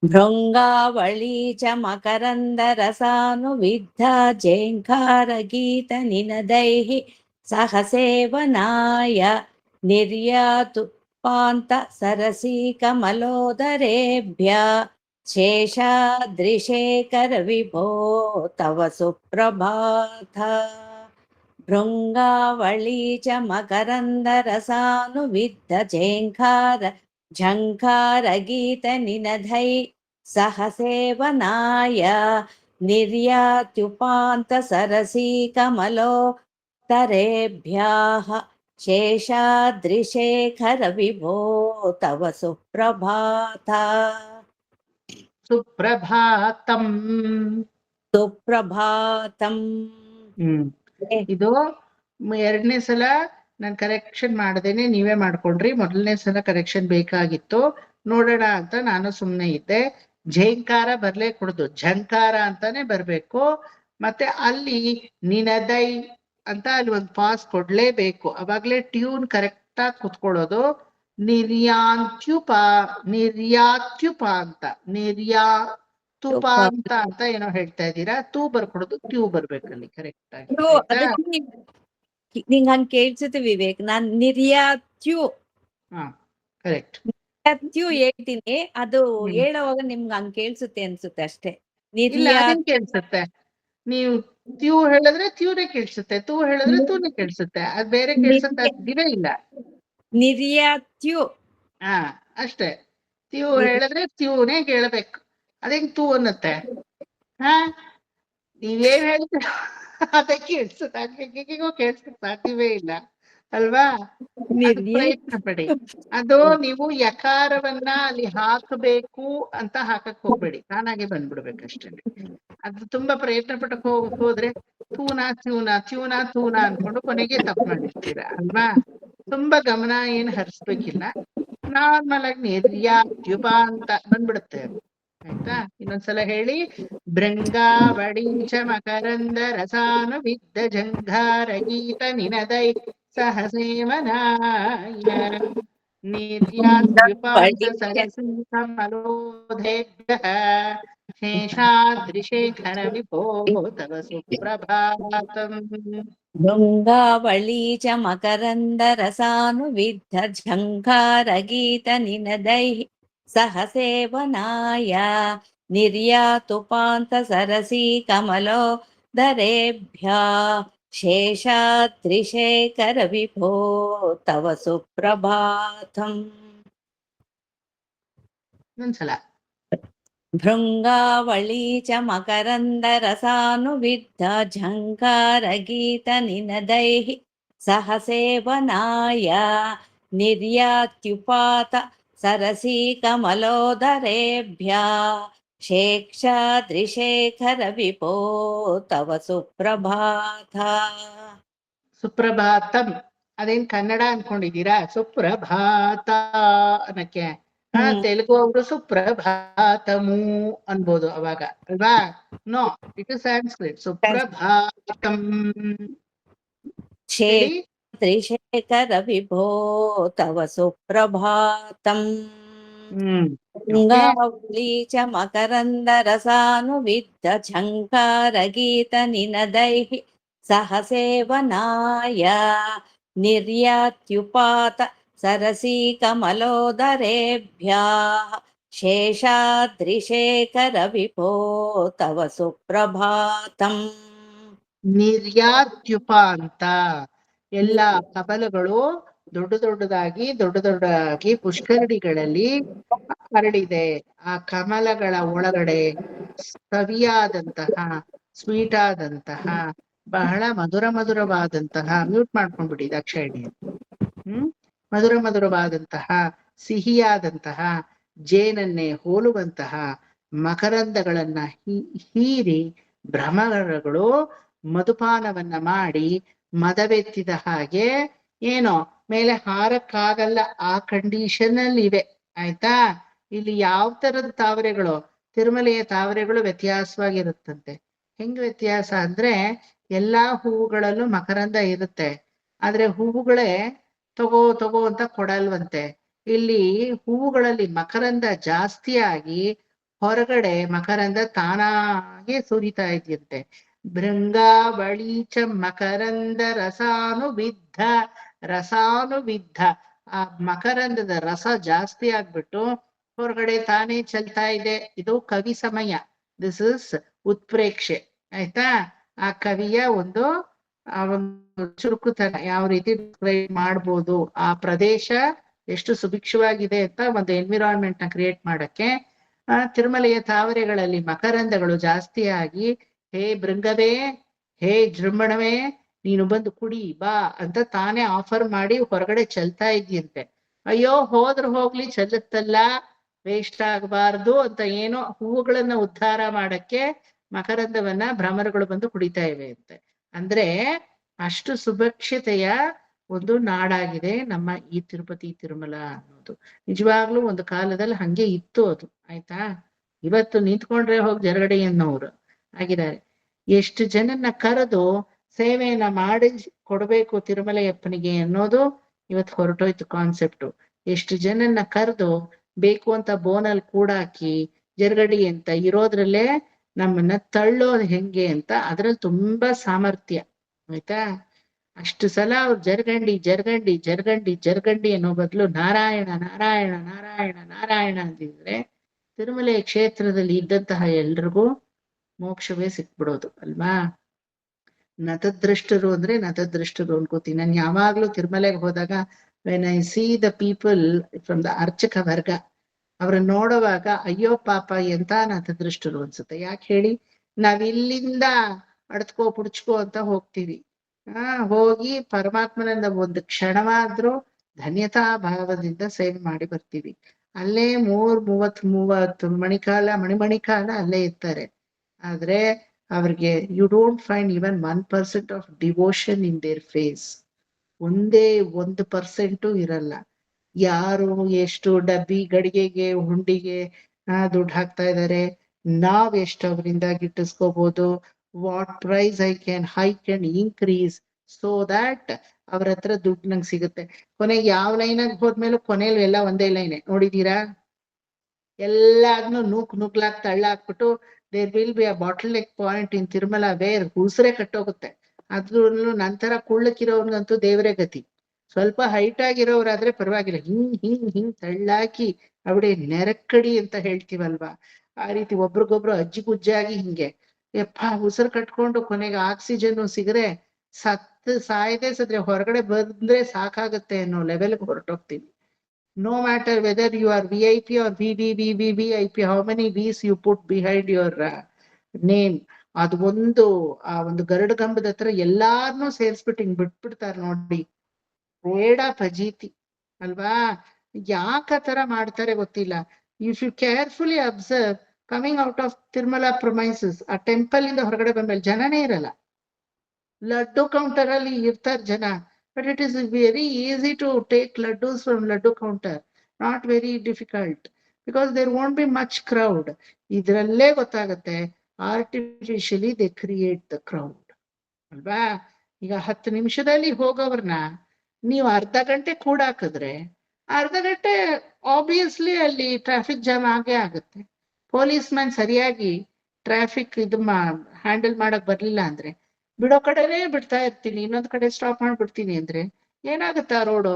ಭೃಂಗಾವಳಿ ಚ ಮಕರಂದ ರಸಾನುವಿದ್ಧ ಝೇಂಕಾರ ಗೀತ ನಿನದೈಃ ಸಹ ಸೇವನಾಯ ನಿರ್ಯಾತುಪಾಂತ ಸರಸಿ ಕಮಲೋದರೇಭ್ಯ ಶೇಷಾದ್ರಿಶೇಖರ ವಿಭೋ ತವ ಸುಪ್ರಭಾತ. ಭೃಂಗಾವಳಿ ಚ ಮಕರಂದ ರಸಾನುವಿದ್ಧ ಝಂಕಾರ ಗೀತ ನಿನದೈ ಸಹ ಸೇವನಾಯ ನಿರ್ಯಾತ್ಯುಪಾಂತ ಸರಸಿ ಕಮಲೋದರೇಭ್ಯಃ ಶೇಷಾದ್ರಿಶೇಖರ ವಿಭೋ ತವ ಸುಪ್ರಭಾತ. ಸುಪ್ರಭಾತಂ. ಸುಪ್ರಭಾತಂ. ಇದು ಎರಡನೇ ಸಲ ನಾನು ಕರೆಕ್ಷನ್ ಮಾಡದೇನೆ ನೀವೇ ಮಾಡ್ಕೊಂಡ್ರಿ. ಮೊದಲನೇ ಸಲ ಕರೆಕ್ಷನ್ ಬೇಕಾಗಿತ್ತು, ನೋಡೋಣ ಅಂತ ನಾನು ಸುಮ್ಮನೆ ಇದ್ದೆ. ಝೇಂಕಾರ ಬರ್ಲೇ ಕೊಡುದು, ಝಂಕಾರ ಅಂತಾನೆ ಬರ್ಬೇಕು. ಮತ್ತೆ ಅಲ್ಲಿ ನಿನದೈ ಅಂತ ಅಲ್ಲಿ ಒಂದು ಪಾಸ್ ಕೊಡ್ಲೇಬೇಕು, ಅವಾಗ್ಲೇ ಟ್ಯೂನ್ ಕರೆಕ್ಟ್ ಆಗಿ ಕುತ್ಕೊಳ್ಳೋದು. ನಿರ್ಯಾತ್ಯುಪ ಅಂತ ನಿರ್ಯಾತುಪಾಂತ ಅಂತ ಏನೋ ಹೇಳ್ತಾ ಇದ್ದೀರಾ, ತೂ ಬರ್ಕೊಡೋದು, ಟ್ಯೂ ಬರ್ಬೇಕಲ್ಲಿ ಕರೆಕ್ಟ್ ಆಗಿ. ನಿಂಗ್ ಹಂಗ್ ಕೇಳ್ಸುತ್ತೆ ವಿವೇಕ್, ನಾನ್ ನಿರ್ಯಾತ್ಯು ಕರೆಕ್ಟ್ ಹೇಳ್ತೀನಿ, ಅದು ಹೇಳೋವಾಗ ನಿಮ್ಗೆ ಹಂಗ್ ಕೇಳ್ಸುತ್ತೆ ಅನ್ಸುತ್ತೆ ಅಷ್ಟೇ. ಇಲ್ಲ, ಅದೇನ್ ಕೇಳ್ಸುತ್ತೆ? ನೀವು ತ್ಯೂ ಹೇಳಿದ್ರೆ ತ್ಯೂನೇ ಕೇಳ್ಸುತ್ತೆ, ತೂ ಹೇಳಿದ್ರೆ ತೂನೇ ಕೇಳ್ಸುತ್ತೆ, ಅದ್ ಬೇರೆ ಕೇಳ್ಸುತ್ತೆ ಇದೇ ಇಲ್ಲ. ನಿರ್ಯಾತ್ಯು ಅಷ್ಟೇ. ತ್ಯೂ ಹೇಳಿದ್ರೆ ತ್ಯೂನೇ ಕೇಳ್ಬೇಕು, ಅದೇಂಗ್ ತೂ ಅನ್ನತ್ತೆ? ನೀವೇನ್ ಹೇಳ್ತೀರ ಅದೇ ಕೇಳ್ಸುತ್ತೆ, ಹೇಗೋ ಕೇಳ್ಸುತ್ತೆ, ಸಾಧ್ಯವೇ ಇಲ್ಲ ಅಲ್ವಾ? ಅದು ಪ್ರಯತ್ನ ಪಡಿ. ಅದು ನೀವು ಯಕಾರವನ್ನ ಅಲ್ಲಿ ಹಾಕಬೇಕು ಅಂತ ಹಾಕಕ್ ಹೋಗ್ಬೇಡಿ, ತಾನಾಗೆ ಬಂದ್ಬಿಡ್ಬೇಕಷ್ಟೇ. ಅದು ತುಂಬಾ ಪ್ರಯತ್ನ ಪಟ್ಟಕ್ ಹೋದ್ರೆ ತೂನಾ ತ್ಯೂನಾ ತೂನಾ ಅನ್ಕೊಂಡು ಕೊನೆಗೆ ತಪ್ಪು ಮಾಡಿರ್ತೀರ ಅಲ್ವಾ? ತುಂಬಾ ಗಮನ ಏನ್ ಹರಿಸ್ಬೇಕಿಲ್ಲ, ನಾರ್ಮಲ್ ಆಗಿ ನಿರ್ಯಾತ್ಯುಪ ಅಂತ ಬಂದ್ಬಿಡುತ್ತೆ. ಆಯ್ತಾ? ಇನ್ನೊಂದ್ಸಲ ಹೇಳಿ. ಭೃಂಗಾವಳಿ ಚ ಮಕರಂದ ರಸಾನುವಿದ್ಧ ಝಂಘಾರ ಗೀತ ನಿನದೈ ಸಹ ಸೇವನಾಯ ನಿರ್ಯಾತ್ಯುಪಾಂತ ಸರಸಿ ಕಮಲೋಧರೇಭ್ಯಃ ಶೇಷಾದ್ರಿಶೇಖರ ವಿಭೋ ತವ ಸುಪ್ರಭಾತಂ. ಭೃಂಗಾವಳಿ ಚ ಮಕರಂದ ರಸಾನುವಿದ್ಧ ಝಂಕಾರ ಗೀತ ನಿನದೈಃ ಸಹ ಸೇವನಾಯ ನಿರ್ಯಾತುಪಾಂತ ಸರಸಿ ಕಮಲೋದರೇಭ್ಯ ಶೇಷಾದ್ರಿಶೇಖರ ವಿಭೋ ತವ ಸುಪ್ರಭಾತಂ. ಒಂದ್ಸಲ. ಭೃಂಗಾವಳಿ ಚ ಮಕರಂದ ರಸಾನುವಿದ್ಧ ಝಂಕಾರ ಗೀತ ನಿನದೈಃ ಸಹ ಸೇವನಾಯ ನಿರ್ಯಾತ್ಯುಪಾತ ಸರಸಿ ಕಮಲೋದರೇಭ್ಯ ಶೇಷಾದ್ರಿಶೇಖರ ವಿಭೋ ತವ ಸುಪ್ರಭಾತ. ಸುಪ್ರಭಾತಂ ಅದೇನ್ ಕನ್ನಡ ಅನ್ಕೊಂಡಿದ್ದೀರಾ? ಸುಪ್ರಭಾತ ಅನ್ನಕ್ಕೆ ತೆಲುಗು ಅವರು ಸುಪ್ರಭಾತಮು ಅನ್ಬೋದು ಅವಾಗ ಅಲ್ವಾ? No, it is Sanskrit. ಸುಪ್ರಭಾತಂ ತ್ರಿಶೇಖರ ವಿಭೋ ತವ ಸುಪ್ರಭಾತಂ. ಗಂಗಾವಳಿ ಚ ಮಕರಂದ ರಸಾನುವಿದ್ಧ ಝಂಕಾರ ಗೀತ ನಿನದೈಃ ಸಹ ಸೇವನಾಯ ನಿರ್ಯಾತ್ಯುಪಾತ ಸರಸೀ ಕಮಲೋದರೇಭ್ಯಃ ಶೇಷಾದ್ರಿಶೇಖರ ವಿಭೋ ತವ ಸುಪ್ರಭಾತಂ. ನಿರ್ಯಾತ್ಯುಪ ಅಂತ ಎಲ್ಲ ಕಮಲಗಳು ದೊಡ್ಡದಾಗಿ ಪುಷ್ಕರಣಿಗಳಲ್ಲಿ ಹರಡಿದೆ. ಆ ಕಮಲಗಳ ಒಳಗಡೆ ಸವಿಯಾದಂತಹ ಸ್ವೀಟ್ ಆದಂತಹ ಬಹಳ ಮಧುರವಾದಂತಹ ಮ್ಯೂಟ್ ಮಾಡ್ಕೊಂಡ್ಬಿಡಿ ದಾಕ್ಷಾಯಿಣಿ. ಮಧುರವಾದಂತಹ ಸಿಹಿಯಾದಂತಹ ಜೇನನ್ನೇ ಹೋಲುವಂತಹ ಮಕರಂದಗಳನ್ನ ಹೀರಿ ಭ್ರಮರಗಳು ಮಧುಪಾನವನ್ನ ಮಾಡಿ ಮದವೆತ್ತಿದ ಹಾಗೆ ಏನೋ ಮೇಲೆ ಹಾರಕ್ಕಾಗಲ್ಲ ಆ ಕಂಡೀಷನ್ ಅಲ್ಲಿ ಇವೆ. ಆಯ್ತಾ? ಇಲ್ಲಿ ಯಾವ ತರದ ತಾವರೆಗಳು, ತಿರುಮಲೆಯ ತಾವರೆಗಳು ವ್ಯತ್ಯಾಸವಾಗಿರುತ್ತಂತೆ. ಹೆಂಗ್ ವ್ಯತ್ಯಾಸ ಅಂದ್ರೆ ಎಲ್ಲಾ ಹೂವುಗಳಲ್ಲೂ ಮಕರಂದ ಇರುತ್ತೆ, ಆದ್ರೆ ಹೂವುಗಳೇ ತಗೋ ಅಂತ ಕೊಡಲ್ವಂತೆ. ಇಲ್ಲಿ ಹೂವುಗಳಲ್ಲಿ ಮಕರಂದ ಜಾಸ್ತಿ ಆಗಿ ಹೊರಗಡೆ ಮಕರಂದ ತಾನಾಗೆ ಸುರಿತಾ ಇದೆಯಂತೆ. ಭೃಂಗಾವಳಿ ಚ ಮಕರಂದ ರಸಾನುವಿದ್ಧ ಆ ಮಕರಂದದ ರಸ ಜಾಸ್ತಿ ಆಗ್ಬಿಟ್ಟು ಹೊರಗಡೆ ತಾನೇ ಚೆಲ್ತಾ ಇದೆ. ಇದು ಕವಿ ಸಮಯ. ದಿಸ್ ಇಸ್ ಉತ್ಪ್ರೇಕ್ಷೆ. ಆಯ್ತಾ? ಆ ಕವಿಯ ಒಂದು ಚುರುಕುತನ ಯಾವ ರೀತಿ ಡಿಸ್ಕ್ರೈಬ್ ಮಾಡ್ಬೋದು, ಆ ಪ್ರದೇಶ ಎಷ್ಟು ಸುಭಿಕ್ಷವಾಗಿದೆ ಅಂತ ಒಂದು ಎನ್ವಿರಾನ್ಮೆಂಟ್ ನ ಕ್ರಿಯೇಟ್ ಮಾಡಕ್ಕೆ ತಿರುಮಲೆಯ ತಾವರೆಗಳಲ್ಲಿ ಮಕರಂದಗಳು ಜಾಸ್ತಿ ಆಗಿ ಹೇ ಭೃಂಗವೇ, ಹೇ ಜೃಂಭಣವೇ, ನೀನು ಬಂದು ಕುಡಿ ಬಾ ಅಂತ ತಾನೇ ಆಫರ್ ಮಾಡಿ ಹೊರಗಡೆ ಚೆಲ್ತಾ ಇದೆಯಂತೆ. ಅಯ್ಯೋ ಹೋದ್ರೆ ಹೋಗ್ಲಿ, ಚೆಲ್ಲುತ್ತಲ್ಲ, ವೇಸ್ಟ್ ಆಗಬಾರ್ದು ಅಂತ ಏನೋ ಹೂವುಗಳನ್ನ ಉದ್ಧಾರ ಮಾಡಕ್ಕೆ ಮಕರಂದವನ್ನ ಭ್ರಮರಗಳು ಬಂದು ಕುಡಿತಾ ಇವೆ ಅಂತೆ. ಅಂದ್ರೆ ಅಷ್ಟು ಸುಭಕ್ಷತೆಯ ಒಂದು ನಾಡಾಗಿದೆ ನಮ್ಮ ಈ ತಿರುಪತಿ ತಿರುಮಲ ಅನ್ನೋದು. ನಿಜವಾಗ್ಲೂ ಒಂದು ಕಾಲದಲ್ಲಿ ಹಂಗೆ ಇತ್ತು ಅದು. ಆಯ್ತಾ? ಇವತ್ತು ನಿಂತ್ಕೊಂಡ್ರೆ ಹೋಗಿ ಜರಗಡೆ ಅನ್ನೋರು ಆಗಿದ್ದಾರೆ. ಎಷ್ಟು ಜನನ್ನ ಕರೆದು ಸೇವೆಯನ್ನ ಮಾಡಿ ಕೊಡ್ಬೇಕು ತಿರುಮಲೆಯಪ್ಪನಿಗೆ ಅನ್ನೋದು ಇವತ್ತು ಹೊರಟೋಯ್ತು ಕಾನ್ಸೆಪ್ಟು. ಎಷ್ಟು ಜನನ್ನ ಕರೆದು ಬೇಕು ಅಂತ ಬೋನಲ್ಲಿ ಕೂಡಾಕಿ ಜರಗಡಿ ಅಂತ ಇರೋದ್ರಲ್ಲೇ ನಮ್ಮನ್ನ ತಳ್ಳೋದು ಹೆಂಗೆ ಅಂತ ಅದ್ರಲ್ಲಿ ತುಂಬಾ ಸಾಮರ್ಥ್ಯ. ಆಯ್ತಾ? ಅಷ್ಟು ಸಲ ಅವ್ರು ಜರ್ಗಂಡಿ ಅನ್ನೋ ಬದಲು ನಾರಾಯಣ ನಾರಾಯಣ ನಾರಾಯಣ ನಾರಾಯಣ ಅಂತಿದ್ರೆ ತಿರುಮಲೆಯ ಕ್ಷೇತ್ರದಲ್ಲಿ ಇದ್ದಂತಹ ಎಲ್ರಿಗೂ ಮೋಕ್ಷವೇ ಸಿಕ್ಬಿಡೋದು ಅಲ್ವಾ? ನತದೃಷ್ಟರು ಅನ್ಕೋತೀನಿ. ನಾನು ಯಾವಾಗ್ಲೂ ತಿರುಮಲೆಗೆ ಹೋದಾಗ when I C the people from the ಅರ್ಚಕ ವರ್ಗ, ಅವ್ರನ್ನ ನೋಡುವಾಗ ಅಯ್ಯೋ ಪಾಪ ಎಂತ ನತದೃಷ್ಟರು ಅನ್ಸುತ್ತೆ. ಯಾಕೆ ಹೇಳಿ? ನಾವಿಲ್ಲಿಂದ ಅಡ್ತ್ಕೋ ಪುಡ್ಚ್ಕೋ ಅಂತ ಹೋಗ್ತೀವಿ. ಹೋಗಿ ಪರಮಾತ್ಮನನ್ನ ಒಂದು ಕ್ಷಣವಾದ್ರೂ ಧನ್ಯತಾ ಭಾವದಿಂದ ಸೇವೆ ಮಾಡಿ ಬರ್ತೀವಿ. ಅಲ್ಲೇ 30 ಮಣಿಕಾಲ ಅಲ್ಲೇ ಇರ್ತಾರೆ. ಆದ್ರೆ ಅವ್ರಿಗೆ you don't find even 1% of devotion in their face. ಒಂದೇ 1% ಇರಲ್ಲ. ಯಾರು ಎಷ್ಟು ಡಬ್ಬಿ ಗಡಿಗೆಗೆ ಹುಂಡಿಗೆ ದುಡ್ಡು ಹಾಕ್ತಾ ಇದ್ದಾರೆ, ನಾವ್ ಎಷ್ಟು ಅವರಿಂದ ಗಿಟ್ಟಿಸ್ಕೋಬಹುದು, what price I can hike and increase so that ಅವ್ರ ಹತ್ರ ದುಡ್ಡು ನಂಗೆ ಸಿಗುತ್ತೆ. ಕೊನೆಗೆ ಯಾವ ಲೈನಾಗ ಹೋದ್ಮೇಲೂ ಕೊನೆಯಲ್ಲಿ ಎಲ್ಲ ಒಂದೇ ಲೈನೆ ನೋಡಿದೀರಾ? ಎಲ್ಲಾದ್ನೂ ನುಗ್ಲಾಕ್ ತಳ್ಳಾಕ್ಬಿಟ್ಟು there will be a bottleneck point in Tirumala where ಉಸಿರೇ ಕಟ್ಟೋಗುತ್ತೆ. ಅದ್ರಲ್ಲೂ ನಂತರ ಕುಳ್ಳಕ್ಕಿರೋರ್ಗಂತೂ ದೇವರೇ ಗತಿ. ಸ್ವಲ್ಪ ಹೈಟ್ ಆಗಿರೋರಾದ್ರೆ ಪರವಾಗಿಲ್ಲ, ಹಿಂಗ್ ತಳ್ಳಾಕಿ ಅವಡೆ ನೆರಕ್ಕಡಿ ಅಂತ ಹೇಳ್ತೀವಲ್ವಾ, ಆ ರೀತಿ ಒಬ್ರಿಗೊಬ್ರು ಅಜ್ಜಿಗುಜ್ಜಾಗಿ ಹಿಂಗೆ ಯಪ್ಪ ಉಸಿರು ಕಟ್ಕೊಂಡು ಕೊನೆಗೆ ಆಕ್ಸಿಜನ್ ಸಿಗರೆ ಸಾಯದೆ ಸದ್ರೆ ಹೊರಗಡೆ ಬಂದ್ರೆ ಸಾಕಾಗತ್ತೆ ಅನ್ನೋ ಲೆವೆಲ್ಗೆ ಹೊರಟೋಗ್ತೀವಿ. No matter whether you are VIP or VVVVIP, how many V's you put behind your name. ಅದು ಆ ಒಂದು ಗರುಡ ಗಂಬದ ಹತ್ರ ಎಲ್ಲಾರ್ನೂ ಸೇರ್ಸ್ಬಿಟ್ಟು ಹಿಂಗ್ ಬಿಟ್ಬಿಡ್ತಾರೆ ನೋಡಿ. ಬೇಡ ಫಜೀತಿ ಅಲ್ವಾ? ಯಾಕ ತರ ಮಾಡ್ತಾರೆ ಗೊತ್ತಿಲ್ಲ. You should carefully observe coming out of Tirumala promises. ಆ ಟೆಂಪಲ್ ಇಂದ ಹೊರಗಡೆ ಬಂದ್ಮೇಲೆ ಜನನೇ ಇರಲ್ಲ. ಲಡ್ಡು ಕೌಂಟರ್ ಅಲ್ಲಿ ಇರ್ತಾರೆ ಜನ. But it is very easy to take laddus from laddu counter. Not very difficult because there won't be much crowd. ಇದ್ರಲ್ಲೇ ಗೊತ್ತಾಗತ್ತೆ artificially they create the crowd. ಅಲ್ವಾ? ಈಗ 10 ನಿಮಿಷದಲ್ಲಿ ಹೋಗೋವ್ರನ್ನ ನೀವು ಅರ್ಧ ಗಂಟೆ ಕೂಡಾಕಿದ್ರೆ ಅರ್ಧ ಗಂಟೆ ಆಬ್ವಿಯಸ್ಲಿ ಅಲ್ಲಿ ಟ್ರಾಫಿಕ್ ಜಾಮ್ ಆಗೇ ಆಗುತ್ತೆ. ಪೊಲೀಸ್ ಮ್ಯಾನ್ ಸರಿಯಾಗಿ ಟ್ರಾಫಿಕ್ ಇದು ಹ್ಯಾಂಡಲ್ ಮಾಡಕ್ ಬರ್ಲಿಲ್ಲ ಅಂದ್ರೆ ಬಿಡೋ ಕಡೆನೇ ಬಿಡ್ತಾ ಇರ್ತೀನಿ, ಇನ್ನೊಂದ್ ಕಡೆ ಸ್ಟಾಪ್ ಮಾಡ್ಬಿಡ್ತೀನಿ ಅಂದ್ರೆ ಏನಾಗುತ್ತೆ ಆ road?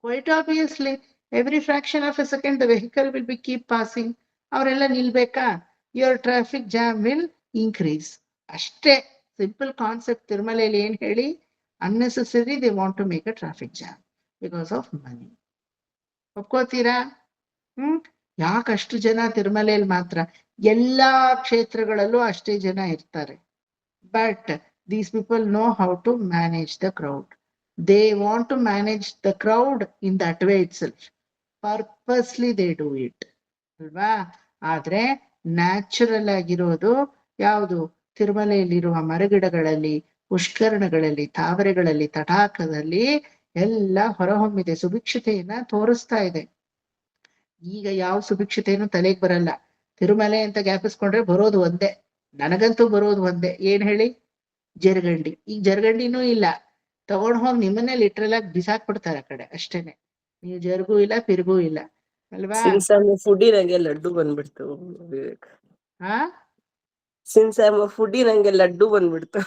Quite obviously every fraction of a second the vehicle will be keep passing. ಅವರೆಲ್ಲ ನಿಲ್ಬೇಕಾ? Your traffic jam will increase. ಅಷ್ಟೇ ಸಿಂಪಲ್ ಕಾನ್ಸೆಪ್ಟ್. ತಿರುಮಲೆಯಲ್ಲಿ ಏನ್ ಹೇಳಿ, unnecessary they want to make a traffic jam because of money. ಒಪ್ಕೋತೀರಾ? ಯಾಕಷ್ಟು ಜನ ತಿರುಮಲೆಯಲ್ಲಿ ಮಾತ್ರ? ಎಲ್ಲಾ ಕ್ಷೇತ್ರಗಳಲ್ಲೂ ಅಷ್ಟೇ ಜನ ಇರ್ತಾರೆ. But these people know how to manage the crowd. They want to manage the crowd in that way it self. Purposely they do it ಅಲ್ವಾ? ಆದ್ರೆ ನ್ಯಾಚುರಲ್ ಆಗಿರೋದು ಯಾವುದು? ತಿರುಮಲೆಯಲ್ಲಿರುವ ಮರಗಿಡಗಳಲ್ಲಿ, ಪುಷ್ಕರಣಗಳಲ್ಲಿ, ತಾವರೆಗಳಲ್ಲಿ, ತಟಾಕದಲ್ಲಿ ಎಲ್ಲ ಹೊರಹೊಮ್ಮಿದೆ, ಸುಭಿಕ್ಷತೆಯನ್ನ ತೋರಿಸ್ತಾ ಇದೆ. ಈಗ ಯಾವ ಸುಭಿಕ್ಷತೆಯನ್ನು ತಲೆಗೆ ಬರಲ್ಲ. ತಿರುಮಲೆ ಅಂತ ಜ್ಞಾಪಿಸ್ಕೊಂಡ್ರೆ ಬರೋದು ಒಂದೇ, ನನಗಂತೂ ಬರೋದು ಒಂದೇ, ಏನ್ ಹೇಳಿ? ಜರಗಂಡಿ. ಈಗ ಜರಗಂಡಿನೂ ಇಲ್ಲ, ತಗೊಂಡ್ ಹೋಗಿ ನಿಮ್ಮನ್ನೇ ಲಿಟ್ರಲ್ ಆಗಿ ಬಿಸಾಕ್ಬಿಡ್ತಾರೆ ಆ ಕಡೆ, ಅಷ್ಟೇನೆ. ನೀವು ಜರ್ಗೂ ಇಲ್ಲ, ಪಿರ್ಗೂ ಇಲ್ಲ ಅಲ್ವಾ? ಸಿನ್ಸ್ ಐ ಆಮ್ ಫುಡಿ ನಂಗೆ ಲಡ್ಡು ಬಂದ್ಬಿಡ್ತು ವಿವೇಕ್. ಹಾ, ಸಿನ್ಸ್ ಐ ಆಮ್ ಫುಡಿ ನಂಗೆ ಲಡ್ಡು ಬಂದ್ಬಿಡ್ತು.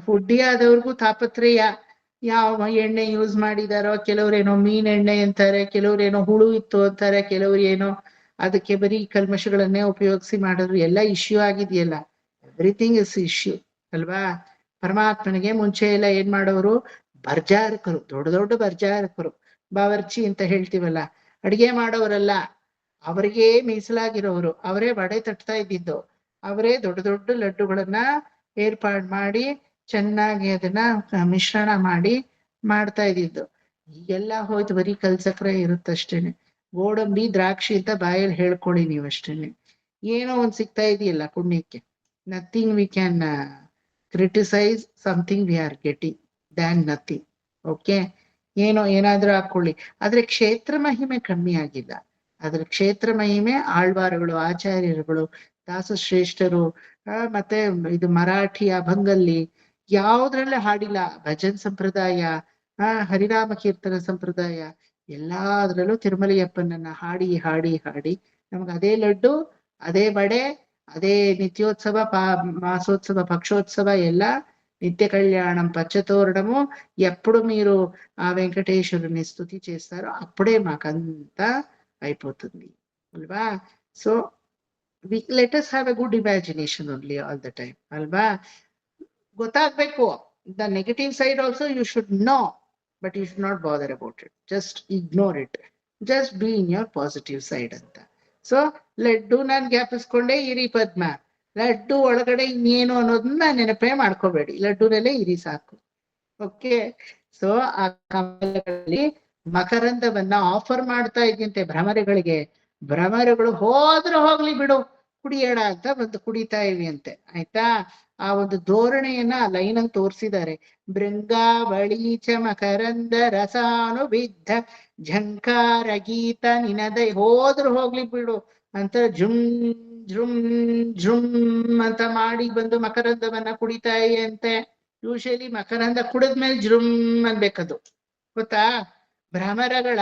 ಫುಡ್ಡಿ ಆದವ್ರಿಗೂ ತಾಪತ್ರಯ. ಯಾವ ಎಣ್ಣೆ ಯೂಸ್ ಮಾಡಿದಾರೋ, ಕೆಲವ್ರೇನೋ ಮೀನ್ ಎಣ್ಣೆ ಅಂತಾರೆ, ಕೆಲವ್ರೇನೋ ಹುಳು ಇತ್ತು ಅಂತಾರೆ, ಕೆಲವ್ರು ಏನೋ ಅದಕ್ಕೆ ಬರೀ ಕಲ್ಮಶಗಳನ್ನೇ ಉಪಯೋಗಿಸಿ ಮಾಡಿದ್ರು. ಎಲ್ಲ ಇಶ್ಯೂ ಆಗಿದೆಯಲ್ಲ, ಎವ್ರಿಥಿಂಗ್ ಇಸ್ ಇಶ್ಯೂ ಅಲ್ವಾ? ಪರಮಾತ್ಮನಿಗೆ ಮುಂಚೆ ಎಲ್ಲ ಏನ್ ಮಾಡೋರು? ಬರ್ಜಾರಕರು, ದೊಡ್ಡ ದೊಡ್ಡ ಬರ್ಜಾರಕರು, ಬಾವರ್ಚಿ ಅಂತ ಹೇಳ್ತೀವಲ್ಲ, ಅಡಿಗೆ ಮಾಡೋರಲ್ಲ, ಅವರಿಗೆ ಮೀಸಲಾಗಿರೋರು, ಅವರೇ ವಡೆ ತಟ್ತಾ ಇದ್ದಿದ್ದು, ಅವರೇ ದೊಡ್ಡ ದೊಡ್ಡ ಲಡ್ಡುಗಳನ್ನ ಏರ್ಪಾಡು ಮಾಡಿ ಚೆನ್ನಾಗಿ ಅದನ್ನ ಮಿಶ್ರಣ ಮಾಡಿ ಮಾಡ್ತಾ ಇದ್ದಿದ್ದು. ಈಗೆಲ್ಲ ಹೋಯ್ತು, ಬರೀ ಕಲ್ಸಕ್ರೆ ಇರುತ್ತಷ್ಟೇನೆ. ಗೋಡಂಬಿ, ದ್ರಾಕ್ಷಿ ಅಂತ ಬಾಯಲ್ಲಿ ಹೇಳ್ಕೊಳ್ಳಿ ನೀವು ಅಷ್ಟೇನೆ. ಏನೋ ಒಂದ್ ಸಿಗ್ತಾ ಇದೆಯಲ್ಲ ಪುಣ್ಯಕ್ಕೆ. Nothing we can criticise, something we are getting than nothing. Okay, ಏನೋ ಏನಾದ್ರೂ ಹಾಕೊಳ್ಳಿ, ಆದ್ರೆ ಕ್ಷೇತ್ರ ಮಹಿಮೆ ಕಮ್ಮಿ ಆಗಿಲ್ಲ. ಅದ್ರ ಕ್ಷೇತ್ರ ಮಹಿಮೆ ಆಳ್ವಾರುಗಳು, ಆಚಾರ್ಯರುಗಳು, ದಾಸಶ್ರೇಷ್ಠರು, ಮತ್ತೆ ಇದು ಮರಾಠಿ ಅಭಂಗಲ್ಲಿ ಯಾವ್ದ್ರಲ್ಲೇ ಹಾಡಿಲ್ಲ. ಭಜನ್ ಸಂಪ್ರದಾಯ, ಹರಿನಾಮ ಕೀರ್ತನ ಸಂಪ್ರದಾಯ, ಎಲ್ಲಾದ್ರಲ್ಲೂ ತಿರುಮಲೆಯಪ್ಪನನ್ನ ಹಾಡಿ ಹಾಡಿ ಹಾಡಿ ನಮ್ಗೆ ಅದೇ ಲಡ್ಡು, ಅದೇ ವಡೆ, ಅದೇ ನಿತ್ಯೋತ್ಸವ, మాసోత్సవ పక్షోత్సవ ಎಲ್ಲ నిత్య కళ్యాణం పచ్చతోరణము ఎప్పుడు మీరు ఆ వెంకటేశ్వరుని స్తుతి చేస్తారో అప్పుడే మాకంతా అయిపోతుంది Alva? So let us have a good imagination only all the time ಅಲ್ವಾ? ಗೊತ್ತಾಗ್ಬೇಕು. The negative side also you should know, but you should not bother about it. Just ignore it. Just be in your positive side ಅಂತ. So laddu ನಾನು ಜ್ಞಾಪಿಸ್ಕೊಂಡೆ ಇರಿ ಪದ್ಮ. ಲಡ್ಡು ಒಳಗಡೆ ಇನ್ನೇನು ಅನ್ನೋದನ್ನ ನೆನಪೇ ಮಾಡ್ಕೋಬೇಡಿ, ಲಡ್ಡುನಲ್ಲೇ ಇರಿ ಸಾಕು. ಓಕೆ, ಸೊ ಆ ಕಮಲಗಳಲ್ಲಿ ಮಕರಂದವನ್ನ ಆಫರ್ ಮಾಡ್ತಾ ಇದ್ದಂತೆ ಭ್ರಮರಗಳಿಗೆ. ಭ್ರಮರಗಳು ಹೋದ್ರೆ ಹೋಗ್ಲಿ ಬಿಡು, ಕುಡಿಯೋಣ ಅಂತ ಬಂದು ಕುಡಿತಾ ಇವಿ ಅಂತೆ. ಆಯ್ತಾ? ಆ ಒಂದು ಧೋರಣೆಯನ್ನ ಲೈನ್ ಅಂತ ತೋರಿಸಿದ್ದಾರೆ. ಭೃಂಗಾವಳೀಚ ಮಕರಂದ ರಸಾನುಬಿದ್ಧ ಝಂಕಾರ ಗೀತ ನಿನದೈ. ಹೋದ್ರು ಹೋಗ್ಲಿ ಬಿಡು ಅಂತ ಜುಮ್ ಜುಮ್ ಜುಮ್ ಅಂತ ಮಾಡಿ ಬಂದು ಮಕರಂದವನ್ನ ಕುಡಿತಾ ಅಂತೆ. ಯೂಶಲಿ ಮಕರಂದ ಕುಡಿದ್ಮೇಲೆ ಜುಮ್ ಅನ್ಬೇಕದು, ಗೊತ್ತಾ? ಭ್ರಮರಗಳ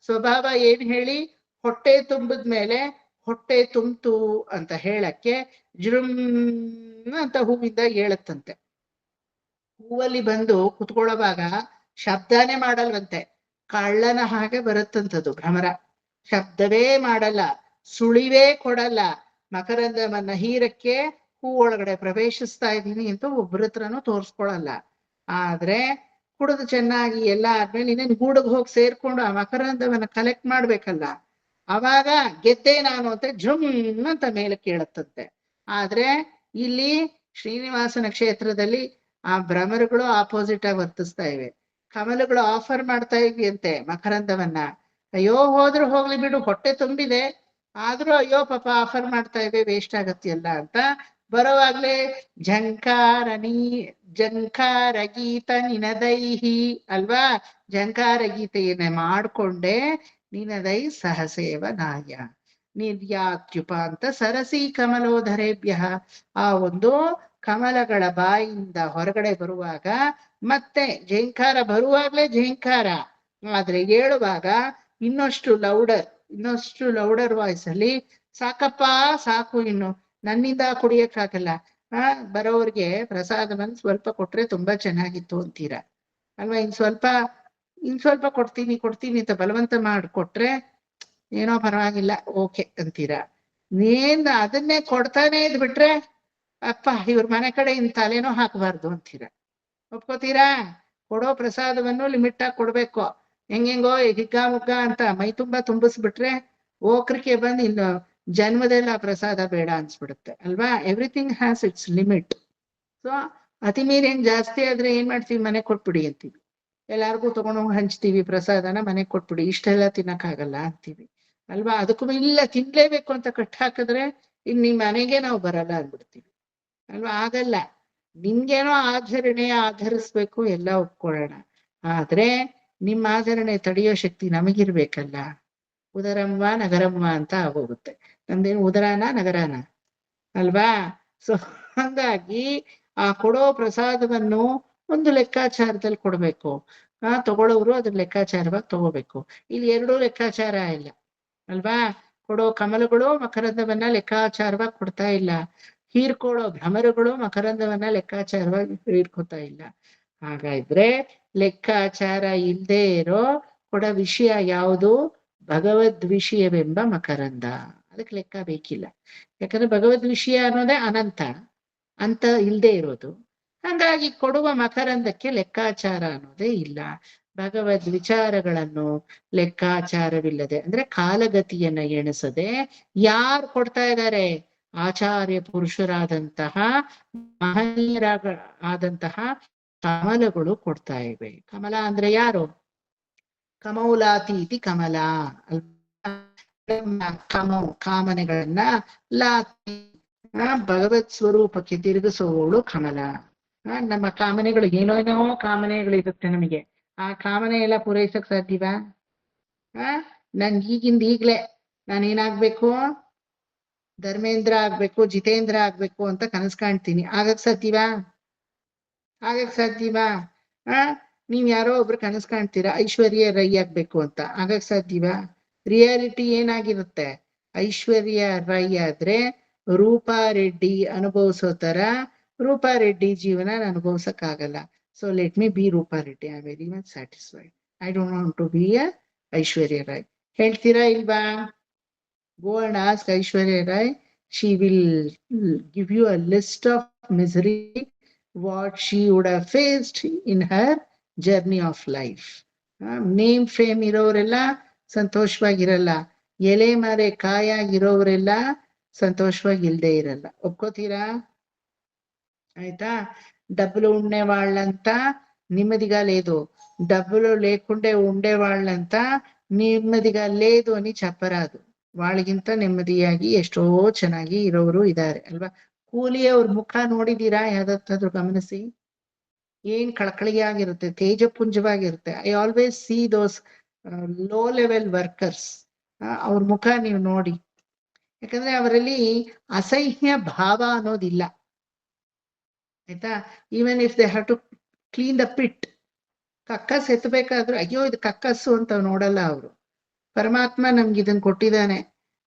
ಸ್ವಭಾವ ಏನ್ ಹೇಳಿ? ಹೊಟ್ಟೆ ತುಂಬಿದ್ಮೇಲೆ ಹೊಟ್ಟೆ ತುಂಬ್ತು ಅಂತ ಹೇಳಕ್ಕೆ ಜುಮ್ ಅಂತ ಹೂವಿಂದ ಹೇಳತ್ತಂತೆ. ಹೂವಲ್ಲಿ ಬಂದು ಕುತ್ಕೊಳ್ಳೋವಾಗ ಶಬ್ದನೇ ಮಾಡಲ್ವಂತೆ, ಕಳ್ಳನ ಹಾಗೆ ಬರುತ್ತಂತದು ಭ್ರಮರ. ಶಬ್ದವೇ ಮಾಡಲ್ಲ, ಸುಳಿವೇ ಕೊಡಲ್ಲ. ಮಕರಂದವನ್ನ ಹೀರಕ್ಕೆ ಹೂ ಒಳಗಡೆ ಪ್ರವೇಶಿಸ್ತಾ ಇದ್ದೀನಿ ಅಂತ ಒಬ್ಬರ ಹತ್ರನೂ ತೋರ್ಸ್ಕೊಳಲ್ಲ. ಆದ್ರೆ ಕುಡಿದು ಚೆನ್ನಾಗಿ ಎಲ್ಲ ಆದ್ಮೇಲೆ ಇನ್ನೇನು ಗೂಡಗ್ ಹೋಗಿ ಸೇರ್ಕೊಂಡು ಆ ಮಕರಂದವನ್ನ ಕಲೆಕ್ಟ್ ಮಾಡ್ಬೇಕಲ್ಲ, ಅವಾಗ ಗೆದ್ದೆ ನಾನು ಅಂತ ಝುಮ್ ಅಂತ ಮೇಲೆ ಕೇಳತ್ತಂತೆ. ಆದ್ರೆ ಇಲ್ಲಿ ಶ್ರೀನಿವಾಸನ ಕ್ಷೇತ್ರದಲ್ಲಿ ಆ ಭ್ರಮರಗಳು ಆಪೋಸಿಟ್ ಆಗಿ ವರ್ತಿಸ್ತಾ ಇವೆ. ಕಮಲಗಳು ಆಫರ್ ಮಾಡ್ತಾ ಇವಿ ಅಂತೆ ಮಕರಂದವನ್ನ. ಅಯ್ಯೋ ಹೋದ್ರು ಹೋಗ್ಲಿ ಬಿಡು, ಹೊಟ್ಟೆ ತುಂಬಿದೆ, ಆದ್ರೂ ಅಯ್ಯೋ ಪಾಪ ಆಫರ್ ಮಾಡ್ತಾ ಇವೆ, ವೇಸ್ಟ್ ಆಗತ್ತಿಯಲ್ಲ ಅಂತ ಬರೋವಾಗ್ಲೇ ಝಂಕಾರ ಗೀತ ನಿನದೈಹಿ ಅಲ್ವಾ? ಝಂಕಾರ ಗೀತೆಯನ್ನ ಮಾಡ್ಕೊಂಡೆ ನಿನದೈ ಸಹಸೇವನಾಯ ನಿರ್ಯಾತ್ಯುಪಾಂತ ಸರಸಿ ಕಮಲೋಧರೇಭ್ಯ. ಆ ಒಂದು ಕಮಲಗಳ ಬಾಯಿಂದ ಹೊರಗಡೆ ಬರುವಾಗ, ಮತ್ತೆ ಝೇಂಕಾರ ಬರುವಾಗ್ಲೇ ಝೇಂಕಾರ, ಆದ್ರೆ ಹೇಳುವಾಗ ಇನ್ನಷ್ಟು ಲೌಡರ್ ವಾಯ್ಸ್ ಅಲ್ಲಿ ಸಾಕಪ್ಪ ಸಾಕು, ಇನ್ನು ನನ್ನಿಂದ ಕುಡಿಯಕ್ಕಾಗಲ್ಲ, ಬರೋರ್ಗೆ ಪ್ರಸಾದವನ್ನು ಸ್ವಲ್ಪ ಕೊಟ್ರೆ ತುಂಬಾ ಚೆನ್ನಾಗಿತ್ತು ಅಂತೀರ ಅಲ್ವಾ. ಇನ್ ಸ್ವಲ್ಪ ಕೊಡ್ತೀನಿ ಅಂತ ಬಲವಂತ ಮಾಡಿಕೊಟ್ರೆ ಏನೋ ಪರವಾಗಿಲ್ಲ ಓಕೆ ಅಂತೀರ. ಅದನ್ನೇ ಕೊಡ್ತಾನೆ ಇದ್ಬಿಟ್ರೆ ಅಪ್ಪ ಇವ್ರ ಮನೆ ಕಡೆ ಇನ್ ತಲೆನೋ ಹಾಕಬಾರ್ದು ಅಂತೀರ. ಒಪ್ಕೋತೀರಾ? ಕೊಡೋ ಪ್ರಸಾದವನ್ನು ಲಿಮಿಟ್ ಆಗಿ ಕೊಡ್ಬೇಕು. ಹೆಂಗೆಂಗೋ ಹಿಗ್ಗ ಅಂತ ಮೈ ತುಂಬಾ ತುಂಬಿಸ್ಬಿಟ್ರೆ ಓಕ್ರಿಕೆ ಬಂದು ಇನ್ನು ಜನ್ಮದಲ್ಲ ಪ್ರಸಾದ ಬೇಡ ಅನ್ಸ್ಬಿಡುತ್ತೆ ಅಲ್ವಾ. Everything has its limit. So ಅತಿ ಮೀರಿ ಹೆಂಗ್ ಜಾಸ್ತಿ ಆದ್ರೆ ಏನ್ ಮಾಡ್ತೀವಿ, ಮನೆ ಕೊಟ್ಬಿಡಿ ಅಂತೀವಿ. ಎಲ್ಲಾರ್ಗು ತಗೊಂಡೋಗಿ ಹಂಚ್ತೀವಿ ಪ್ರಸಾದನ, ಮನೆಗ್ ಕೊಟ್ಬಿಡಿ, ಇಷ್ಟೆಲ್ಲ ತಿನ್ನಕ್ಕಾಗಲ್ಲ ಅಂತೀವಿ ಅಲ್ವಾ. ಅದಕ್ಕೂ ಇಲ್ಲ ತಿನ್ಲೇಬೇಕು ಅಂತ ಕಟ್ ಹಾಕಿದ್ರೆ ಇನ್ ನಿಮ್ ಮನೆಗೆ ನಾವು ಬರಲ್ಲ ಅಂದ್ಬಿಡ್ತೀವಿ ಅಲ್ವಾ. ಆಗಲ್ಲ. ನಿಮ್ಗೇನೋ ಆಧರಿಸ್ಬೇಕು, ಎಲ್ಲ ಒಪ್ಕೊಳ್ಳೋಣ. ಆದ್ರೆ ನಿಮ್ಮ ಆಚರಣೆ ತಡೆಯೋ ಶಕ್ತಿ ನಮಗಿರ್ಬೇಕಲ್ಲ. ಉದರಮ್ಮ ನಗರಮ್ಮ ಅಂತ ಆಗೋಗುತ್ತೆ. ನಮ್ದೇನು ಉದರಾನ ನಗರಾನ ಅಲ್ವಾ. ಸೊ ಹಂಗಾಗಿ ಆ ಕೊಡೋ ಪ್ರಸಾದವನ್ನು ಒಂದು ಲೆಕ್ಕಾಚಾರದಲ್ಲಿ ಕೊಡ್ಬೇಕು. ತಗೊಳ್ಳೋರು ಅದ್ರ ಲೆಕ್ಕಾಚಾರವಾಗಿ ತಗೋಬೇಕು. ಇಲ್ಲಿ ಎರಡೂ ಲೆಕ್ಕಾಚಾರ ಇಲ್ಲ ಅಲ್ವಾ. ಕೊಡೋ ಕಮಲಗಳು ಮಕರಂದವನ್ನ ಲೆಕ್ಕಾಚಾರವಾಗಿ ಕೊಡ್ತಾ ಇಲ್ಲ, ಹೀರ್ಕೊಳ್ಳೋ ಭ್ರಮರಗಳು ಮಕರಂದವನ್ನ ಲೆಕ್ಕಾಚಾರವಾಗಿ ಹೀರ್ಕೊತಾ ಇಲ್ಲ. ಹಾಗಾದ್ರೆ ಲೆಕ್ಕಾಚಾರ ಇಲ್ಲದೆ ಇರೋ ಕೊಡ ವಿಷಯ ಯಾವುದು? ಭಗವದ್ ವಿಷಯವೆಂಬ ಮಕರಂದ. ಅದಕ್ಕೆ ಲೆಕ್ಕ ಬೇಕಿಲ್ಲ. ಯಾಕಂದ್ರೆ ಭಗವದ್ ವಿಷಯ ಅನ್ನೋದೇ ಅನಂತ, ಅಂತ ಇಲ್ಲದೆ ಇರೋದು. ಹಾಗಾಗಿ ಕೊಡುವ ಮಕರಂದಕ್ಕೆ ಲೆಕ್ಕಾಚಾರ ಅನ್ನೋದೇ ಇಲ್ಲ. ಭಗವದ್ ವಿಚಾರಗಳನ್ನು ಲೆಕ್ಕಾಚಾರವಿಲ್ಲದೆ ಅಂದ್ರೆ ಕಾಲಗತಿಯನ್ನ ಎಣಿಸದೆ ಯಾರು ಕೊಡ್ತಾ ಇದ್ದಾರೆ? ಆಚಾರ್ಯ ಪುರುಷರಾದಂತಹ ಆದಂತಹ ಕಮಲಗಳು ಕೊಡ್ತಾ ಇವೆ. ಕಮಲ ಅಂದ್ರೆ ಯಾರು? ಕಮೌಲಾತಿ ಇತಿ ಕಮಲ. ಕಾಮನೆಗಳನ್ನ ಲಾತಿ ಭಗವತ್ ಸ್ವರೂಪಕ್ಕೆ ತಿರುಗಿಸುವವಳು ಕಮಲ. ನಮ್ಮ ಕಾಮನೆಗಳು ಏನೋ ಕಾಮನೆಗಳಿರುತ್ತೆ ನಮಗೆ. ಆ ಕಾಮನೆ ಎಲ್ಲ ಪೂರೈಸಕ್ ಸಾಧ್ಯವಾ? ನನ್ಗೆ ಈಗ್ಲೇ ನಾನೇನಾಗ್ಬೇಕು? ಧರ್ಮೇಂದ್ರ ಆಗ್ಬೇಕು, ಜಿತೇಂದ್ರ ಆಗ್ಬೇಕು ಅಂತ ಕನಸು ಕಾಣ್ತೀನಿ. ಆಗಕ್ ಸಾಧ್ಯವಾ? ನೀವ್ ಯಾರೋ ಒಬ್ರು ಕನಸು ಕಾಣ್ತೀರಾ ಐಶ್ವರ್ಯ ರೈ ಆಗ್ಬೇಕು ಅಂತ. ಆಗಕ್ ಸಾಧ್ಯವಾ? ರಿಯಾಲಿಟಿ ಏನಾಗಿರುತ್ತೆ? ಐಶ್ವರ್ಯ ರೈ ಆದ್ರೆ ರೂಪಾ ರೆಡ್ಡಿ ಅನುಭವಿಸೋ ತರ ರೂಪಾ ರೆಡ್ಡಿ ಜೀವನ ಅನುಭವಿಸಕ್ ಆಗಲ್ಲ. So let me be Rupa Reddy. I very much satisfied. I don't want to be a Aishwarya Rai. ಹೇಳ್ತೀರಾ ಇಲ್ವಾ? Go and ask Aishwarya Rai. She will give you a list of misery what she would have faced in her journey of life. Name fame ಇರೋರೆಲ್ಲ ಸಂತೋಷವಾಗಿರಲ್ಲ, ಎಲೆ ಮರೆ ಕಾಯಾಗಿರೋರೆಲ್ಲ ಸಂತೋಷವಾಗಿ ಇಲ್ದೇ ಇರಲ್ಲ. ಒಪ್ಕೋತೀರಾ? ఆయితా డబ్బులు ఉండే వాళ్ళంతా నెమ్మదిగా లేదు, డబ్బులు లేకుండే ఉండే వాళ్ళంతా నెమ్మదిగా లేదు అని చెప్పరాదు. వాళ్ళಗಿಂತ ನೆಮ್ಮದಿಯಾಗಿ ಎಷ್ಟೋ ಚೆನ್ನಾಗಿ ಇರೋರು ಇದ್ದಾರೆ ಅಲ್ವಾ. ಕೂಲಿಯವ್ರ ಮುಖ ನೋಡಿದೀರಾ? ಯಾವ್ದಾದ್ರು ಗಮನಿಸಿ. ಏನ್ ಕಳಕಳಿಯಾಗಿರುತ್ತೆ, ತೇಜಪುಂಜವಾಗಿರುತ್ತೆ. I always see those low level workers. ಅವ್ರ ಮುಖ ನೀವು ನೋಡಿ, ಯಾಕಂದ್ರೆ ಅವರಲ್ಲಿ ಅಸಹ್ಯ ಭಾವ ಅನ್ನೋದಿಲ್ಲ. ಆಯ್ತಾ? Even if they have to clean the pit, ಕಕ್ಕಸ್ ಎತ್ತಬೇಕಾದ್ರೂ ಅಯ್ಯೋ ಇದು ಕಕ್ಕಸ್ಸು ಅಂತ ನೋಡಲ್ಲ ಅವರು. ಪರಮಾತ್ಮ ನಮ್ಗೆ ಇದನ್ನ ಕೊಟ್ಟಿದ್ದಾನೆ,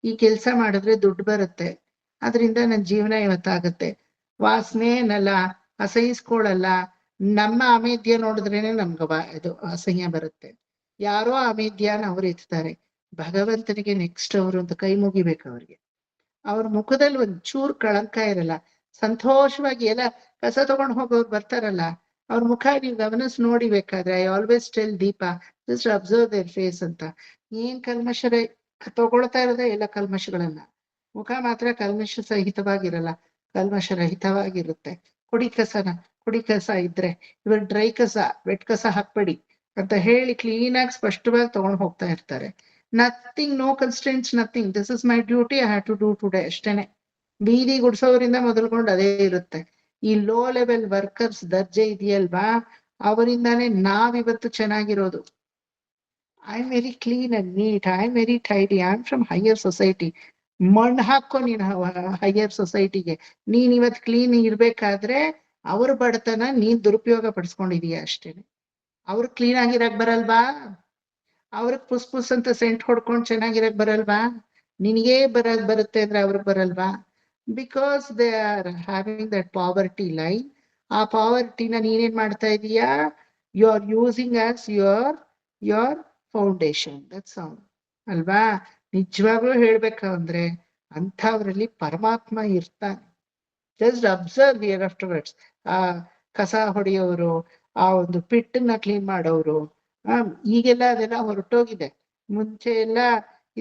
ಈ ಕೆಲಸ ಮಾಡಿದ್ರೆ ದುಡ್ಡು ಬರುತ್ತೆ, ಅದರಿಂದ ನನ್ನ ಜೀವನ ಇವತ್ತಾಗತ್ತೆ. ವಾಸನೆನಲ್ಲ, ಅಸಹಿಸ್ಕೊಳ್ಳಲ್ಲ. ನಮ್ಮ ಅಮೇಧ್ಯ ನೋಡಿದ್ರೇನೆ ನಮ್ಗ ಇದು ಅಸಹ್ಯ ಬರುತ್ತೆ. ಯಾರೋ ಅಮೇಧ್ಯಾನ ಅವ್ರು ಎತ್ತಾರೆ, ಭಗವಂತನಿಗೆ ನೆಕ್ಸ್ಟ್ ಅವರು ಅಂತ ಕೈ ಮುಗಿಬೇಕು ಅವ್ರಿಗೆ. ಅವ್ರ ಮುಖದಲ್ಲಿ ಒಂದ್ ಚೂರ್ ಕಳಂಕ ಇರಲ್ಲ, ಸಂತೋಷವಾಗಿ. ಎಲ್ಲ ಕಸ ತಗೊಂಡು ಹೋಗೋರು ಬರ್ತಾರಲ್ಲ, ಅವ್ರ ಮುಖ ನೀವು ಗಮನಿಸಿ ನೋಡಿ ಬೇಕಾದ್ರೆ. I always tell Deepa, just observe their face ಅಂತ. ಏನ್ ಕಲ್ಮಶ ತಗೊಳ್ತಾ ಇರೋದೇ ಎಲ್ಲ ಕಲ್ಮಶಗಳನ್ನ. ಮುಖ ಮಾತ್ರ ಕಲ್ಮಶ ಸಹಿತವಾಗಿರಲ್ಲ, ಕಲ್ಮಶ ರಹಿತವಾಗಿರುತ್ತೆ. ಕುಡಿ ಕಸ ಇದ್ರೆ ಇವಾಗ ಡ್ರೈ ಕಸ, ವೆಟ್ ಕಸ ಹಾಕ್ಬೇಡಿ ಅಂತ ಹೇಳಿ ಕ್ಲೀನಾಗಿ ಸ್ಪಷ್ಟವಾಗಿ ತಗೊಂಡು ಹೋಗ್ತಾ ಇರ್ತಾರೆ. Nothing, no constants, nothing. This is my duty, I have to do today ಅಷ್ಟೇನೆ. ಬೀದಿ ಗುಡ್ಸೋರಿಂದ ಮೊದಲ್ಕೊಂಡು ಅದೇ ಇರುತ್ತೆ. ಈ ಲೋ ಲೆವೆಲ್ ವರ್ಕರ್ಸ್ ದರ್ಜೆ ಇದೆಯಲ್ವಾ, ಅವರಿಂದಾನೇ ನಾವಿವತ್ತು ಚೆನ್ನಾಗಿರೋದು. I am very clean and neat, I am very tidy, I am from higher society. ಮಣ್ಣು ಹಾಕೋ ನೀನ್ ಹೈಯರ್ ಸೊಸೈಟಿಗೆ. ನೀನ್ ಇವತ್ ಕ್ಲೀನ್ ಇರ್ಬೇಕಾದ್ರೆ ಅವ್ರ ಬಡತನ ನೀನ್ ದುರುಪಯೋಗ ಪಡಿಸ್ಕೊಂಡಿದೀಯ ಅಷ್ಟೇನೆ. ಅವ್ರು ಕ್ಲೀನ್ ಆಗಿರಕ್ ಬರಲ್ವಾ? ಅವ್ರಿಗೆ ಪುಸ್ ಪುಸ್ ಅಂತ ಸೆಂಟ್ ಹೊಡ್ಕೊಂಡ್ ಚೆನ್ನಾಗಿರಕ್ ಬರಲ್ವಾ? ನಿನಗೇ ಬರುತ್ತೆ ಅಂದ್ರೆ ಅವ್ರಿಗೆ ಬರಲ್ವಾ? Because they are having that poverty line. ಆ ಪಾವರ್ಟಿನ ನೀನೇನ್ ಮಾಡ್ತಾ ಇದೀಯಾ? You are using as your foundation. That's all ಅಲ್ವಾ? ನಿಜವಾಗ್ಲೂ ಹೇಳ್ಬೇಕಂದ್ರೆ ಅಂಥವ್ರಲ್ಲಿ ಪರಮಾತ್ಮ ಇರ್ತಾನೆ. Just observe year afterwards. ಆ ಕಸ ಹೊಡೆಯೋರು, ಆ ಒಂದು ಪಿಟ್ಟನ್ನ ಕ್ಲೀನ್ ಮಾಡೋರು, ಈಗೆಲ್ಲ ಅದೆಲ್ಲ ಹೊರಟೋಗಿದೆ. ಮುಂಚೆ ಎಲ್ಲ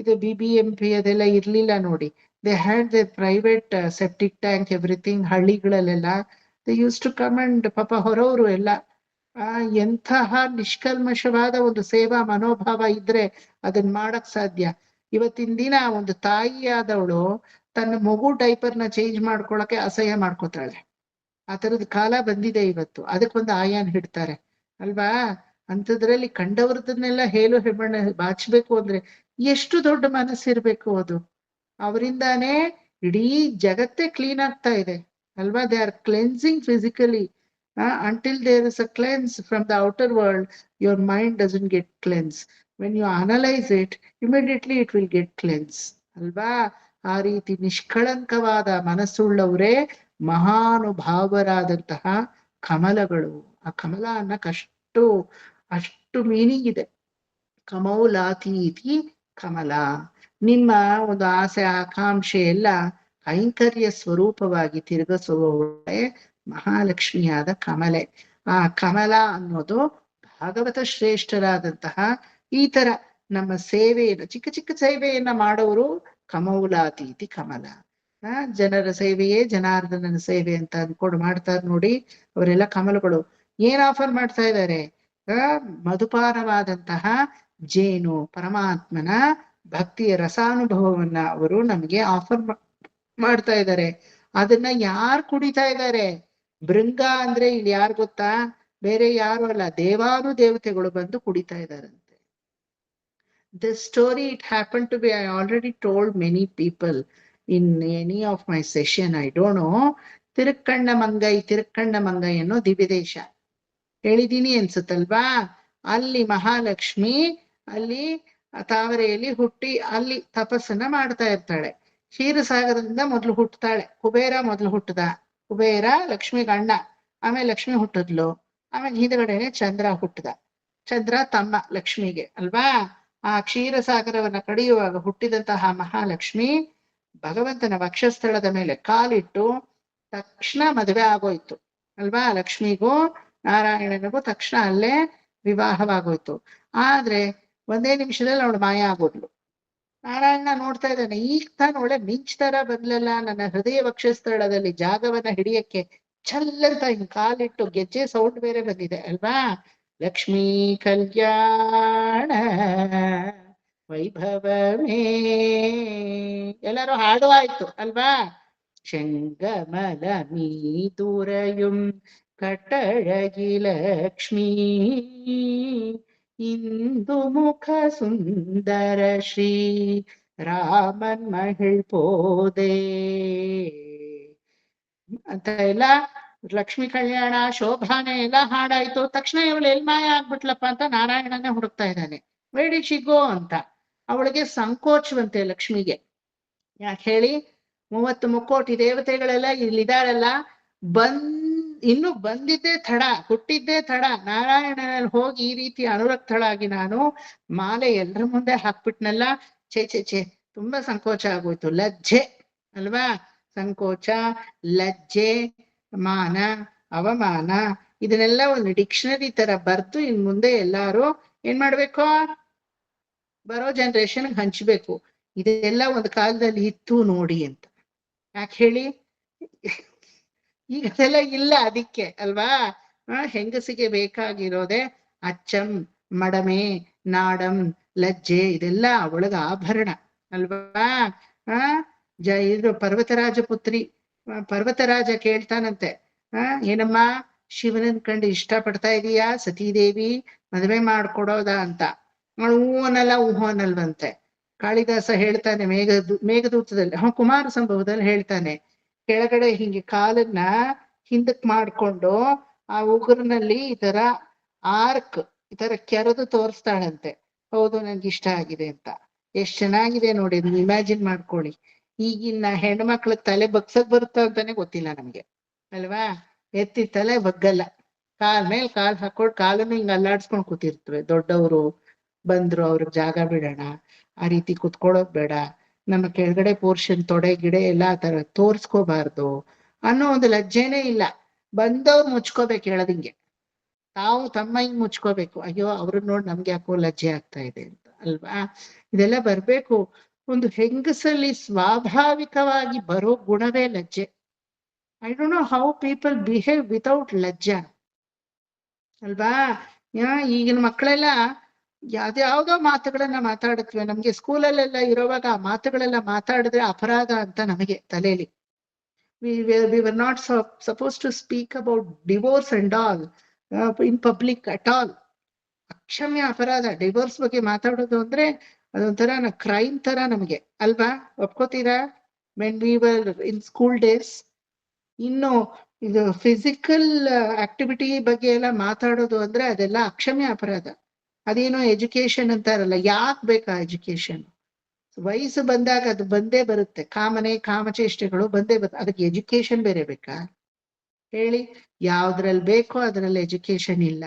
ಇದು BBMP ಅದೆಲ್ಲ ಇರ್ಲಿಲ್ಲ ನೋಡಿ. They had the private septic tank everything. ಹಳ್ಳಿಗಳಲ್ಲೆಲ್ಲ they use to come and ಪಾಪ ಹೊರವರು ಎಲ್ಲ ಎಂತಹ ನಿಷ್ಕಲ್ಮಶವಾದ ಒಂದು ಸೇವಾ ಮನೋಭಾವ ಇದ್ರೆ ಅದನ್ನ ಮಾಡಕ್ ಸಾಧ್ಯ. ಇವತ್ತಿನ ದಿನ ಒಂದು ತಾಯಿಯಾದವಳು ತನ್ನ ಮಗು ಡೈಪರ್ನ ಚೇಂಜ್ ಮಾಡ್ಕೊಳಕ್ಕೆ ಅಸಹ್ಯ ಮಾಡ್ಕೋತಾಳೆ. ಆ ತರದ ಕಾಲ ಬಂದಿದೆ ಇವತ್ತು. ಅದಕ್ಕೊಂದು ಆಯಾನ್ ಹಿಡ್ತಾರೆ ಅಲ್ವಾ? ಅಂಥದ್ರಲ್ಲಿ ಕಂಡವ್ರದನ್ನೆಲ್ಲ ಹೇಳು ಹೆಮ್ಮಣ್ಣ ಬಾಚ್ಬೇಕು ಅಂದ್ರೆ ಎಷ್ಟು ದೊಡ್ಡ ಮನಸ್ಸಿರ್ಬೇಕು ಅದು. ಅವರಿಂದಾನೇ ಇಡೀ ಜಗತ್ತೇ ಕ್ಲೀನ್ ಆಗ್ತಾ ಇದೆ ಅಲ್ವಾ? They are cleansing physically. Until there is a cleanse from the outer world, your mind doesn't get cleansed. When you analyze it, immediately it will get cleansed. ಅಲ್ವಾ? ಆ ರೀತಿ ನಿಷ್ಕಳಂಕವಾದ ಮನಸ್ಸುಳ್ಳವರೇ ಮಹಾನುಭಾವರಾದಂತಹ ಕಮಲಗಳು. ಆ ಕಮಲ ಅನ್ನಕ್ಕಷ್ಟು ಮೀನಿಂಗ್ ಇದೆ. ಕಮೌಲಾತೀತಿ ಕಮಲ. ನಿಮ್ಮ ಒಂದು ಆಸೆ ಆಕಾಂಕ್ಷೆ ಎಲ್ಲ ಕೈಂಕರ್ಯ ಸ್ವರೂಪವಾಗಿ ತಿರುಗಿಸುವವಳೆ ಮಹಾಲಕ್ಷ್ಮಿಯಾದ ಕಮಲೆ. ಆ ಕಮಲ ಅನ್ನೋದು ಭಾಗವತ ಶ್ರೇಷ್ಠರಾದಂತಹ ಈ ತರ ನಮ್ಮ ಸೇವೆಯನ್ನು, ಚಿಕ್ಕ ಚಿಕ್ಕ ಸೇವೆಯನ್ನ ಮಾಡೋರು ಕಮೌಲಾತೀತಿ ಕಮಲ. ಜನರ ಸೇವೆಯೇ ಜನಾರ್ದನನ ಸೇವೆ ಅಂತ ಅನ್ಕೊಂಡು ಮಾಡ್ತಾರೆ ನೋಡಿ, ಅವರೆಲ್ಲ ಕಮಲಗಳು. ಏನ್ ಆಫರ್ ಮಾಡ್ತಾ ಇದ್ದಾರೆ? ಮಧುಪಾನವಾದಂತಹ ಜೇನು ಪರಮಾತ್ಮನ ಭಕ್ತಿಯ ರಸಾನುಭವವನ್ನ ಅವರು ನಮ್ಗೆ ಆಫರ್ ಮಾಡ್ತಾ ಇದ್ದಾರೆ. ಅದನ್ನ ಯಾರು ಕುಡಿತಾ ಇದ್ದಾರೆ? ಭೃಂಗ ಅಂದ್ರೆ ಇಲ್ಲಿ ಯಾರು ಗೊತ್ತಾ? ಬೇರೆ ಯಾರು ಅಲ್ಲ, ದೇವಾನು ದೇವತೆಗಳು ಬಂದು ಕುಡಿತಾ ಇದ್ದಾರಂತೆ. This story, it happened to be, I already told many people in any of my session, I don't know. ತಿರುಕ್ಕಣ್ಣ ಮಂಗೈ ಅನ್ನೋ ದಿವ್ಯದೇಶ ಹೇಳಿದೀನಿ ಅನ್ಸುತ್ತಲ್ವಾ? ಅಲ್ಲಿ ಮಹಾಲಕ್ಷ್ಮಿ ಅಲ್ಲಿ ತಾವರೆಯಲ್ಲಿ ಹುಟ್ಟಿ ಅಲ್ಲಿ ತಪಸ್ಸನ್ನ ಮಾಡ್ತಾ ಇರ್ತಾಳೆ. ಕ್ಷೀರಸಾಗರದಿಂದ ಮೊದ್ಲು ಹುಟ್ಟುತ್ತಾಳೆ. ಕುಬೇರ ಮೊದ್ಲು ಹುಟ್ಟದ. ಕುಬೇರ ಲಕ್ಷ್ಮಿಗೆ ಅಣ್ಣ. ಆಮೇಲೆ ಲಕ್ಷ್ಮಿ ಹುಟ್ಟಿದ್ಲು. ಆಮೇಲೆ ಹಿಂದಗಡೆನೆ ಚಂದ್ರ ಹುಟ್ಟದ. ಚಂದ್ರ ತಮ್ಮ ಲಕ್ಷ್ಮಿಗೆ ಅಲ್ವಾ? ಆ ಕ್ಷೀರಸಾಗರವನ್ನ ಕಡಿಯುವಾಗ ಹುಟ್ಟಿದಂತಹ ಮಹಾಲಕ್ಷ್ಮಿ ಭಗವಂತನ ವಕ್ಷಸ್ಥಳದ ಮೇಲೆ ಕಾಲಿಟ್ಟು ತಕ್ಷಣ ಮದುವೆ ಆಗೋಯ್ತು ಅಲ್ವಾ? ಲಕ್ಷ್ಮಿಗೂ ನಾರಾಯಣನಿಗೂ ತಕ್ಷಣ ಅಲ್ಲೇ ವಿವಾಹವಾಗೋಯ್ತು. ಆದ್ರೆ ಒಂದೇ ನಿಮಿಷದಲ್ಲಿ ಅವಳು ಮಾಯ ಆಗೋದ್ಲು. ನಾರಾಯಣ ನೋಡ್ತಾ ಇದ್ದಾನೆ, ಈಗ ತಾನು ಒಳ್ಳೆ ಮಿಂಚ್ತರ ಬಂದ್ಲಲ್ಲ, ನನ್ನ ಹೃದಯ ವಕ್ಷಸ್ಥಳದಲ್ಲಿ ಜಾಗವನ್ನ ಹಿಡಿಯಕ್ಕೆ ಚಲ್ಲಂತ ಹಿಂಗ್ ಕಾಲಿಟ್ಟು ಗೆಜ್ಜೆ ಸೌಂಡ್ ಬೇರೆ ಬಂದಿದೆ ಅಲ್ವಾ? ಲಕ್ಷ್ಮೀ ಕಲ್ಯಾಣ ವೈಭವಮೇ ಎಲ್ಲರೂ ಹಾಡು ಆಯ್ತು ಅಲ್ವಾ? ಶಂಗಮಲ ಮೀದುರಯುಂ ಕಟ್ಟಳಗಿ ಲಕ್ಷ್ಮೀ ಇಂದು ಮುಖ ಸುಂದರ ಶ್ರೀ ರಾಮನ್ ಮಹಿಳ್ ಪೋದೆ ಅಂತ ಎಲ್ಲ ಲಕ್ಷ್ಮೀ ಕಲ್ಯಾಣ ಶೋಭಾನೆ ಎಲ್ಲ ಹಾಡಾಯ್ತು. ತಕ್ಷಣ ಇವಳು ಎಲ್ ಮಾಯ ಆಗ್ಬಿಟ್ಲಪ್ಪ ಅಂತ ನಾರಾಯಣನೇ ಹುಡುಕ್ತಾ ಇದ್ದಾನೆ. ವೇರ್ ಡಿಡ್ ಶಿ ಗೋ ಅಂತ. ಅವಳಿಗೆ ಸಂಕೋಚವಂತೆ ಲಕ್ಷ್ಮಿಗೆ. ಯಾಕೆ ಹೇಳಿ? 30 ಮುಕ್ಕೋಟಿ ದೇವತೆಗಳೆಲ್ಲ ಇಲ್ಲಿದಾರಲ್ಲ, ಇನ್ನು ಬಂದಿದ್ದೇ ತಡ, ಹುಟ್ಟಿದ್ದೇ ತಡ. ನಾರಾಯಣನಲ್ಲಿ ಹೋಗಿ ಈ ರೀತಿ ಅನುರಕ್ತಳಾಗಿ ನಾನು ಮಾಲೆ ಎಲ್ರ ಮುಂದೆ ಹಾಕ್ಬಿಟ್ನಲ್ಲ, ಛೇ ತುಂಬಾ ಸಂಕೋಚ ಆಗೋಯ್ತು. ಲಜ್ಜೆ ಅಲ್ವಾ? ಸಂಕೋಚ, ಲಜ್ಜೆ, ಮಾನ, ಅವಮಾನ, ಇದನ್ನೆಲ್ಲ ಒಂದು ಡಿಕ್ಷನರಿ ತರ ಬರ್ತು ಇನ್ ಮುಂದೆ ಎಲ್ಲಾರು ಏನ್ ಮಾಡ್ಬೇಕು? ಬರೋ ಜನರೇಷನ್ ಹಂಚ್ಬೇಕು. ಇದೆಲ್ಲ ಒಂದು ಕಾಲದಲ್ಲಿ ಇತ್ತು ನೋಡಿ ಅಂತ. ಯಾಕೆ ಹೇಳಿ? ಈಗ ಅದೆಲ್ಲ ಇಲ್ಲ. ಅದಕ್ಕೆ ಅಲ್ವಾ? ಹೆಂಗಸಿಗೆ ಬೇಕಾಗಿರೋದೆ ಅಚ್ಚಂ, ಮಡಮೆ, ನಾಡಂ, ಲಜ್ಜೆ, ಇದೆಲ್ಲ ಅವಳಗ ಆಭರಣ ಅಲ್ವಾ? ಇದು ಪರ್ವತರಾಜ ಪುತ್ರಿ. ಪರ್ವತರಾಜ ಕೇಳ್ತಾನಂತೆ, ಏನಮ್ಮ ಶಿವನನ್ ಕಂಡು ಇಷ್ಟ ಪಡ್ತಾ ಇದೀಯಾ ಸತೀದೇವಿ, ಮದುವೆ ಮಾಡ್ಕೊಡೋದ ಅಂತ. ಅವಳು ಹೂವನಲ್ಲ ಊಹೋನಲ್ವಂತೆ. ಕಾಳಿದಾಸ ಹೇಳ್ತಾನೆ ಮೇಘದೂತದಲ್ಲಿ, ಕುಮಾರ ಸಂಭವದಲ್ಲಿ ಹೇಳ್ತಾನೆ, ಕೆಳಗಡೆ ಹಿಂಗೆ ಕಾಲನ್ನ ಹಿಂದಕ್ ಮಾಡ್ಕೊಂಡು ಆ ಉಗುರಿನಲ್ಲಿ ಈ ತರ ಆರ್ಕ್ ಈ ತರ ಕೆರೆದು ತೋರಿಸ್ತಾಳಂತೆ. ಹೌದು ನನ್ಗೆ ಇಷ್ಟ ಆಗಿದೆ ಅಂತ. ಎಷ್ಟ್ ಚೆನ್ನಾಗಿದೆ ನೋಡಿ, ನೀವು ಇಮ್ಯಾಜಿನ್ ಮಾಡ್ಕೊಳ್ಳಿ. ಈಗಿನ ಹೆಣ್ಮಕ್ಳ ತಲೆ ಬಗ್ಸಕ್ ಬರುತ್ತ ಅಂತಾನೆ ಗೊತ್ತಿಲ್ಲ ನಮ್ಗೆ ಅಲ್ವಾ. ಎತ್ತಿ ತಲೆ ಬಗ್ಗಲ್ಲ, ಕಾಲ್ ಮೇಲ್ ಕಾಲ್ ಹಾಕೊಂಡ್ ಕಾಲನ್ನು ಹಿಂಗ ಅಲ್ಲಾಡ್ಸ್ಕೊಂಡ್ ಕೂತಿರ್ತವೆ. ದೊಡ್ಡವರು ಬಂದ್ರು ಅವ್ರಿಗೆ ಜಾಗ ಬಿಡೋಣ, ಆ ರೀತಿ ಕುತ್ಕೊಳ್ಳೋದ್ ಬೇಡ, ನಮ್ಮ ಕೆಳಗಡೆ ಪೋರ್ಷನ್ ತೊಡೆ ಗಿಡೆ ಎಲ್ಲಾ ತರ ತೋರ್ಸ್ಕೋಬಾರ್ದು ಅನ್ನೋ ಒಂದು ಲಜ್ಜೆನೇ ಇಲ್ಲ. ಬಂದವ್ರು ಮುಚ್ಕೋಬೇಕು ಹೇಳದಿಂಗೆ, ತಾವು ತಮ್ಮ ಹಿಂಗ್ ಮುಚ್ಕೋಬೇಕು. ಅಯ್ಯೋ ಅವ್ರನ್ನ ನೋಡಿ ನಮ್ಗೆ ಯಾಕೋ ಲಜ್ಜೆ ಆಗ್ತಾ ಇದೆ ಅಂತ ಅಲ್ವಾ. ಇದೆಲ್ಲ ಬರ್ಬೇಕು. ಒಂದು ಹೆಂಗಸಲ್ಲಿ ಸ್ವಾಭಾವಿಕವಾಗಿ ಬರೋ ಗುಣವೇ ಲಜ್ಜೆ. I don't know how people behave without ಲಜ್ಜಾ ಅಲ್ವಾ. ಈಗಿನ ಮಕ್ಕಳೆಲ್ಲ ಯಾವ್ದ್ಯಾವ್ದೋ ಮಾತುಗಳನ್ನ ಮಾತಾಡುತ್ತವೆ. ನಮ್ಗೆ ಸ್ಕೂಲಲ್ಲೆಲ್ಲ ಇರೋವಾಗ ಆ ಮಾತುಗಳೆಲ್ಲ ಮಾತಾಡಿದ್ರೆ ಅಪರಾಧ ಅಂತ ನಮಗೆ ತಲೆಯಲ್ಲಿ. we were not supposed to speak about divorce and all in public at all. ಅಕ್ಷಮ್ಯ ಅಪರಾಧ ಡಿವೋರ್ಸ್ ಬಗ್ಗೆ ಮಾತಾಡೋದು ಅಂದ್ರೆ ಅದೊಂಥರ ಕ್ರೈಮ್ ತರ ನಮಗೆ ಅಲ್ವಾ. ಒಪ್ಕೋತೀರಾ? When we were in school days. ಇನ್ನು ಇದು ಫಿಸಿಕಲ್ ಆಕ್ಟಿವಿಟಿ ಬಗ್ಗೆ ಎಲ್ಲ ಮಾತಾಡೋದು ಅಂದ್ರೆ ಅದೆಲ್ಲ ಅಕ್ಷಮ್ಯ ಅಪರಾಧ. ಅದೇನೋ ಎಜುಕೇಶನ್ ಅಂತಾರಲ್ಲ, ಯಾಕೆ ಬೇಕಾ ಎಜುಕೇಶನ್? ವಯಸ್ಸು ಬಂದಾಗ ಅದು ಬಂದೇ ಬರುತ್ತೆ. ಕಾಮನೆ ಕಾಮಚೇಷ್ಟೆಗಳು ಬಂದೇ ಬರುತ್ತೆ. ಅದಕ್ಕೆ ಎಜುಕೇಶನ್ ಬೇರೆ ಬೇಕಾ ಹೇಳಿ? ಯಾವ್ದ್ರಲ್ಲಿ ಬೇಕೋ ಅದ್ರಲ್ಲಿ ಎಜುಕೇಶನ್ ಇಲ್ಲ,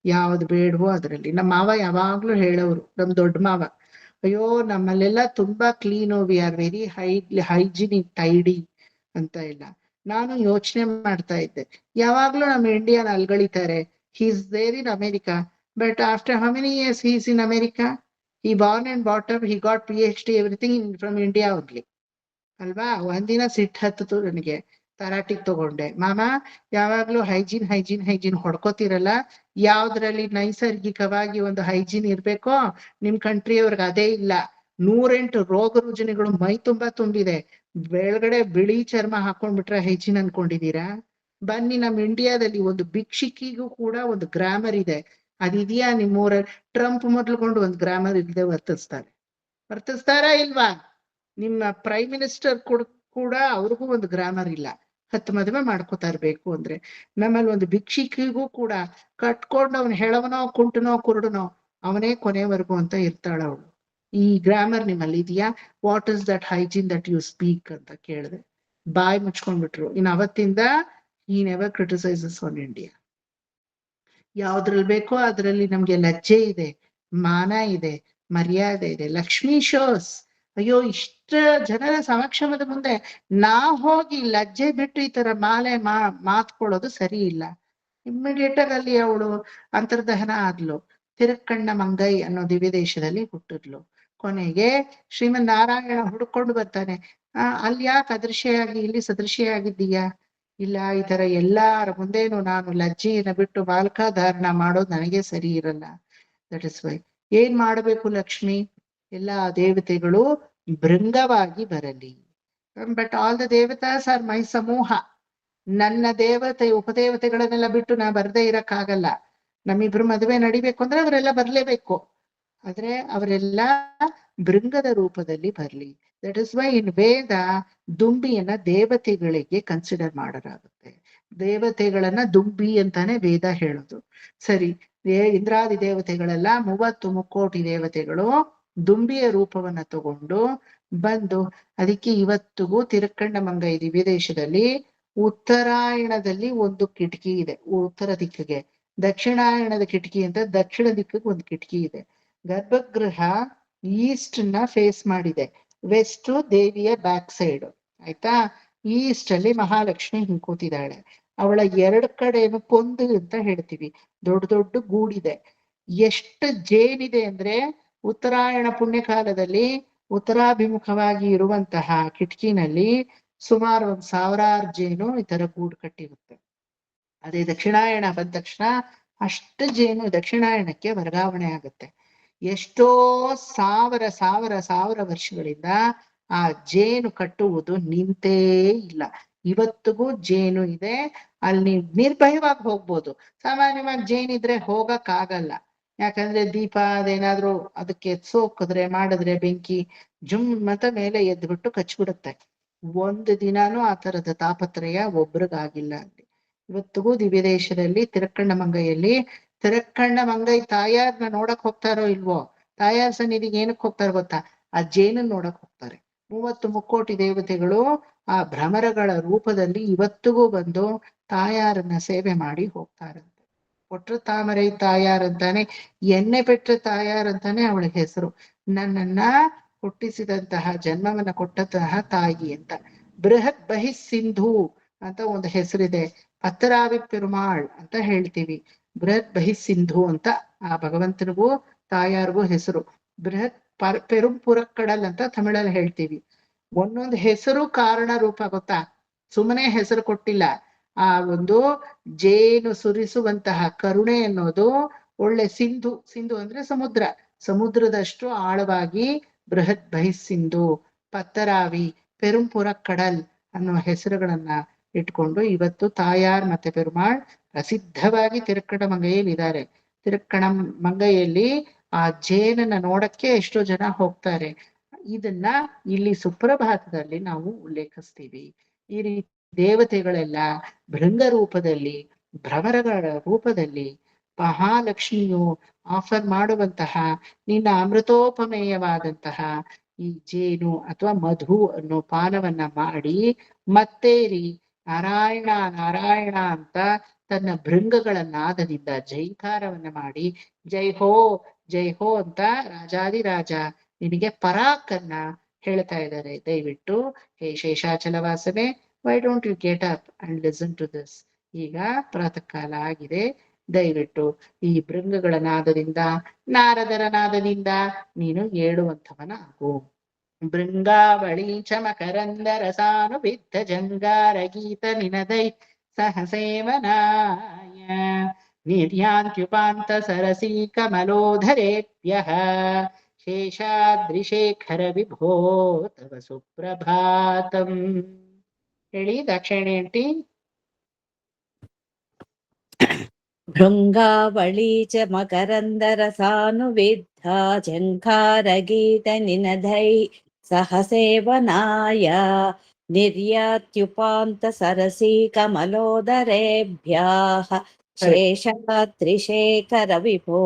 ಯಾವ್ದು ಬೇಡವೋ ಅದ್ರಲ್ಲಿ. ನಮ್ಮ ಮಾವ ಯಾವಾಗ್ಲೂ ಹೇಳೋರು, ನಮ್ ದೊಡ್ಡ ಮಾವ, ಅಯ್ಯೋ ನಮ್ಮಲ್ಲೆಲ್ಲ ತುಂಬಾ clean, we are very hygienic tidy ಅಂತ ಇಲ್ಲ. ನಾನು ಯೋಚನೆ ಮಾಡ್ತಾ ಇದ್ದೆ, ಯಾವಾಗ್ಲೂ ನಮ್ಮ ಇಂಡಿಯಾನ ಅಲ್ಗಳಿತಾರೆ, he is there in America, but after how many years he is in America? He born and brought up, he got PhD, everything from India only. ಅಲ್ವಾ. ಒಂದಿನ ಸಿಟ್ಟು ಹತ್ತಿತು ನನಗೆ, ತರಾಟಿಗೆ ತಗೊಂಡೆ. ಮಾಮ ಯಾವಾಗ್ಲೂ ಹೈಜೀನ್ ಹೊಡ್ಕೋತಿರಲ್ಲ, ಯಾವ್ದ್ರಲ್ಲಿ ನೈಸರ್ಗಿಕವಾಗಿ ಒಂದು ಹೈಜೀನ್ ಇರ್ಬೇಕೋ ನಿಮ್ ಕಂಟ್ರಿಯವ್ರಿಗೆ ಅದೇ ಇಲ್ಲ. 108 ರೋಗ ರುಜಿನಗಳು ಮೈ ತುಂಬಾ ತುಂಬಿದೆ. ಬೆಳಗಡೆ ಬಿಳಿ ಚರ್ಮ ಹಾಕೊಂಡ್ಬಿಟ್ರೆ ಹೈಜೀನ್ ಅನ್ಕೊಂಡಿದೀರಾ? ಬನ್ನಿ, ನಮ್ ಇಂಡಿಯಾದಲ್ಲಿ ಒಂದು ಭಿಕ್ಷಿಕಿಗೂ ಕೂಡ ಒಂದು ಗ್ರಾಮರ್ ಇದೆ. ಅದಿದೆಯಾ ನಿಮ್ಮೂರ? ಟ್ರಂಪ್ ಮೊದಲ್ಕೊಂಡು ಒಂದು ಗ್ರಾಮರ್ ಇಲ್ಲದೆ ವರ್ತಿಸ್ತಾರಾ ಇಲ್ವಾ? ನಿಮ್ಮ ಪ್ರೈಮ್ ಮಿನಿಸ್ಟರ್ ಕೂಡ ಅವ್ರಿಗೂ ಒಂದು ಗ್ರಾಮರ್ ಇಲ್ಲ. 10 ಮದುವೆ ಮಾಡ್ಕೋತಾ ಇರ್ಬೇಕು ಅಂದ್ರೆ. ನಮ್ಮಲ್ಲಿ ಒಂದು ಭಿಕ್ಷಿಕಿಗೂ ಕೂಡ ಕಟ್ಕೊಂಡು ಅವ್ನು ಹೆಳವನೋ ಕುಂಟನೋ ಕುರುಡನೋ ಅವನೇ ಕೊನೆವರೆಗೂ ಅಂತ ಇರ್ತಾಳ ಅವಳು. ಈ ಗ್ರಾಮರ್ ನಿಮ್ಮಲ್ಲಿ ಇದೆಯಾ? What is that hygiene that you speak ಅಂತ ಕೇಳಿದೆ, ಬಾಯಿ ಮುಚ್ಕೊಂಡ್ಬಿಟ್ರು. ಇನ್ ಅವತ್ತಿಂದ ಈ ನೆವರ್ ಕ್ರಿಟಿಸೈಸಸ್ ಆನ್ ಇಂಡಿಯಾ. ಯಾವ್ದ್ರಲ್ಲಿ ಬೇಕೋ ಅದ್ರಲ್ಲಿ ನಮ್ಗೆ ಲಜ್ಜೆ ಇದೆ, ಮಾನ ಇದೆ, ಮರ್ಯಾದೆ ಇದೆ. ಲಕ್ಷ್ಮೀ ಶೋಸ್. ಅಯ್ಯೋ, ಇಷ್ಟ ಜನರ ಸಮಕ್ಷಮದ ಮುಂದೆ ಹೋಗಿ ಲಜ್ಜೆ ಬಿಟ್ಟು ಈ ತರ ಮಾತ್ಕೊಳ್ಳೋದು ಸರಿ ಇಲ್ಲ. ಇಮ್ಮಿಡಿಯೇಟ್ ಆಗಿ ಅಲ್ಲಿ ಅವಳು ಅಂತರ್ದಹನ ಆದ್ಲು. ತಿರುಕ್ಕಣ್ಣ ಮಂಗೈ ಅನ್ನೋ ದಿವ್ಯ ದೇಶದಲ್ಲಿ ಹುಟ್ಟಿದ್ಲು. ಕೊನೆಗೆ ಶ್ರೀಮನ್ ನಾರಾಯಣ ಹುಡ್ಕೊಂಡು ಬರ್ತಾನೆ. ಅಲ್ಲಿ ಯಾಕೆ ಅದೃಶ್ಯಾಗಿ ಇಲ್ಲಿ ಸದೃಶ್ಯಾಗಿದ್ದೀಯಾ? ಇಲ್ಲ, ಈ ತರ ಎಲ್ಲಾರ ಮುಂದೇನು ನಾನು ಲಜ್ಜೆಯನ್ನ ಬಿಟ್ಟು ಬಾಲ್ಕಾಧಾರಣ ಮಾಡೋದು ನನಗೆ ಸರಿ ಇರಲ್ಲ. ದಟ್ ಇಸ್ ವೈ ಏನ್ ಮಾಡಬೇಕು ಲಕ್ಷ್ಮಿ? ಎಲ್ಲಾ ದೇವತೆಗಳು ಭೃಂಗವಾಗಿ ಬರಲಿ. ಬಟ್ ಆಲ್ ದ ದೇವತಾಸ್ ಆರ್ ಮೈ ಸಮೂಹ. ನನ್ನ ದೇವತೆ ಉಪದೇವತೆಗಳನ್ನೆಲ್ಲ ಬಿಟ್ಟು ನಾ ಬರ್ದೇ ಇರಕ್ಕಾಗಲ್ಲ. ನಮ್ಮಿಬ್ರು ಮದುವೆ ನಡಿಬೇಕು ಅಂದ್ರೆ ಅವರೆಲ್ಲ ಬರ್ಲೇಬೇಕು. ಆದ್ರೆ ಅವರೆಲ್ಲ ಭೃಂಗದ ರೂಪದಲ್ಲಿ ಬರ್ಲಿ. ದಟ್ ಇಸ್ ವೈ ಇನ್ ವೇದ ದುಂಬಿಯನ್ನ ದೇವತೆಗಳಿಗೆ ಕನ್ಸಿಡರ್ ಮಾಡಲಾಗುತ್ತೆ. ದೇವತೆಗಳನ್ನ ದುಂಬಿ ಅಂತಾನೆ ವೇದ ಹೇಳೋದು. ಸರಿ, ಇಂದ್ರಾದಿ ದೇವತೆಗಳೆಲ್ಲ 30 ಮುಕ್ಕೋಟಿ ದೇವತೆಗಳು ದುಂಬಿಯ ರೂಪವನ್ನ ತಗೊಂಡು ಬಂದು, ಅದಕ್ಕೆ ಇವತ್ತಿಗೂ ತಿರುಕ್ಕಣ್ಣ ಮಂಗೈ ದಿವ್ಯ ದೇಶದಲ್ಲಿ ಉತ್ತರಾಯಣದಲ್ಲಿ ಒಂದು ಕಿಟಕಿ ಇದೆ ಉತ್ತರ ದಿಕ್ಕಿಗೆ, ದಕ್ಷಿಣಾಯಣದ ಕಿಟಕಿ ಅಂತ ದಕ್ಷಿಣ ದಿಕ್ಕಿಗೆ ಒಂದು ಕಿಟಕಿ ಇದೆ. ಗರ್ಭಗೃಹ ಈಸ್ಟ್ ನ ಫೇಸ್ ಮಾಡಿದೆ, ವೆಸ್ಟ್ ದೇವಿಯ ಬ್ಯಾಕ್ ಸೈಡ್. ಆಯ್ತಾ? ಈಸ್ಟ್ ಅಲ್ಲಿ ಮಹಾಲಕ್ಷ್ಮಿ ಹಿಂಕೂತಿದ್ದಾಳೆ. ಅವಳ 2 ಕಡೆನು ಕೊಂದು ಅಂತ ಹೇಳ್ತೀವಿ, ದೊಡ್ಡ ದೊಡ್ಡ ಗೂಡಿದೆ. ಎಷ್ಟು ಜೇನಿದೆ ಅಂದ್ರೆ ಉತ್ತರಾಯಣ ಪುಣ್ಯಕಾಲದಲ್ಲಿ ಉತ್ತರಾಭಿಮುಖವಾಗಿ ಇರುವಂತಹ ಕಿಟಕಿನಲ್ಲಿ ಸುಮಾರು 1000 ಜೇನು ಈ ತರ ಗೂಡು ಕಟ್ಟಿರುತ್ತೆ. ಅದೇ ದಕ್ಷಿಣಾಯಣ ಬಂದ ತಕ್ಷಣ ಅಷ್ಟು ಜೇನು ದಕ್ಷಿಣಾಯಣಕ್ಕೆ ವರ್ಗಾವಣೆ ಆಗುತ್ತೆ. ಎಷ್ಟೋ ಸಾವಿರ ವರ್ಷಗಳಿಂದ ಆ ಜೇನು ಕಟ್ಟುವುದು ನಿಂತೇ ಇಲ್ಲ. ಇವತ್ತಿಗೂ ಜೇನು ಇದೆ. ಅಲ್ಲಿ ನಿರ್ಭಯವಾಗಿ ಹೋಗ್ಬೋದು. ಸಾಮಾನ್ಯವಾಗಿ ಜೇನಿದ್ರೆ ಹೋಗಕ್ ಆಗಲ್ಲ. ಯಾಕಂದ್ರೆ ದೀಪ ಅದೇನಾದ್ರೂ ಅದಕ್ಕೆ ಸೋಕಿದ್ರೆ ಮಾಡಿದ್ರೆ ಬೆಂಕಿ ಜುಮ್ ಅಂತ ಮೇಲೆ ಎದ್ಬಿಟ್ಟು ಕಚ್ಬಿಡುತ್ತೆ. ಒಂದು ದಿನಾನೂ ಆ ತರದ ತಾಪತ್ರಯ ಒಬ್ರಿಗಾಗಿಲ್ಲ ಅಲ್ಲಿ. ಇವತ್ತಿಗೂ ದಿವ್ಯ ದೇಶದಲ್ಲಿ ತಿರುಕ್ಕಣ್ಣ ಮಂಗೈಯಲ್ಲಿ ತಿರುಕ್ಕಣ್ಣ ಮಂಗೈ ತಾಯಾರ್ನ ನೋಡಕ್ ಹೋಗ್ತಾರೋ ಇಲ್ವೋ, ತಾಯಾರ್ ಸನ್ನಿಧಿಗೆ ಏನಕ್ಕೆ ಹೋಗ್ತಾರೆ ಗೊತ್ತಾ? ಆ ಜೇನನ್ ನೋಡಕ್ ಹೋಗ್ತಾರೆ. 30 ಮುಕ್ಕೋಟಿ ದೇವತೆಗಳು ಆ ಭ್ರಮರಗಳ ರೂಪದಲ್ಲಿ ಇವತ್ತಿಗೂ ಬಂದು ತಾಯಾರನ್ನ ಸೇವೆ ಮಾಡಿ ಹೋಗ್ತಾರಂತೆ. ಕೊಟ್ರ ತಾಮರೈ ತಾಯಾರ್ ಅಂತಾನೆ, ಎಣ್ಣೆ ಪೆಟ್ಟ ತಾಯಾರ್ ಅಂತಾನೆ ಅವಳ ಹೆಸರು. ನನ್ನನ್ನ ಹುಟ್ಟಿಸಿದಂತಹ, ಜನ್ಮವನ್ನ ಕೊಟ್ಟಂತಹ ತಾಯಿ ಅಂತ. ಬೃಹತ್ ಬಹಿಸ್ ಸಿಂಧು ಅಂತ ಒಂದು ಹೆಸರಿದೆ. ಪತ್ತರಾವಿ ಪೆರುಮಾಳ್ ಅಂತ ಹೇಳ್ತೀವಿ. ಬೃಹತ್ ಬಹಿಸ್ ಸಿಂಧು ಅಂತ ಆ ಭಗವಂತನಿಗೂ ತಾಯಾರಿಗೂ ಹೆಸರು. ಬೃಹತ್ ಪೆರುಂಪುರಕ್ಕಡಲ್ ಅಂತ ತಮಿಳಲ್ಲಿ ಹೇಳ್ತೀವಿ. ಒಂದೊಂದು ಹೆಸರು ಕಾರಣ ರೂಪ ಗೊತ್ತಾ? ಸುಮ್ಮನೆ ಹೆಸರು ಕೊಟ್ಟಿಲ್ಲ. ಆ ಒಂದು ಜೇನು ಸುರಿಸುವಂತಹ ಕರುಣೆ ಅನ್ನೋದು ಒಳ್ಳೆ ಸಿಂಧು. ಸಿಂಧು ಅಂದ್ರೆ ಸಮುದ್ರ. ಸಮುದ್ರದಷ್ಟು ಆಳವಾಗಿ ಬೃಹತ್ ಬಹಿಸ್ ಸಿಂಧು, ಪತ್ತರಾವಿ, ಪೆರುಂಪುರ ಕಡಲ್ ಅನ್ನೋ ಹೆಸರುಗಳನ್ನ ಇಟ್ಕೊಂಡು ಇವತ್ತು ತಾಯಾರ್ ಮತ್ತೆ ಪೆರುಮಾಳ್ ಪ್ರಸಿದ್ಧವಾಗಿ ತಿರುಕ್ಕಣ ಮಂಗೈಯಲ್ಲಿ ಇದ್ದಾರೆ. ತಿರುಕ್ಕಣ ಮಂಗೈಯಲ್ಲಿ ಆ ಜೇನನ್ನ ನೋಡಕ್ಕೆ ಎಷ್ಟೋ ಜನ ಹೋಗ್ತಾರೆ. ಇದನ್ನ ಇಲ್ಲಿ ಸುಪ್ರಭಾತದಲ್ಲಿ ನಾವು ಉಲ್ಲೇಖಿಸ್ತೀವಿ. ಈ ರೀತಿ ದೇವತೆಗಳೆಲ್ಲ ಭೃಂಗ ರೂಪದಲ್ಲಿ, ಭ್ರಮರಗಳ ರೂಪದಲ್ಲಿ ಮಹಾಲಕ್ಷ್ಮಿಯು ಆಫರ್ ಮಾಡುವಂತಹ ನಿನ್ನ ಅಮೃತೋಪಮೇಯವಾದಂತಹ ಈ ಜೇನು ಅಥವಾ ಮಧು ಅನ್ನೋ ಪಾನವನ್ನ ಮಾಡಿ ಮತ್ತೇರಿ ನಾರಾಯಣ ನಾರಾಯಣ ಅಂತ ತನ್ನ ಭೃಂಗಗಳ ನಾದದಿಂದ ಜೈಕಾರವನ್ನ ಮಾಡಿ ಜೈ ಹೋ ಅಂತ ರಾಜಾದಿರಾಜ ನಿನಗೆ ಪರಾಕನ್ನ ಹೇಳ್ತಾ ಇದ್ದಾರೆ. ದಯವಿಟ್ಟು ಹೇ ಶೇಷಾಚಲವಾಸನೆ, why don't you get up and listen to this. ಈಗ ಪ್ರಾತಃ ಕಾಲ ಆಗಿದೆ. ದಯವಿಟ್ಟು ಈ ಭೃಂಗಗಳ ನಾದದಿಂದ, ನಾರದರ ನಾದದಿಂದ ನೀನು ಏಳುವಂಥವನ ಆಗು. ಭೃಂಗಾವಳಿ ಚಮಕರಂದ ರಸಾನುಬಿದ್ಧ ಜಂಗಾರ ಗೀತ ನಿನದೈ ಸಹಸೇವನಾಯ ನಿರ್ಯಾಂತ್ಯುಪಾಂತ ಸರಸೀ ಕಮಲೋಧರೇಭ್ಯಃ ಶೇಷಾದ್ರಿಶೇಖರ ವಿಭೋ ತವ ಸುಪ್ರಭಾತಂ. ಹೇಳಿ ದಾಕ್ಷಾಯಣಿ ಆಂಟಿ. ಭೃಂಗಾವಳಿ ಚ ಮಕರಂದರಸಾನುವಿದ್ಧ ಝಂಕಾರ ನಿನದೈ ಸಹಸೇವನಾಯ ನಿರ್ಯಾತ್ಯುಪಾಂತ ಸರಸೀ ಕಮಲೋದರೇಭ್ಯಃ ಶೇಷಾದ್ರಿಶೇಖರ ವಿಭೋ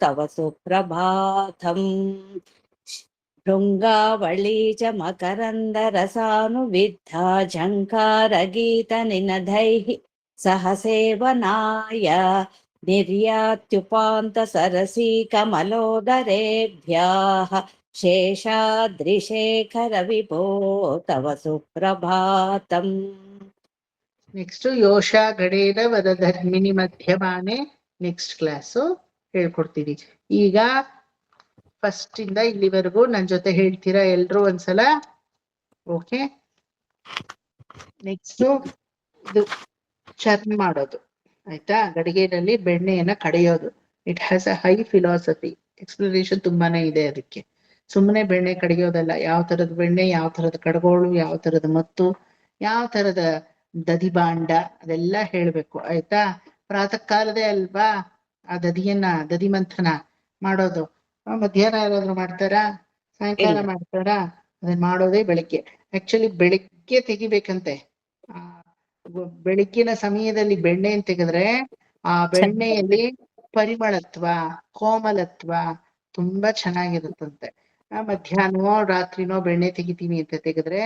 ತವ ಸುಪ್ರಭಾತಂ. ಭೃಂಗಾವಳಿ ಚ ಮಕರಂದರಸಾನುವಿದ್ಧ ಝಂಕಾರ ನಿನದೈಃ ಸಹಸೇವನಾಯ ನಿರ್ಯಾತ್ಯುಪಾಂತ ಸರಸೀ ಕಮಲೋದರೇಭ್ಯಃ ಶೇಷಾದ್ರಿಶೇಖರ ವಿಭೋ ತವ ಸುಪ್ರಭಾತಂ. ನೆಕ್ಸ್ಟ್ ಯೋಷ ಗಡೇನ ವದಧರ್ಮಿಣಿ ಮಧ್ಯಮಾನೆ ನೆಕ್ಸ್ಟ್ ಕ್ಲಾಸು ಹೇಳ್ಕೊಡ್ತೀವಿ. ಈಗ ಫಸ್ಟ್ ಇಂದ ಇಲ್ಲಿವರೆಗೂ ನನ್ ಜೊತೆ ಹೇಳ್ತೀರಾ ಎಲ್ರು ಒಂದ್ಸಲ? ಓಕೆ. ನೆಕ್ಸ್ಟ್ ಇದು ಚರ್ನ್ ಮಾಡೋದು ಆಯ್ತಾ? ಗಡಿಗೆನಲ್ಲಿ ಬೆಣ್ಣೆಯನ್ನ ಕಡಿಯೋದು. It has a high philosophy. Explanation ತುಂಬಾನೇ ಇದೆ ಅದಕ್ಕೆ. ಸುಮ್ಮನೆ ಬೆಣ್ಣೆ ಕಡಿಯೋದಲ್ಲ. ಯಾವ ತರದ ಬೆಣ್ಣೆ, ಯಾವ ತರದ ಕಡ್ಗೋಳು, ಯಾವ ತರದ ಮತ್ತು, ಯಾವ ತರದ ದದಿಬಾಂಡ, ಅದೆಲ್ಲ ಹೇಳ್ಬೇಕು ಆಯ್ತಾ? ಪ್ರಾತಃ ಕಾಲದೇ ಅಲ್ವಾ ಆ ದದಿ ಮಂಥನ ಮಾಡೋದು. ಮಧ್ಯಾಹ್ನ ಯಾರಾದ್ರೂ ಮಾಡ್ತಾರಾ? ಸಾಯಂಕಾಲ ಮಾಡ್ತಾರಾ? ಅದನ್ನ ಮಾಡೋದೇ ಬೆಳಿಗ್ಗೆ. ಆಕ್ಚುಲಿ ಬೆಳಿಗ್ಗೆ ತೆಗಿಬೇಕಂತೆ. ಬೆಳಗ್ಗಿನ ಸಮಯದಲ್ಲಿ ಬೆಣ್ಣೆಯನ್ನು ತೆಗೆದ್ರೆ ಆ ಬೆಣ್ಣೆಯಲ್ಲಿ ಪರಿಮಳತ್ವ, ಕೋಮಲತ್ವ ತುಂಬಾ ಚೆನ್ನಾಗಿರುತ್ತಂತೆ. ಮಧ್ಯಾಹ್ನವೋ ರಾತ್ರಿನೋ ಬೆಣ್ಣೆ ತೆಗಿತೀನಿ ಅಂತ ತೆಗೆದ್ರೆ,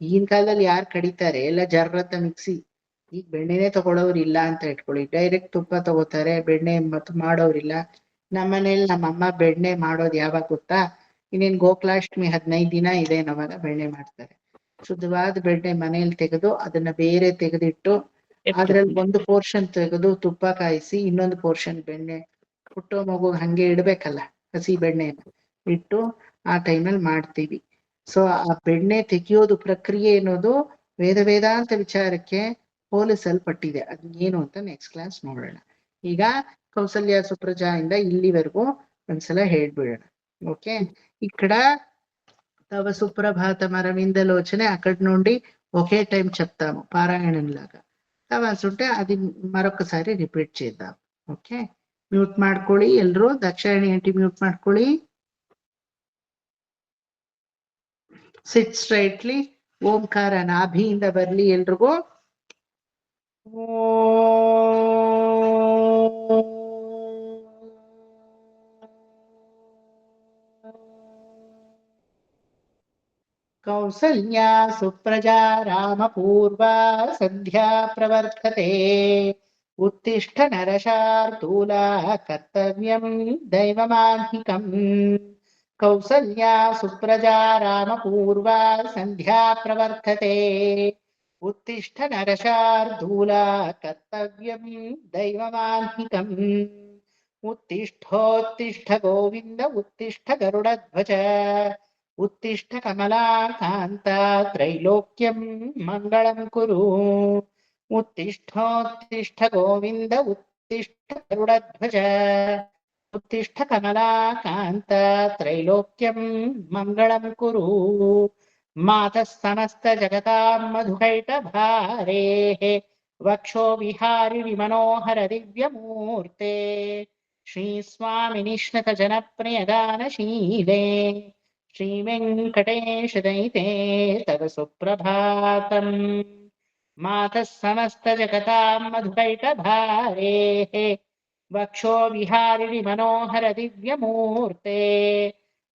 ಈಗಿನ ಕಾಲದಲ್ಲಿ ಯಾರು ಕಡಿತಾರೆ? ಎಲ್ಲ ಜರ್ರತ್ತ ಮಿಕ್ಸಿ. ಈಗ ಬೆಣ್ಣೆನೆ ತಗೊಳ್ಳೋರಿಲ್ಲ ಅಂತ ಇಟ್ಕೊಳ್ಳಿ. ಡೈರೆಕ್ಟ್ ತುಪ್ಪ ತಗೋತಾರೆ, ಬೆಣ್ಣೆ ಮತ್ತು ಮಾಡೋರಿಲ್ಲ. ನಮ್ಮನೇಲಿ ನಮ್ಮಮ್ಮ ಬೆಣ್ಣೆ ಮಾಡೋದು ಯಾವಾಗ ಗೊತ್ತಾ? ಇನ್ನೇನ್ ಗೋಕುಲಾಷ್ಟಮಿ 15 ದಿನ ಇದೆ ನವಾಗ ಬೆಣ್ಣೆ ಮಾಡ್ತಾರೆ. ಶುದ್ಧವಾದ ಬೆಣ್ಣೆ ಮನೇಲಿ ತೆಗೆದು ಅದನ್ನ ಬೇರೆ ತೆಗೆದಿಟ್ಟು ಅದ್ರಲ್ಲಿ ಒಂದು ಪೋರ್ಷನ್ ತೆಗೆದು ತುಪ್ಪ ಕಾಯಿಸಿ ಇನ್ನೊಂದು ಪೋರ್ಷನ್ ಬೆಣ್ಣೆ, ಹುಟ್ಟೋ ಮಗು ಹಂಗೆ ಇಡ್ಬೇಕಲ್ಲ ಹಸಿ ಬೆಣ್ಣೆನ ಇಟ್ಟು ಆ ಟೈಮಲ್ಲಿ ಮಾಡ್ತೀವಿ. ಸೊ ಆ ಬೆಣ್ಣೆ ತೆಗೆಯೋದು ಪ್ರಕ್ರಿಯೆ ಅನ್ನೋದು ವೇದಾಂತ ವಿಚಾರಕ್ಕೆ ಹೋಲಿಸಲ್ಪಟ್ಟಿದೆ. ಅದೇನು ಅಂತ ನೆಕ್ಸ್ಟ್ ಕ್ಲಾಸ್ ನೋಡೋಣ. ಈಗ ಕೌಸಲ್ಯ ಸುಪ್ರಜಾ ಇಂದ ಇಲ್ಲಿವರೆಗೂ ಒಂದ್ಸಲ ಹೇಳ್ಬಿಡೋಣ. ఓకే. ఇక్కడ తవ సుప్రభాతం అరవిందలోచనే అక్కడ నుండి ఒకే టైం చెప్తాము పారాయణం లాగా. కావాల్సింటే అది మరొకసారి రిపీట్ చేద్దాం. ఓకే. మ్యూట్ ಮಾಡ್ಕೊಳ್ಳಿ ಎಲ್ರು. ದಾಕ್ಷಾಯಣಿ ಆಂಟಿ ಮ್ಯೂಟ್ ಮಾಡ್ಕೊಳ್ಳಿ. ಸಿಟ್ ಸ್ಟ್ರೈಟ್ಲಿ. ಓಂಕಾರ ನಾಭಿಯಿಂದ ಬರ್ಲಿ ಎಲ್ರಿಗೂ. ಕೌಸಲ್ಯಾ ಸುಪ್ರಜಾ ರಾಮಪೂರ್ವಾ ಸಂಧ್ಯಾ ಪ್ರವರ್ತತೆ ಉತ್ತಿಷ್ಠ ನರಶಾರ್ದೂಲ ಕರ್ತವ್ಯಂ ದೈವಮಾನ್ಹಿಕಂ ಕೌಸಲ್ಯಾ ಸುಪ್ರಜಾ ರಾಮಪೂರ್ವಾ ಸಂಧ್ಯಾ ಪ್ರವರ್ತತೆ ಉತ್ತಿಷ್ಠ ನರಶಾರ್ದೂಲ ಕರ್ತವ್ಯಂ ದೈವಮಾನ್ಹಿಕಂ उत्तिष्ठोत्तिष्ठ गोविन्द उत्तिष्ठ गरुडध्वज उत्तिष्ठ कमलाकान्ता त्रैलोक्यं मङ्गलं कुरु उत्तिष्ठोत्तिष्ठ गोविन्द उत्तिष्ठ गरुडध्वज उत्तिष्ठ कमलाकान्ता त्रैलोक्यं मङ्गलं कुरु मातः समस्त जगतां मधुकैटभारेः वक्षो विहारि विमनोहर दिव्यमूर्ते श्री स्वामी निष्णत जनप्रिय गानशीले श्री वेंकटेश दयिते तव सुप्रभातम् मातः समस्त जगतां मधुकैटभारेः वक्षो विहारि विमनोहर दिव्यमूर्ते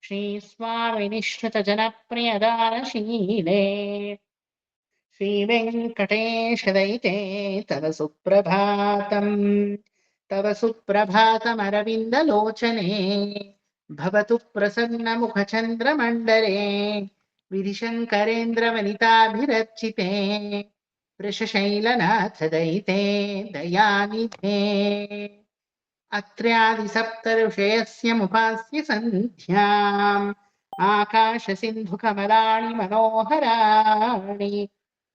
श्री स्वामी निष्णत जनप्रिय गानशीले श्री वेंकटेश दयिते तव सुप्रभातम् तव सुप्रभातमरविन्दलोचने भवतु प्रसन्नमुखचन्द्रमण्डले विधिशङ्करेन्द्रवनिताभिरर्चिते वृषशैलनाथ दयिते दयानिधे अत्र्यादिसप्तऋषयस्यमुपास्य सन्ध्याम् आकाशसिन्धुकमलानि मनोहराणि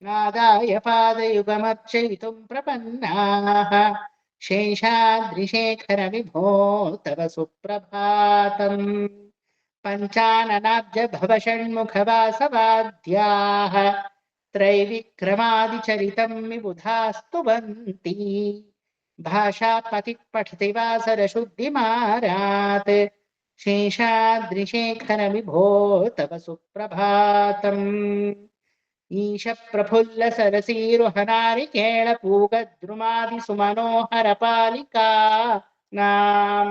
नादाय पादयुगमर्चयितुं प्रपन्नाः शेषाद्रिशेखर विभो तव सुप्रभातम् पञ्चाननाब्ज भवषण्मुखवासवाद्याः त्रैविक्रमादिचरितं विबुधास्तुवन्ति भाषापतिः पठति वासरशुद्धिमारात् शेषाद्रिशेखर विभो तव सुप्रभातम् ईश प्रफुल्ल सरसीरुहनारिकेळपूगद्रुमादि सुमनोहर पालिका नाम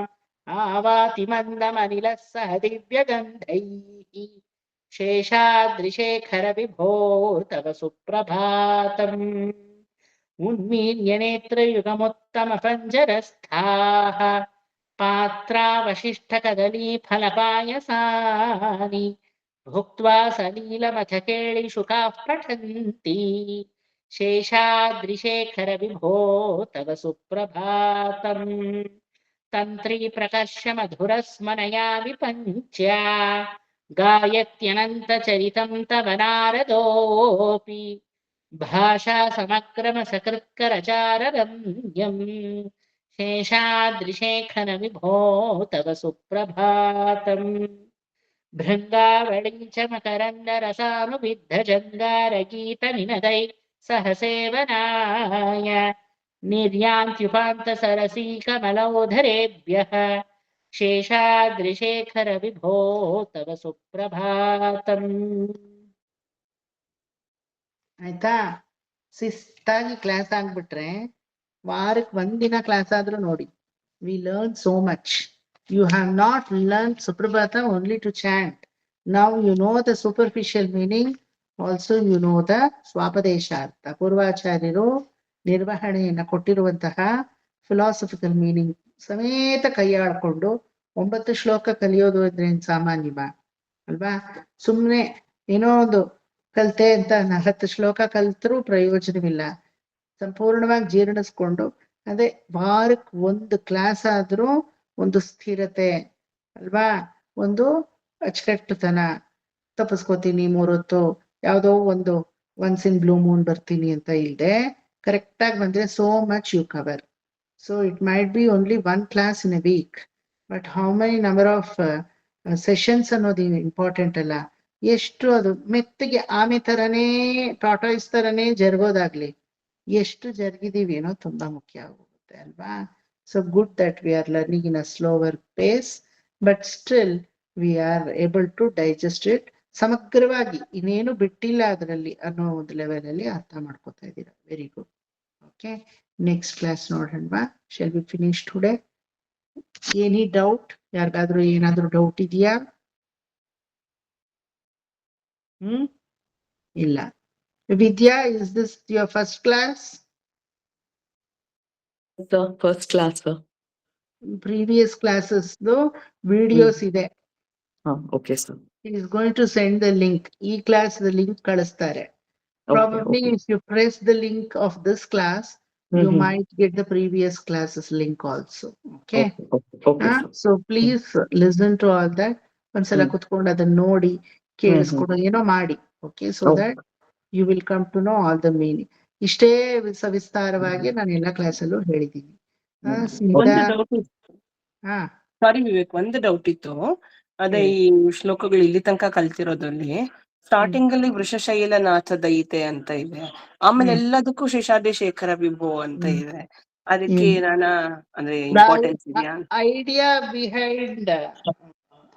आवाति मन्दमनिलः सह दिव्यगन्धैः शेषाद्रिशेखर विभो तव सुप्रभातम् उन्मील्य नेत्रयुगमुत्तम पञ्जरस्थाः पात्रावशिष्ट कदली फलपायसानि भुक्त्वा सलीलमथकेळिशुकाः पठन्ति शेषाद्रिशेखर विभो तव सुप्रभातम् तन्त्री प्रकर्ष मधुरस्मनया विपञ्च्या गायत्यनन्तचरितं तव नारदोऽपि भाषा समक्रमसकृत्करचाररम्यम् शेषाद्रिशेखर विभो तव सुप्रभातम् भृङ्गावळी च मकरन्दरसानुविद्धजङ्गारगीतनिनदै सह सेवनाय निर्यान्त्युपान्तसरसीकमलौधरेभ्यः शेषाद्रिशेखर विभो तव सुप्रभातम् ಆಯ್ತಾ ಶಿಸ್ತಾಗಿ ಕ್ಲಾಸ್ ಆಗ್ಬಿಟ್ರೆ ವಾರಕ್ಕೆ ಒಂದಿನ ಕ್ಲಾಸ್ ಆದ್ರೂ ನೋಡಿ we learn so much you have not learned Suprabhata only to chant. Now you know the superficial meaning, also you know the Swapadeshartha. Purvacharyaru ನಿರ್ವಹಣೆಯನ್ನು ಕೊಟ್ಟಿರುವಂತಹ ಫಿಲಾಸಫಿಕಲ್ ಮೀನಿಂಗ್ ಸಮೇತ ಕೈಯಾಡ್ಕೊಂಡು 9 ಶ್ಲೋಕ ಕಲಿಯೋದು ಅಂದ್ರೆ ಏನ್ ಸಾಮಾನ್ಯವಾ ಅಲ್ವಾ? ಸುಮ್ನೆ ಏನೋ ಒಂದು ಕಲ್ತೆ ಅಂತ 10 ಶ್ಲೋಕ ಕಲ್ತರೂ ಪ್ರಯೋಜನವಿಲ್ಲ. ಸಂಪೂರ್ಣವಾಗಿ ಜೀರ್ಣಿಸ್ಕೊಂಡು ಅದೇ ವಾರಕ್ಕೆ ಒಂದು ಕ್ಲಾಸ್ ಆದ್ರೂ ಒಂದು ಸ್ಥಿರತೆ ಅಲ್ವಾ, ಒಂದು ಅಚ್ಚುಕಟ್ಟುತನ. ತಪ್ಪಿಸ್ಕೋತೀನಿ 3 ಹೊತ್ತು, ಯಾವುದೋ ಒಂದು ಒನ್ಸ್ ಇನ್ ಬ್ಲೂ ಮೂನ್ ಬರ್ತೀನಿ ಅಂತ ಇಲ್ದೆ ಕರೆಕ್ಟ್ ಆಗಿ ಬಂದ್ರೆ so much you cover. So it might be only 1 class in a week, but how many number of sessions ಅನ್ನೋದು ಇಂಪಾರ್ಟೆಂಟ್ ಅಲ್ಲ. ಎಷ್ಟು ಅದು ಮೆತ್ತಗೆ ಆಮೆ ತರನೇ ಟಾಟಾಯ್ಸ್ ತರನೇ ಜರುಗೋದಾಗ್ಲಿ, ಎಷ್ಟು ಜರುಗಿದೀವಿ ಏನೋ ತುಂಬಾ ಮುಖ್ಯ ಆಗುತ್ತೆ ಅಲ್ವಾ? So good that we are learning in a slower pace, but still we are able to digest it. ಸಮಗ್ರವಾಗಿ ಇನ್ನೇನು ಬಿಟ್ಟಿಲ್ಲ ಅದರಲ್ಲಿ ಅನ್ನೋ ಒಂದು ಲೆವೆಲ್ ಅಲ್ಲಿ ಅರ್ಥ ಮಾಡ್ಕೋತಾ ಇದ್ದೀರಾ. Very good. Okay, next class ನೋಡೋಣ. Shall we finish today? Any doubt? ಯಾರಿಗಾದ್ರೂ ಏನಾದ್ರೂ ಡೌಟ್ ಇದೆಯಾ? ಇಲ್ಲ. Vidya, is this your first class? First class. Previous classes videos ಇದೆ. Okay sir. He is going to send the link. ಈ class the link ಕಳಿಸ್ತಾರೆ. Probably if you press the link of this class, you might get the previous classes link also. Okay. So please listen to all that. ಒಂದ್ಸಲ ಕುತ್ಕೊಂಡು ಅದನ್ನ ನೋಡಿ ಕೇಳಿಸ್ಕೊಂಡು ಏನೋ ಮಾಡಿ. Okay, so that you will come to know all the meaning. ಇಷ್ಟೇ ಸವಿಸ್ತಾರವಾಗಿ ನಾನು ಎಲ್ಲ ಕ್ಲಾಸಲ್ಲೂ ಹೇಳಿದ್ದೀನಿ. ಸಾರಿ ವಿವೇಕ್, ಒಂದು ಡೌಟ್ ಇತ್ತು. ಅದೇ ಈ ಶ್ಲೋಕಗಳು ಇಲ್ಲಿ ತನಕ ಕಲ್ತಿರೋದ್ರಲ್ಲಿ ಸ್ಟಾರ್ಟಿಂಗ್ ಅಲ್ಲಿ ವೃಷಶೈಲನಾಥ ದಯಿತೆ ಅಂತ ಇದೆ, ಆಮೇಲೆ ಎಲ್ಲದಕ್ಕೂ ಶೇಷಾದ್ರಿ ಶೇಖರ ವಿಭೋ ಅಂತ ಇದೆ. ಅದಕ್ಕೆ ಅಂದ್ರೆ ಇಂಪಾರ್ಟೆನ್ಸ್ ಇದೆಯಾ? ಐಡಿಯಾ ಬಿಹೈಂಡ್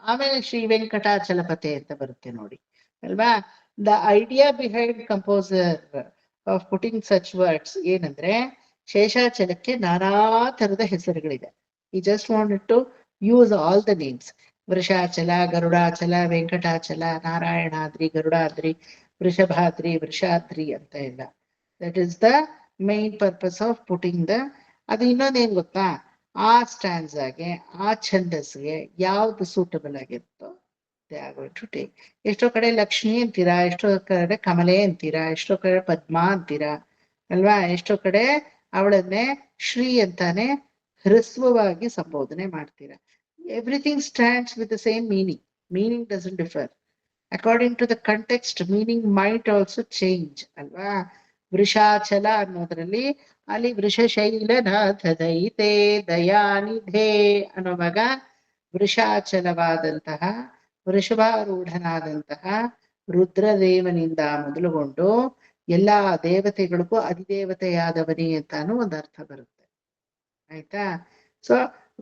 ಆಮೇಲೆ ಶ್ರೀ ವೆಂಕಟಾಚಲಪತಿ ಅಂತ ಬರುತ್ತೆ ನೋಡಿ ಅಲ್ವಾ. The idea behind composer of putting such words ಏನಂದ್ರೆ, ಶೇಷಾಚಲಕ್ಕೆ ನಾನಾ ತರದ ಹೆಸರುಗಳಿದೆ. He just wanted to use all the names. Vrishachala, Garudachala, Venkatachala, Narayanadri, Garudadri, Vrishabhadri, Vrishadri ಅಂತ ಎಲ್ಲ. That is the main purpose of putting the. ಅದು ಇನ್ನೊಂದೇನ್ ಗೊತ್ತಾ, ಆ ಸ್ಟ್ಯಾನ್ಸಾಗೆ ಆ ಛಂದಸ್ಗೆ ಯಾವ್ದು ಸೂಟಬಲ್ ಆಗಿರುತ್ತೋ they are going to take. ಎಷ್ಟೋ ಕಡೆ ಲಕ್ಷ್ಮಿ ಅಂತೀರಾ, ಎಷ್ಟೋ ಕಡೆ ಕಮಲೆ ಅಂತೀರಾ, ಎಷ್ಟೋ ಕಡೆ ಪದ್ಮ ಅಂತೀರಾ ಅಲ್ವಾ, ಎಷ್ಟೋ ಕಡೆ ಅವಳನ್ನೇ ಶ್ರೀ ಅಂತಾನೆ ಹ್ರಸ್ವವಾಗಿ ಸಂಬೋಧನೆ ಮಾಡ್ತೀರಾ. Everything stands with the same meaning. Meaning doesn't differ according to the context. Meaning might also change ಅಲ್ವಾ. ವೃಷಾಚಲ ಅನ್ನೋದ್ರಲ್ಲಿ ಅಲ್ಲಿ ವೃಷಶೈಲನಾಥ ದಯಿತೆ ದಯಾನಿಧೇ ಅನ್ನುವಾಗ ವೃಷಾಚಲವಾದಂತಹ ವೃಷಭಾರೂಢನಾದಂತಹ ರುದ್ರದೇವನಿಂದ ಮೊದಲುಗೊಂಡು ಎಲ್ಲಾ ದೇವತೆಗಳಿಗೂ ಅಧಿದೇವತೆಯಾದವನಿ ಅಂತಾನು ಒಂದು ಅರ್ಥ ಬರುತ್ತೆ. ಆಯ್ತಾ. ಸೊ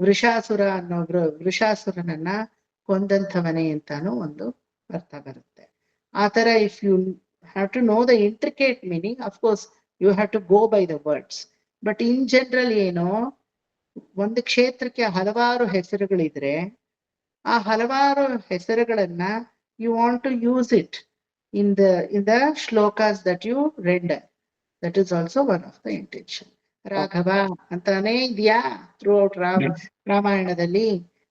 ವೃಷಾಸುರ ಅನ್ನೋ ವೃಷಾಸುರನನ್ನ ಕೊಂದಂಥವನೇ ಅಂತಾನು ಒಂದು ಅರ್ಥ ಬರುತ್ತೆ. ಆತರ if you have to know the intricate meaning, of course you have to go by the words, but in general ಏನು, ಒಂದು ಕ್ಷೇತ್ರಕ್ಕೆ ಹಲವಾರು ಹೆಸರುಗಳಿದ್ರೆ ಆ ಹಲವಾರು ಹೆಸರುಗಳನ್ನ you want to use it in the shlokas that you render. That is also one of the intention. Raghava ಅಂತಾನೆ ಇದೆಯಾ throughout ರಾಮಾಯಣದಲ್ಲಿ.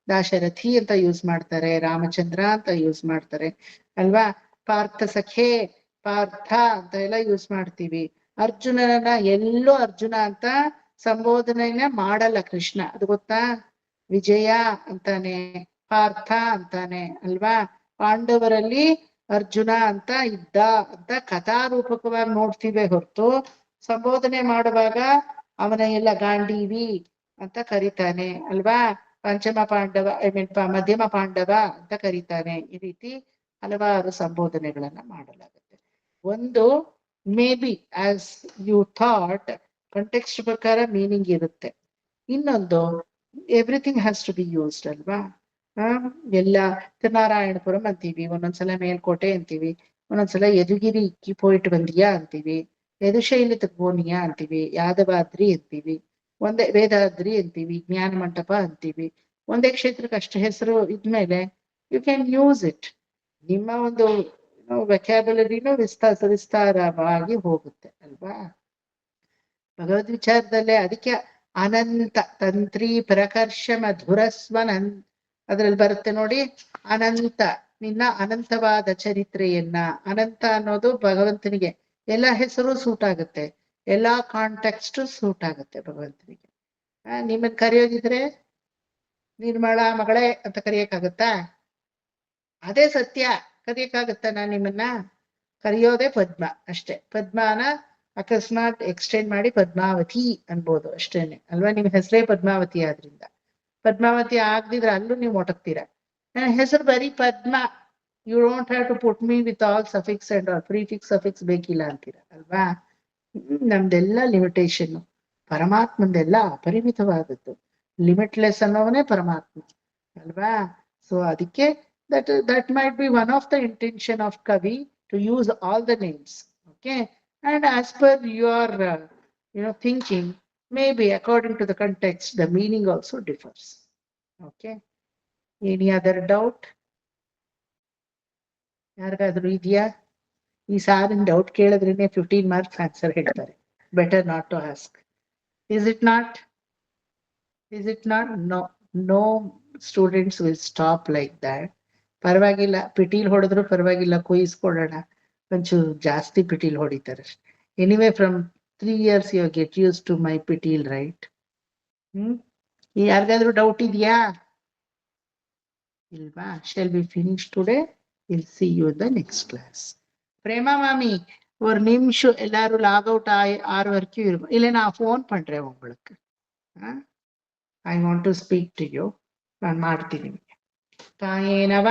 ದಾಶರಥಿ ಅಂತ ಯೂಸ್ ಮಾಡ್ತಾರೆ, ರಾಮಚಂದ್ರ ಅಂತ ಯೂಸ್ ಮಾಡ್ತಾರೆ ಅಲ್ವಾ. ಪಾರ್ಥ ಸಖೆ, ಪಾರ್ಥ ಅಂತ ಎಲ್ಲ ಯೂಸ್ ಮಾಡ್ತೀವಿ. ಅರ್ಜುನನ ಎಲ್ಲೋ ಅರ್ಜುನ ಅಂತ ಸಂಬೋಧನೆನ ಮಾಡಲ್ಲ ಕೃಷ್ಣ, ಅದು ಗೊತ್ತಾ. ವಿಜಯ ಅಂತಾನೆ, ಪಾರ್ಥ ಅಂತಾನೆ ಅಲ್ವಾ. ಪಾಂಡವರಲ್ಲಿ ಅರ್ಜುನ ಅಂತ ಇದ್ದ ಅಂತ ಕಥಾರೂಪಕವಾಗಿ ನೋಡ್ತೀವಿ ಹೊರತು ಸಂಬೋಧನೆ ಮಾಡುವಾಗ ಅವನ ಎಲ್ಲ ಗಾಂಡೀವಿ ಅಂತ ಕರೀತಾನೆ ಅಲ್ವಾ. ಪಂಚಮ ಪಾಂಡವ ಮಧ್ಯಮ ಪಾಂಡವ ಅಂತ ಕರೀತಾನೆ. ಈ ರೀತಿ ಹಲವಾರು ಸಂಬೋಧನೆಗಳನ್ನ ಮಾಡಲಾಗುತ್ತೆ. ಒಂದು maybe as you thought context ಪ್ರಕಾರ ಮೀನಿಂಗ್ ಇರುತ್ತೆ. ಇನ್ನೊಂದು everything has to be used ಅಲ್ವಾ. ಎಲ್ಲ ನಾರಾಯಣಪುರಂ ಅಂತೀವಿ, ಒಂದೊಂದ್ಸಲ ಮೇಲ್ಕೋಟೆ ಅಂತೀವಿ, ಒಂದೊಂದ್ಸಲ ಯದುಗಿರಿ ಪೋಯಿಟ್ ಬಂದಿಯಾ ಅಂತೀವಿ, ಯದುಶೈಲಿ ತಗ್ಬೋನಿಯಾ ಅಂತೀವಿ, ಯಾದವಾದ್ರಿ ಅಂತೀವಿ, ಒಂದೇ ವೇದಾದ್ರಿ ಅಂತೀವಿ, ಜ್ಞಾನ ಮಂಟಪ ಅಂತೀವಿ. ಒಂದೇ ಕ್ಷೇತ್ರಕ್ಕೆ ಅಷ್ಟು ಹೆಸರು ಇದ್ಮೇಲೆ ಯು ಕ್ಯಾನ್ ಯೂಸ್ ಇಟ್. ನಿಮ್ಮ ಒಂದು ವೆಕ್ಯಾಬುಲರಿನೂ ವಿಸ್ತಾರವಾಗಿ ಹೋಗುತ್ತೆ ಅಲ್ವಾ. ಭಗವದ್ ವಿಚಾರದಲ್ಲೇ ಅದಕ್ಕೆ ಅನಂತ ತಂತ್ರಿ ಪ್ರಕರ್ಷ ಮಧುರಸ್ವನ್ ಅದ್ರಲ್ಲಿ ಬರುತ್ತೆ ನೋಡಿ. ಅನಂತ, ನಿನ್ನ ಅನಂತವಾದ ಚರಿತ್ರೆಯನ್ನ. ಅನಂತ ಅನ್ನೋದು ಭಗವಂತನಿಗೆ ಎಲ್ಲಾ ಹೆಸರು ಸೂಟ್ ಆಗುತ್ತೆ, ಎಲ್ಲಾ ಕಾಂಟೆಕ್ಸ್ಟ್ ಸೂಟ್ ಆಗುತ್ತೆ ಭಗವಂತನಿಗೆ. ನಿಮ್ಮನ್ ಕರೆಯೋದಿದ್ರೆ ನಿರ್ಮಳ ಮಗಳೇ ಅಂತ ಕರೆಯಕ್ಕಾಗತ್ತಾ? ಅದೇ ಸತ್ಯ, ಕರೆಯಕ್ಕಾಗತ್ತಾ? ನಾನ್ ನಿಮ್ಮನ್ನ ಕರೆಯೋದೇ ಪದ್ಮ ಅಷ್ಟೇ. ಪದ್ಮಾನ ಅಕಸ್ಮಾತ್ ಎಕ್ಸ್ಟೆಂಡ್ ಮಾಡಿ ಪದ್ಮಾವತಿ ಅನ್ಬೋದು ಅಷ್ಟೇನೆ ಅಲ್ವಾ. ನಿಮ್ ಹೆಸರೇ ಪದ್ಮಾವತಿ ಆದ್ರಿಂದ. ಪದ್ಮಾವತಿ ಆಗದಿದ್ರೆ ಅಲ್ಲೂ ನೀವು ಮೊಟಕ್ತೀರ. ನನ್ನ ಹೆಸರು ಬರೀ Padma, you don't have to put me with all suffix and all, prefix suffix ಬೇಕಿಲ್ಲ ಅಂತೀರ ಅಲ್ವಾ. ನಮ್ದೆಲ್ಲ ಲಿಮಿಟೇಷನ್, ಪರಮಾತ್ಮಂದೆಲ್ಲ ಅಪರಿಮಿತವಾದದ್ದು. ಲಿಮಿಟ್ಲೆಸ್ ಅನ್ನೋವನೇ ಪರಮಾತ್ಮ ಅಲ್ವಾ. ಸೊ ಅದಕ್ಕೆ that might be one of the intention of Kavi to use all the names. Okay, and as per your thinking, maybe according to the context the meaning also differs. Okay, any other doubt? ಯಾರಿಗಾದ್ರೂ ಇದೆಯಾ? ಈ ಸಾರಿನ doubt ಕೇಳಿದ್ರೇನೆ 15 marks answer ಹೇಳ್ತಾರೆ. Better not to ask. Is it not? Is it not? No, no students will stop like that. ಪರವಾಗಿಲ್ಲ, ಪಿಟೀಲ್ ಹೊಡೆದ್ರು ಪರವಾಗಿಲ್ಲ, ಕೊಯ್ಸ್ಕೊಡೋಣ, ಒಂಚೂರು ಜಾಸ್ತಿ ಪಿಟೀಲ್ ಹೊಡಿತಾರೆ. Anyway from 3 years you get used to my ಪಿಟೀಲ್, ರೈಟ್? ಯಾರಿಗಾದ್ರೂ ಡೌಟ್ ಇದೆಯಾ? ಇಲ್ವಾ? Shall we finish today? We'll see you in the next class. Prema ಮಾಮಿ ஒரு நிமிஷம் எல்லாரும் லாக் அவுட் 6 வரைக்கும் இருக்கும். இல்லை நான் ஃபோன் பண்றேன் உங்களுக்கு. I want to speak to you. நான் ಮಾಡ್ತೀನಿ. ಕಾಯೇನವ